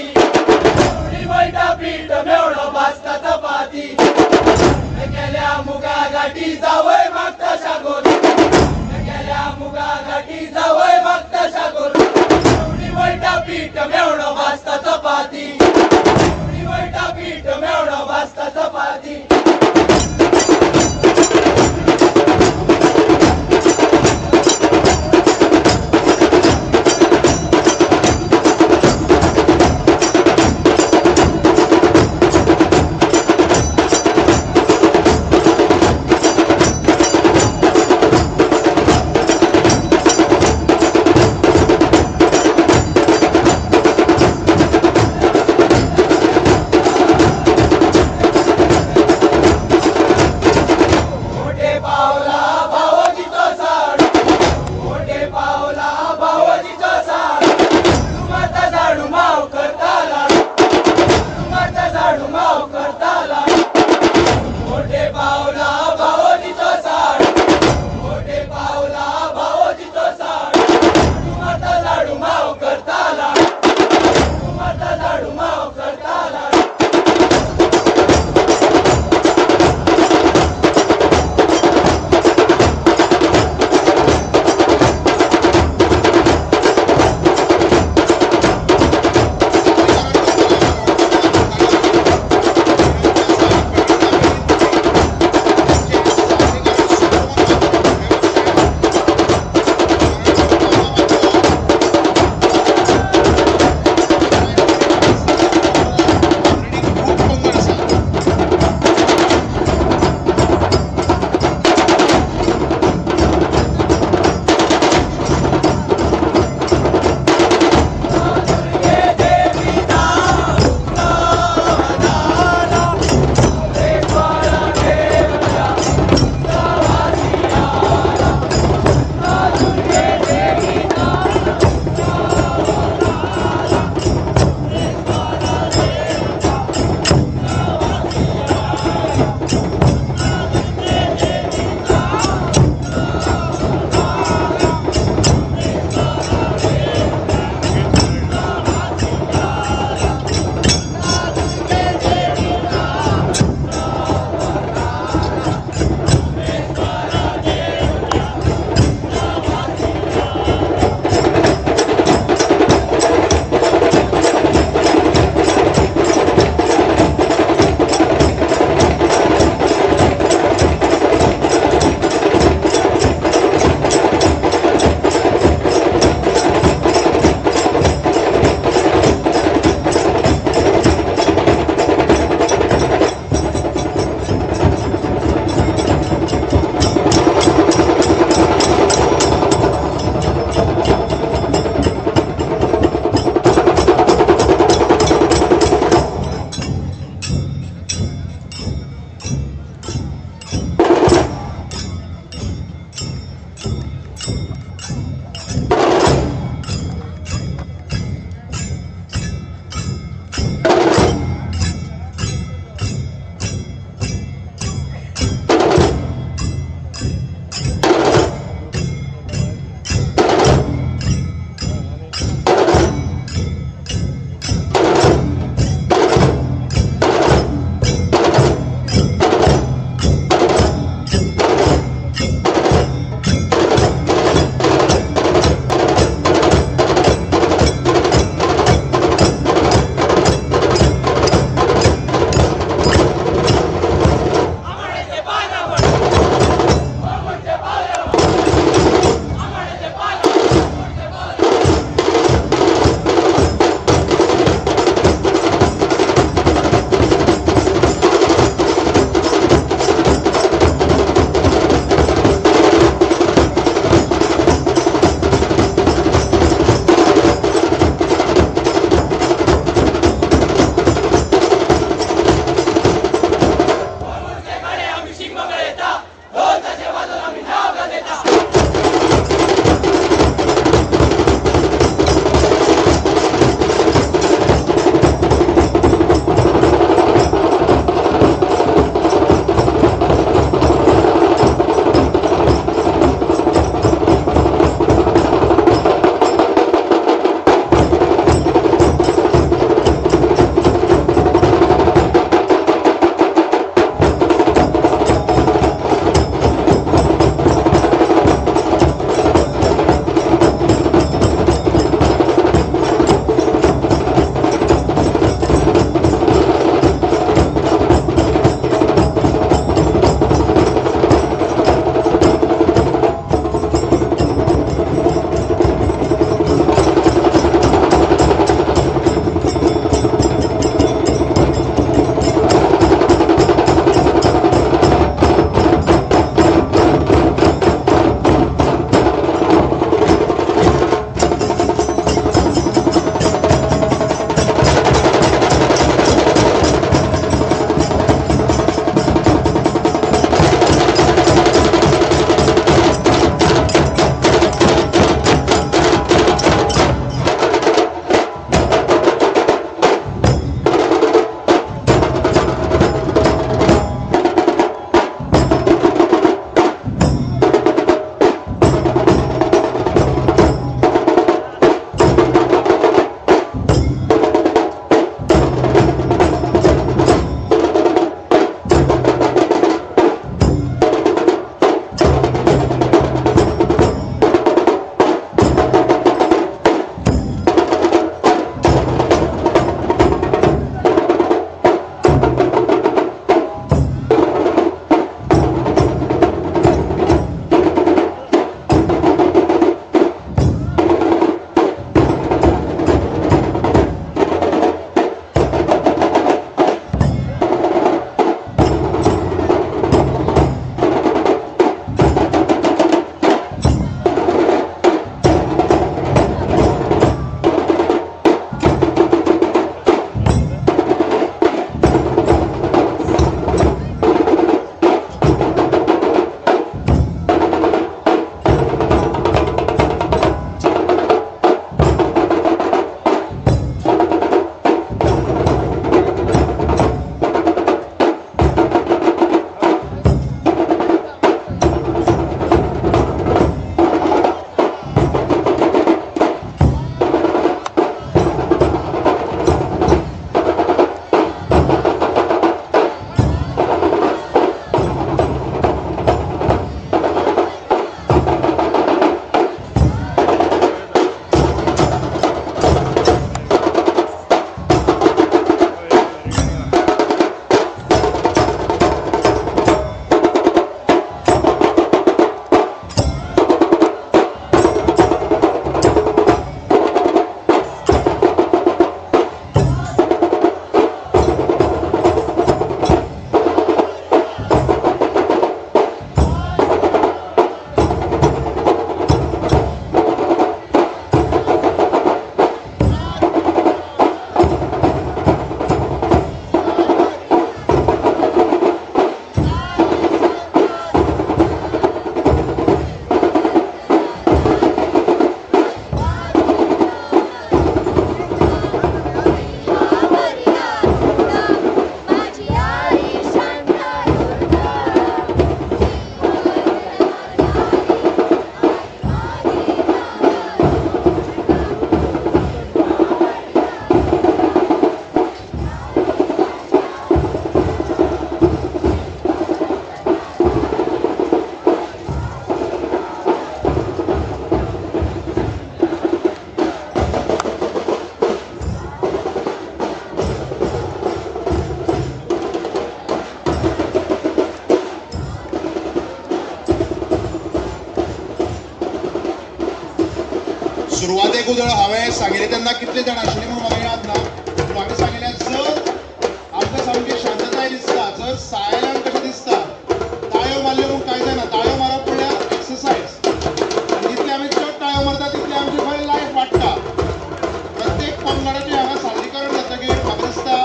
उडी बैठा पीठ मेवणो भाजता चपाती गेल्या मुगा गाठी जावय मागता शागोर गेल्या मुगा गाठी जावय मागता शागोर उडी बैठा पीठ मेवणो भाजता चपाती उडी बैठा पीठ मेवणो भाजता चपाती सुरवातेक उदळ हांवें सांगिल्लें तेन्ना कितले जाण आशिल्ले म्हणून म्हाका याद ना पूण म्हाका सांगिल्लें जर आमकां सामकी शांतताय दिसता जर सायल्यान कशें दिसता ताळयो मारल्यो म्हूण कांय जायना ताळयो मारप म्हणल्यार एक्सरसायज आनी जितले आमी चड ताळयो मारता तितले आमची खंय लायफ वाडटा प्रत्येक पंगडाचें हांगा सादरीकरण जातकीर म्हाका दिसता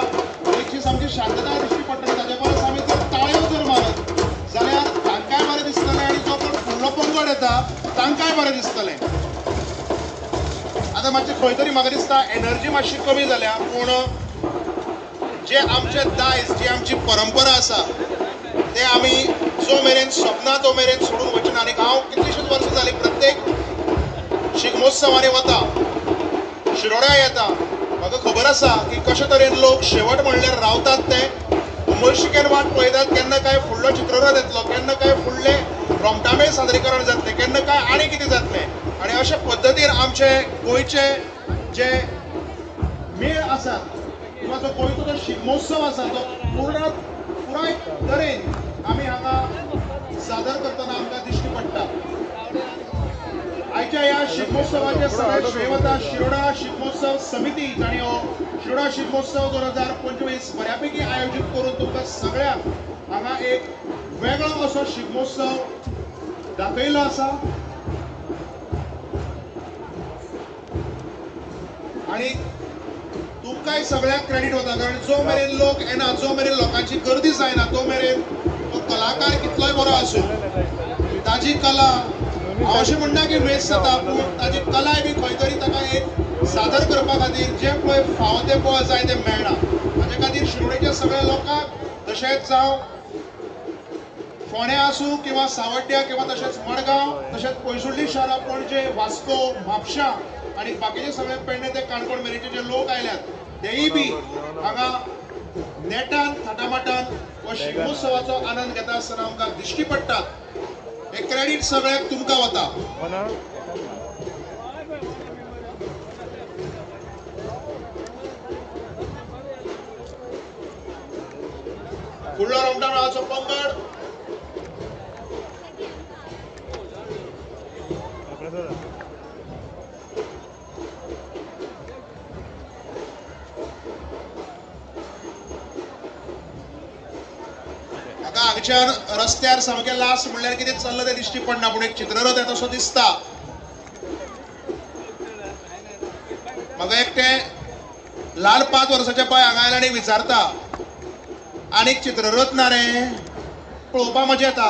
एकशी सामकी शांतताय दिश्टी पडटली ताचे परस आमी जर ताळयो जर मारत जाल्यार तांकांय बरें दिसतलें आनी जो कोण फुडलो पंगड येता तांकांय बरें दिसतलें आतां मातशें खंय तरी म्हाका दिसता एनर्जी मातशी कमी जाल्या पूण जे आमचे दायज जी आमची परंपरा आसा ते आमी जो मेरेन स्वप्ना तो मेरेन सोडून वचना आनी हांव कितलींशींच वर्सां जालीं प्रत्येक शिगमोत्सवांनी वता शिरोड्या येता म्हाका खबर आसा की कशे तरेन लोक शेवट म्हणल्यार रावतात ते उमळशिकेन वाट पळयतात केन्ना काय फुडलो चित्ररथ येतलो केन्ना काय फुडले रोमटामेळ सादरीकरण जातलें केन्ना काय आनी कितें जातलें आनी अशे पद्दतीन आमचे गोंयचे जे मेळ आसात किंवा जो गोंयचो जो शिगमोत्सव आसा तो पुराय तरेन आमी हांगा सादर करतना आमकां दिश्टी पडटा आयच्या ह्या शिगमोत्सवाचे सगळे श्रेय वता शिरोडा शिगमोत्सव समिती जाणी हो शिरोडा शिगमोत्सव 2025 बऱ्यापैकी आयोजीत करून तुमकां सगळ्यांक हांगा एक वेगळो असो शिगमोत्सव दाखयलो आसा आनी तुमकांय सगळ्यांक क्रेडीट वता कारण जो मेरेन लोक येना जो मेरेन लोकांची गर्दी जायना तो मेरेन तो कलाकार कितलोय बरो आसूं ताजी कला हांव अशें म्हणना की वेस्ट जाता पूण ताजी कलाय बी खंय तरी ताका एक सादर करपा खातीर जें पळय फावो तें पळय जाय तें मेळना हाजे खातीर शिरोडेच्या सगळ्या लोकांक तशेंच जावं फोंड्या आसूं किंवा सावड्ड्या किंवा तशेंच मडगांव तशेंच पयसुल्ली शारां पणजे वास्को म्हापशां आनी बाकीचे सगळे पेडणे ते काणकोण मेरेनचे जे लोक आयल्यात तेय बी हांगा नेटान थाटामाटान हो शिगमोत्सवाचो आनंद घेता आसतना आमकां दिश्टी पडटात हे क्रेडीट सगळ्याक तुमकां वता फुडलो रोमटामेळाचो पंगड हांगच्यान रस्त्यार सामकें लास्ट म्हणल्यार कितें चल्लां तें दिश्टी पडना पूण एक चित्ररथ येता तसो दिसता म्हाका एकटें लाल 5 वर्साचे पळय हांगा आयला आनी विचारता आनीक चित्ररथ ना रे पळोवपा मजा येता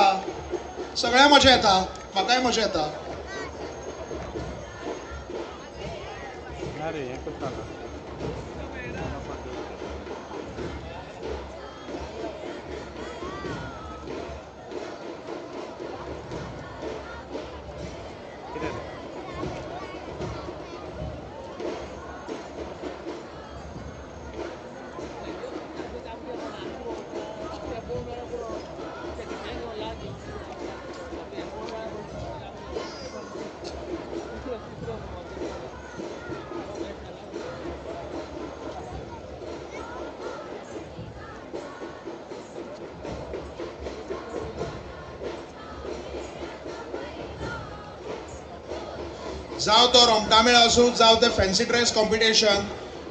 सगळ्या मजा येता म्हाकाय मजा येता जावं तो रोमटामेळ आसूं जावं ते फॅन्सी ड्रेस कॉम्पिटिशन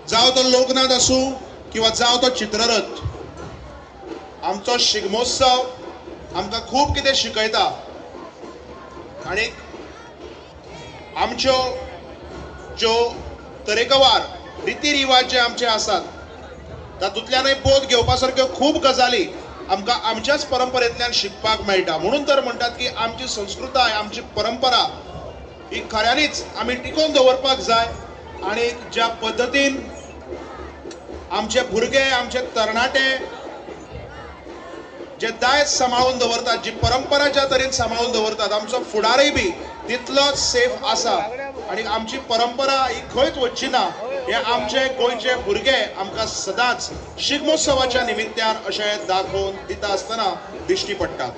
जावं तो लोकनाच आसूं किंवा जावं तो चित्ररथ आमचो शिगमोत्सव आमकां खूब कितें शिकयता आनी आमच्यो ज्यो तरेकवार रिती रिवाज जे आमचे आसात तातूंतल्यानय बोध घेवपा सारक्यो खूब गजाली आमकां आमच्याच परंपरेंतल्यान शिकपाक मेळटा म्हणून तर म्हणटात की आमची संस्कृताय आमची परंपरा ही खऱ्यांनीच आमी टिकोवन दवरपाक जाय आनी ज्या पद्दतीन आमचे भुरगे आमचे तरणाटे जे दायज सांबाळून दवरतात जी परंपरा ज्या तरेन सांबाळून दवरतात आमचो फुडारय बी तितलोच सेफ आसा आनी आमची परंपरा ही खंयच वचची ना हे आमचे गोंयचे भुरगे आमकां सदांच शिगमोत्सवाच्या निमित्यान अशें दाखोवन दिता आसतना दिश्टी पडटात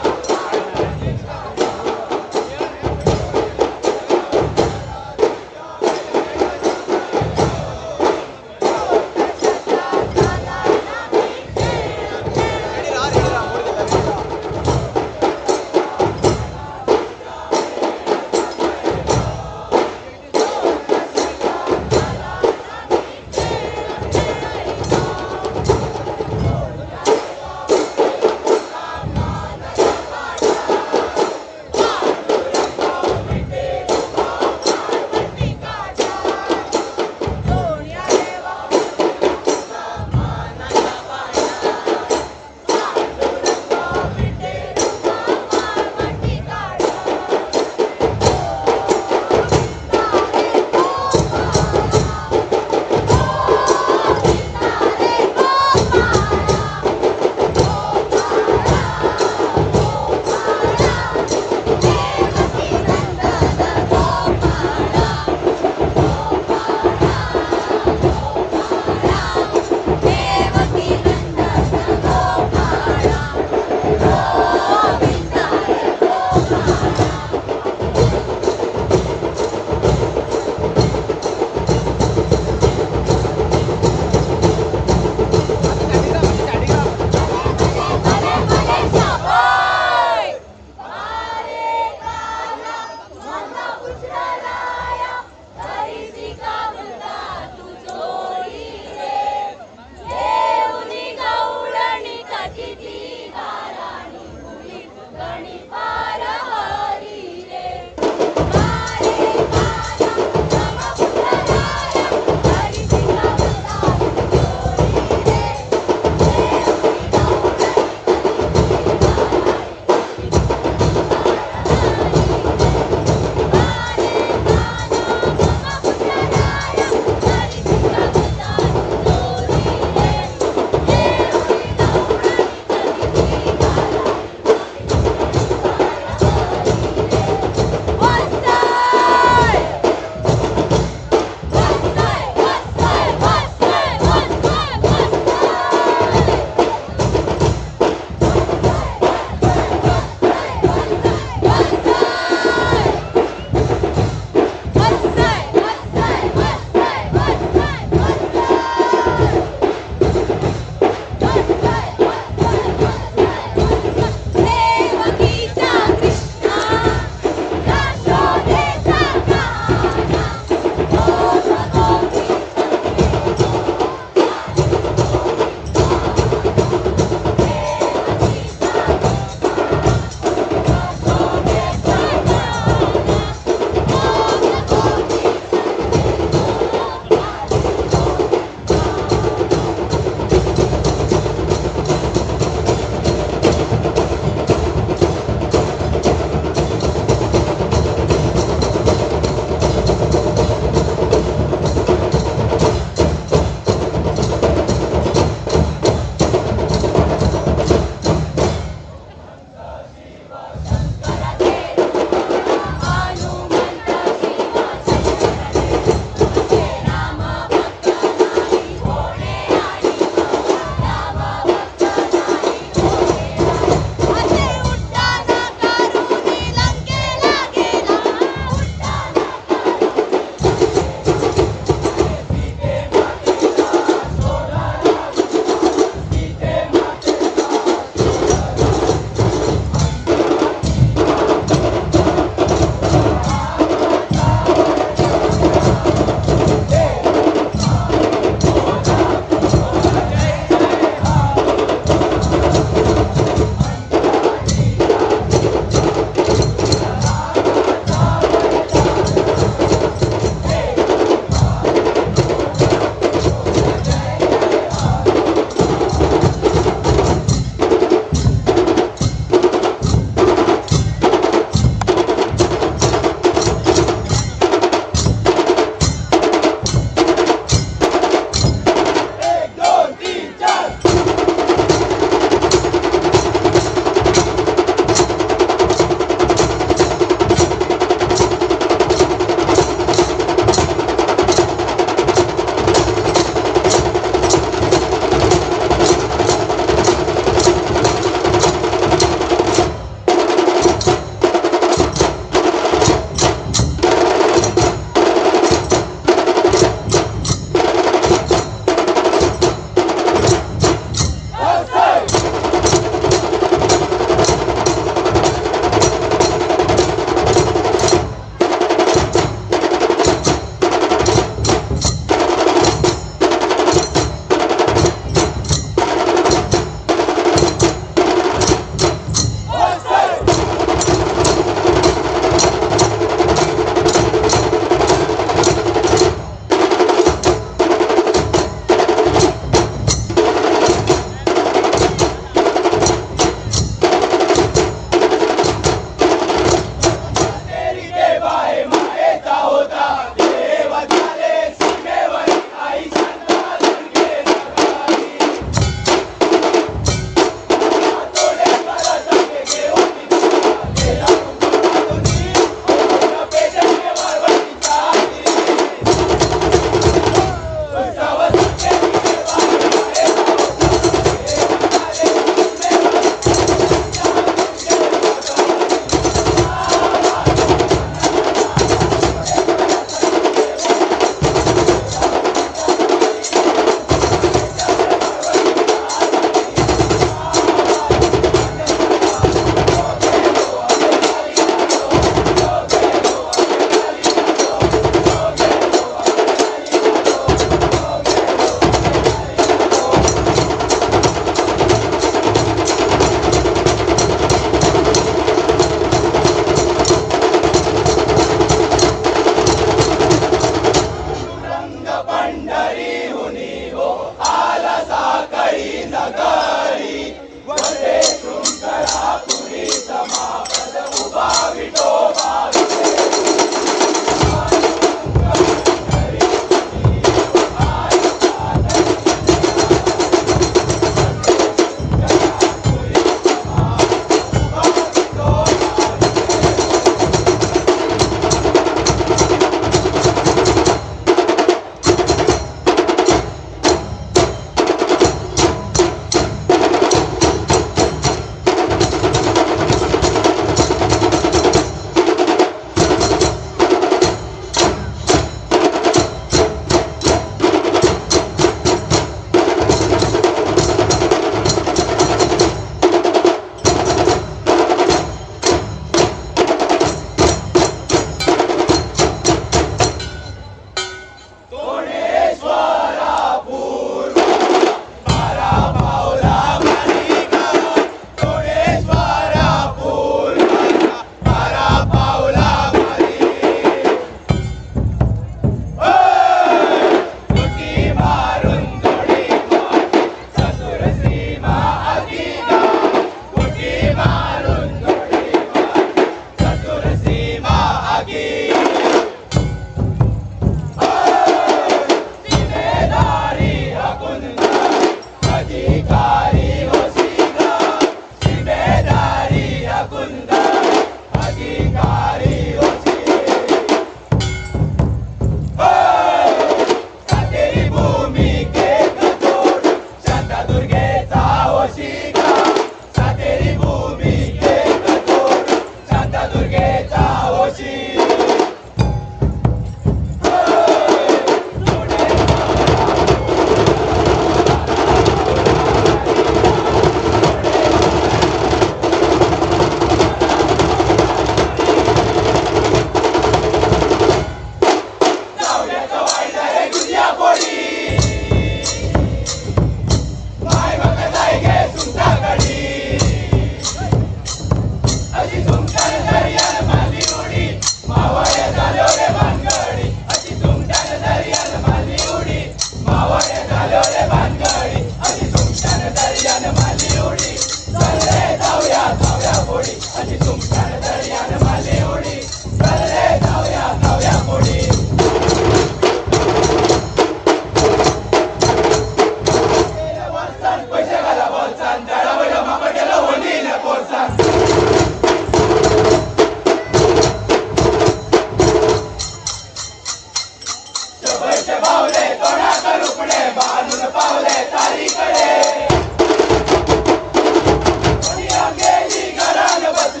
गेली घरान बसली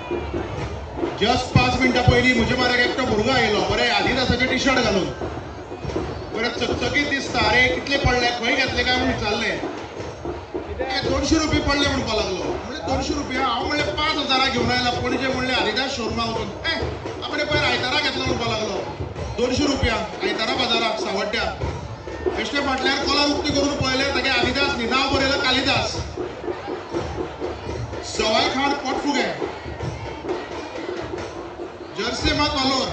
जस्ट 5 मिनटां पयलीं म्हज्या म्हऱ्याक एकटो भुरगो आयलो बरें आदिदासाचें टी शर्ट घालून बरें चकचकीत दिसता अरे कितले पडले खंय घेतले काय म्हूण विचारलें 200 रुपया पडले म्हणपा लागलो म्हणलें 200 रुपया हांव म्हणलें 5,000 घेवन आयला पणजे म्हणलें आदिदास शोरूमा वचून आपणे पयर आयतारा घेतलो म्हणपा लागलो 200 रुपया आयतारा बाजाराक सावड्ड्या बेश्टे फाटल्यान कॉलर उक्ती करून पळयलें तागे आदिदास न्ही नांव बरयलें कालिदास सवाय खाण पोटफुगे जर्सी मात वालोर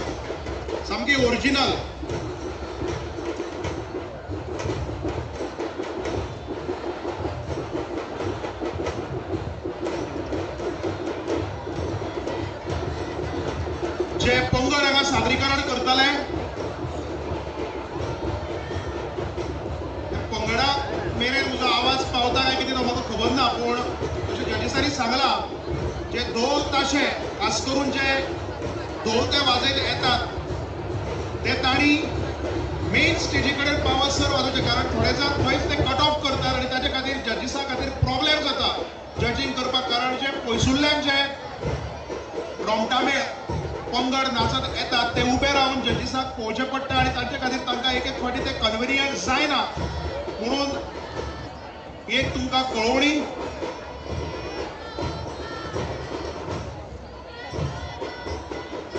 सामकी ओरिजिनल जे पंगड हांगा सादरीकरण करतले पंगडाक मेरेन म्हजो आवाज पावता काय कितें तो म्हाका खबर ना पूण अशें जजीसांनी सांगलां जे ढोल ताशे खास करून जे ढोल ते वाजयत येतात ते तांणी मेन स्टेजी कडेन पावसर वाजोवचे कारण थोडे जाण थंयच ते कट ऑफ करतात आनी ताचे खातीर जजीसा खातीर प्रॉब्लेम जाता जजींग करपाक कारण जे पयसुल्ल्यान जे रोमटामेळ पंगड नाचत येतात ते उबे रावन जजीसाक पळोवचें पडटा आनी तांचे खातीर तांकां एक एक फावटी ते कन्विनियंट जायना म्हणून एक तुमकां कळोवणी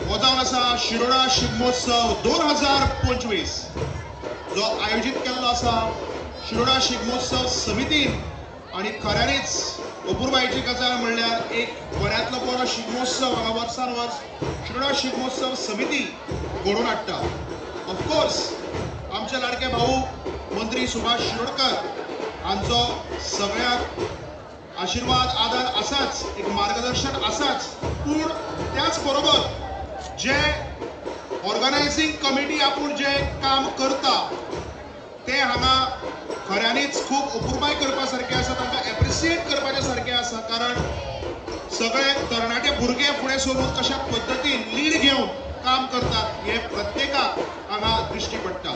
हो जावन आसा शिरोडा शिगमोत्सव 2025 जो आयोजीत केल्लो आसा शिरोडा शिगमोत्सव समितीन आनी खऱ्यांनीच अपुर्बायेची गजाल म्हणल्यार एक बऱ्यांतलो बरो शिगमोत्सव हांगा वर्सान वर्स शिरोडा शिगमोत्सव समिती घडोवन हाडटा ऑफकोर्स आमचे लाडके भाऊ मंत्री सुभाष शिरोडकर हांचो सगळ्यांक आशिर्वाद आदार आसाच एक मार्गदर्शन आसाच पूण त्याच बरोबर जे ऑर्गनायझींग कमिटी आपूण जे काम करता ते हांगा खऱ्यांनीच खूब अपुर्बाय करपा सारकें आसा तांकां एप्रिसिएट करपाचे सारकें आसा कारण सगळे तरणाटे भुरगे फुडें सरून कशा पद्दतीन लीड घेवन काम करतात हे प्रत्येकाक हांगा दिश्टी पडटा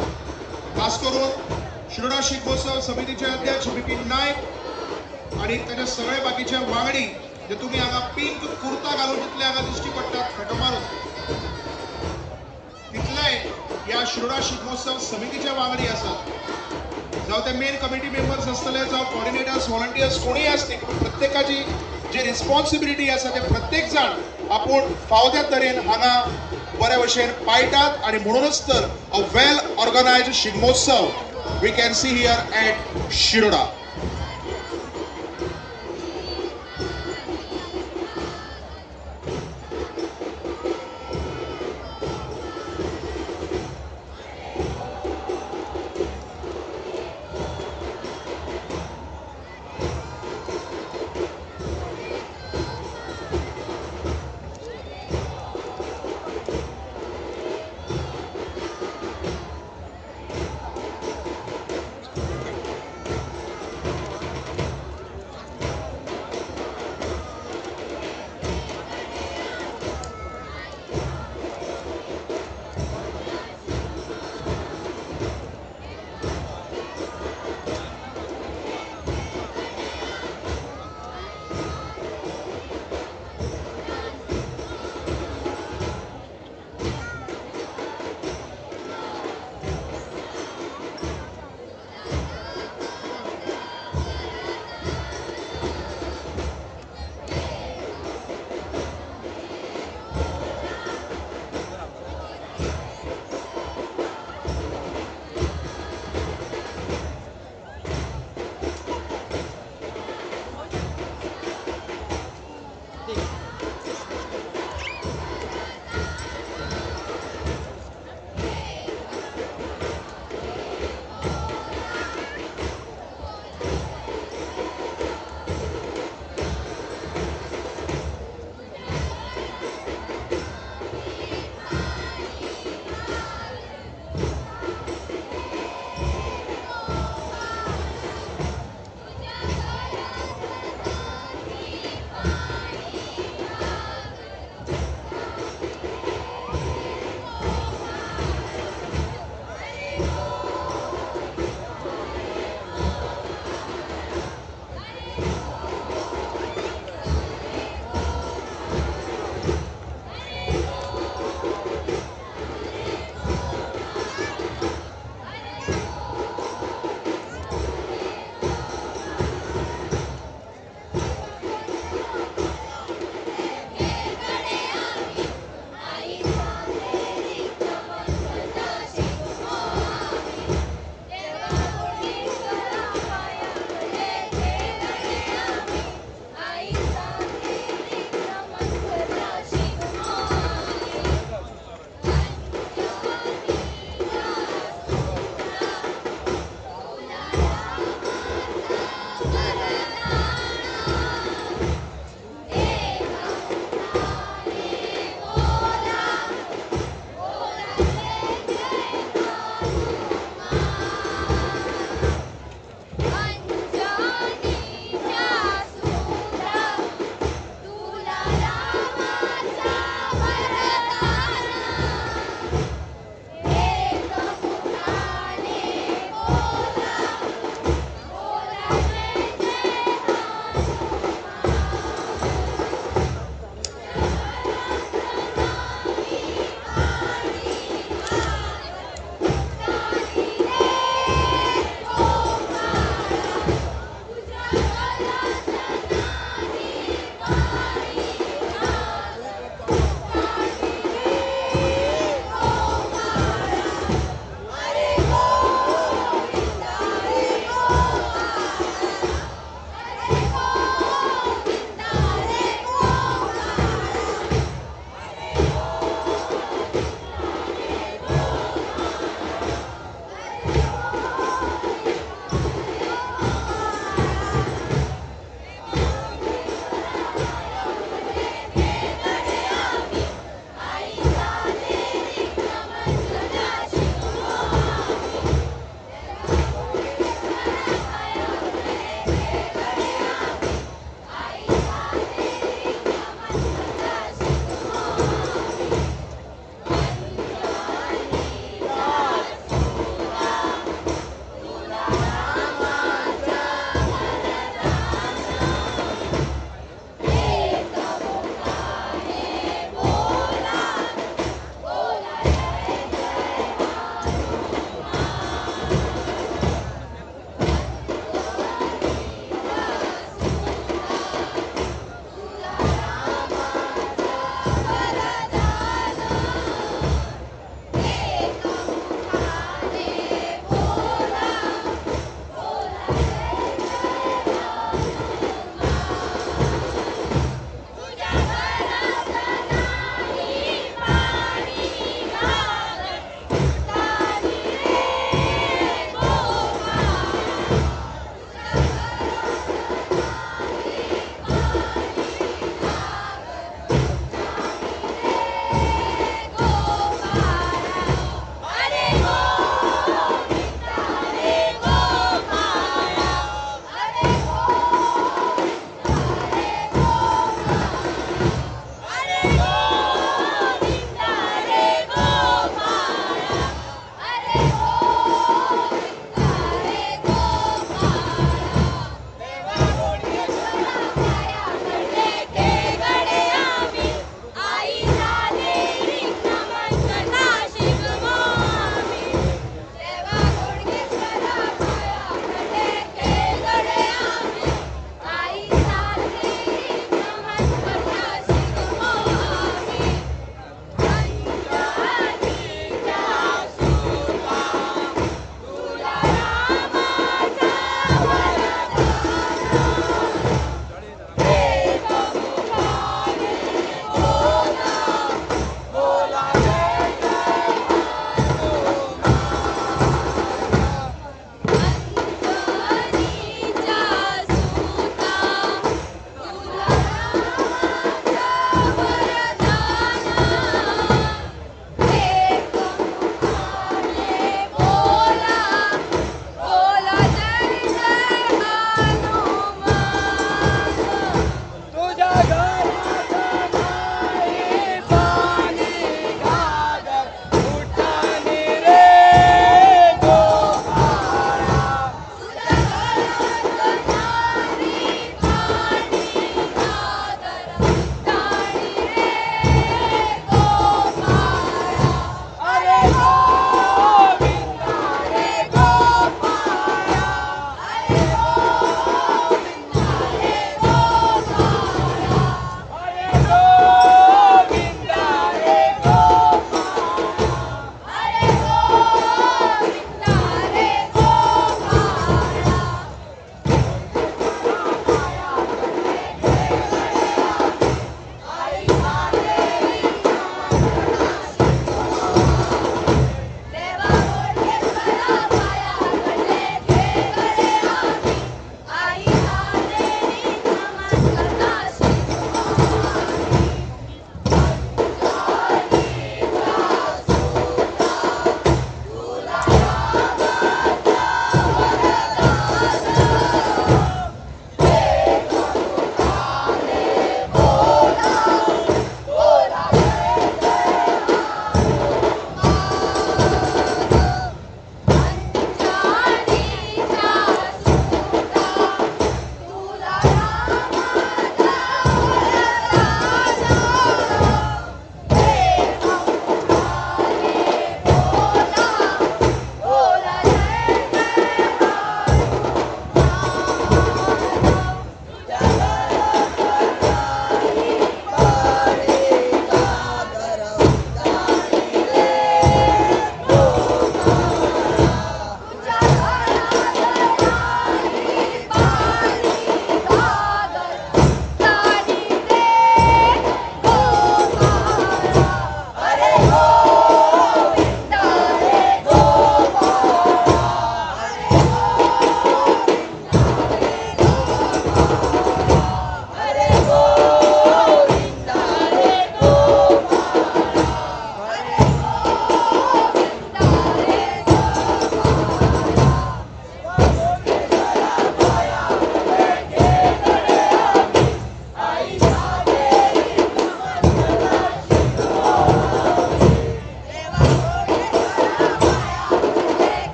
खास करून शिरोडा शिगमोत्सव समितीचे अध्यक्ष बिपीन नायक आनी ताचे सगळे बाकीचे वांगडी जे तुमी हांगा पिंक कुर्ता घालून जितले हांगा दिश्टी पडटात फेटो मारून तितले ह्या शिरोडा शिगमोत्सव समितीचे वांगडी आसात जावं ते मेन कमिटी मेंबर्स आसतले जावं कॉर्डिनेटर्स व्हॉलंटियर्स कोणीय आसली पूण प्रत्येकाची जी रिस्पॉन्सिबिलिटी आसा ते प्रत्येक जाण आपूण फावो त्या तरेन हांगा बऱ्या भशेन पायतात आनी म्हणूनच तर a well organised Shigmotsav we can see here at Shiroda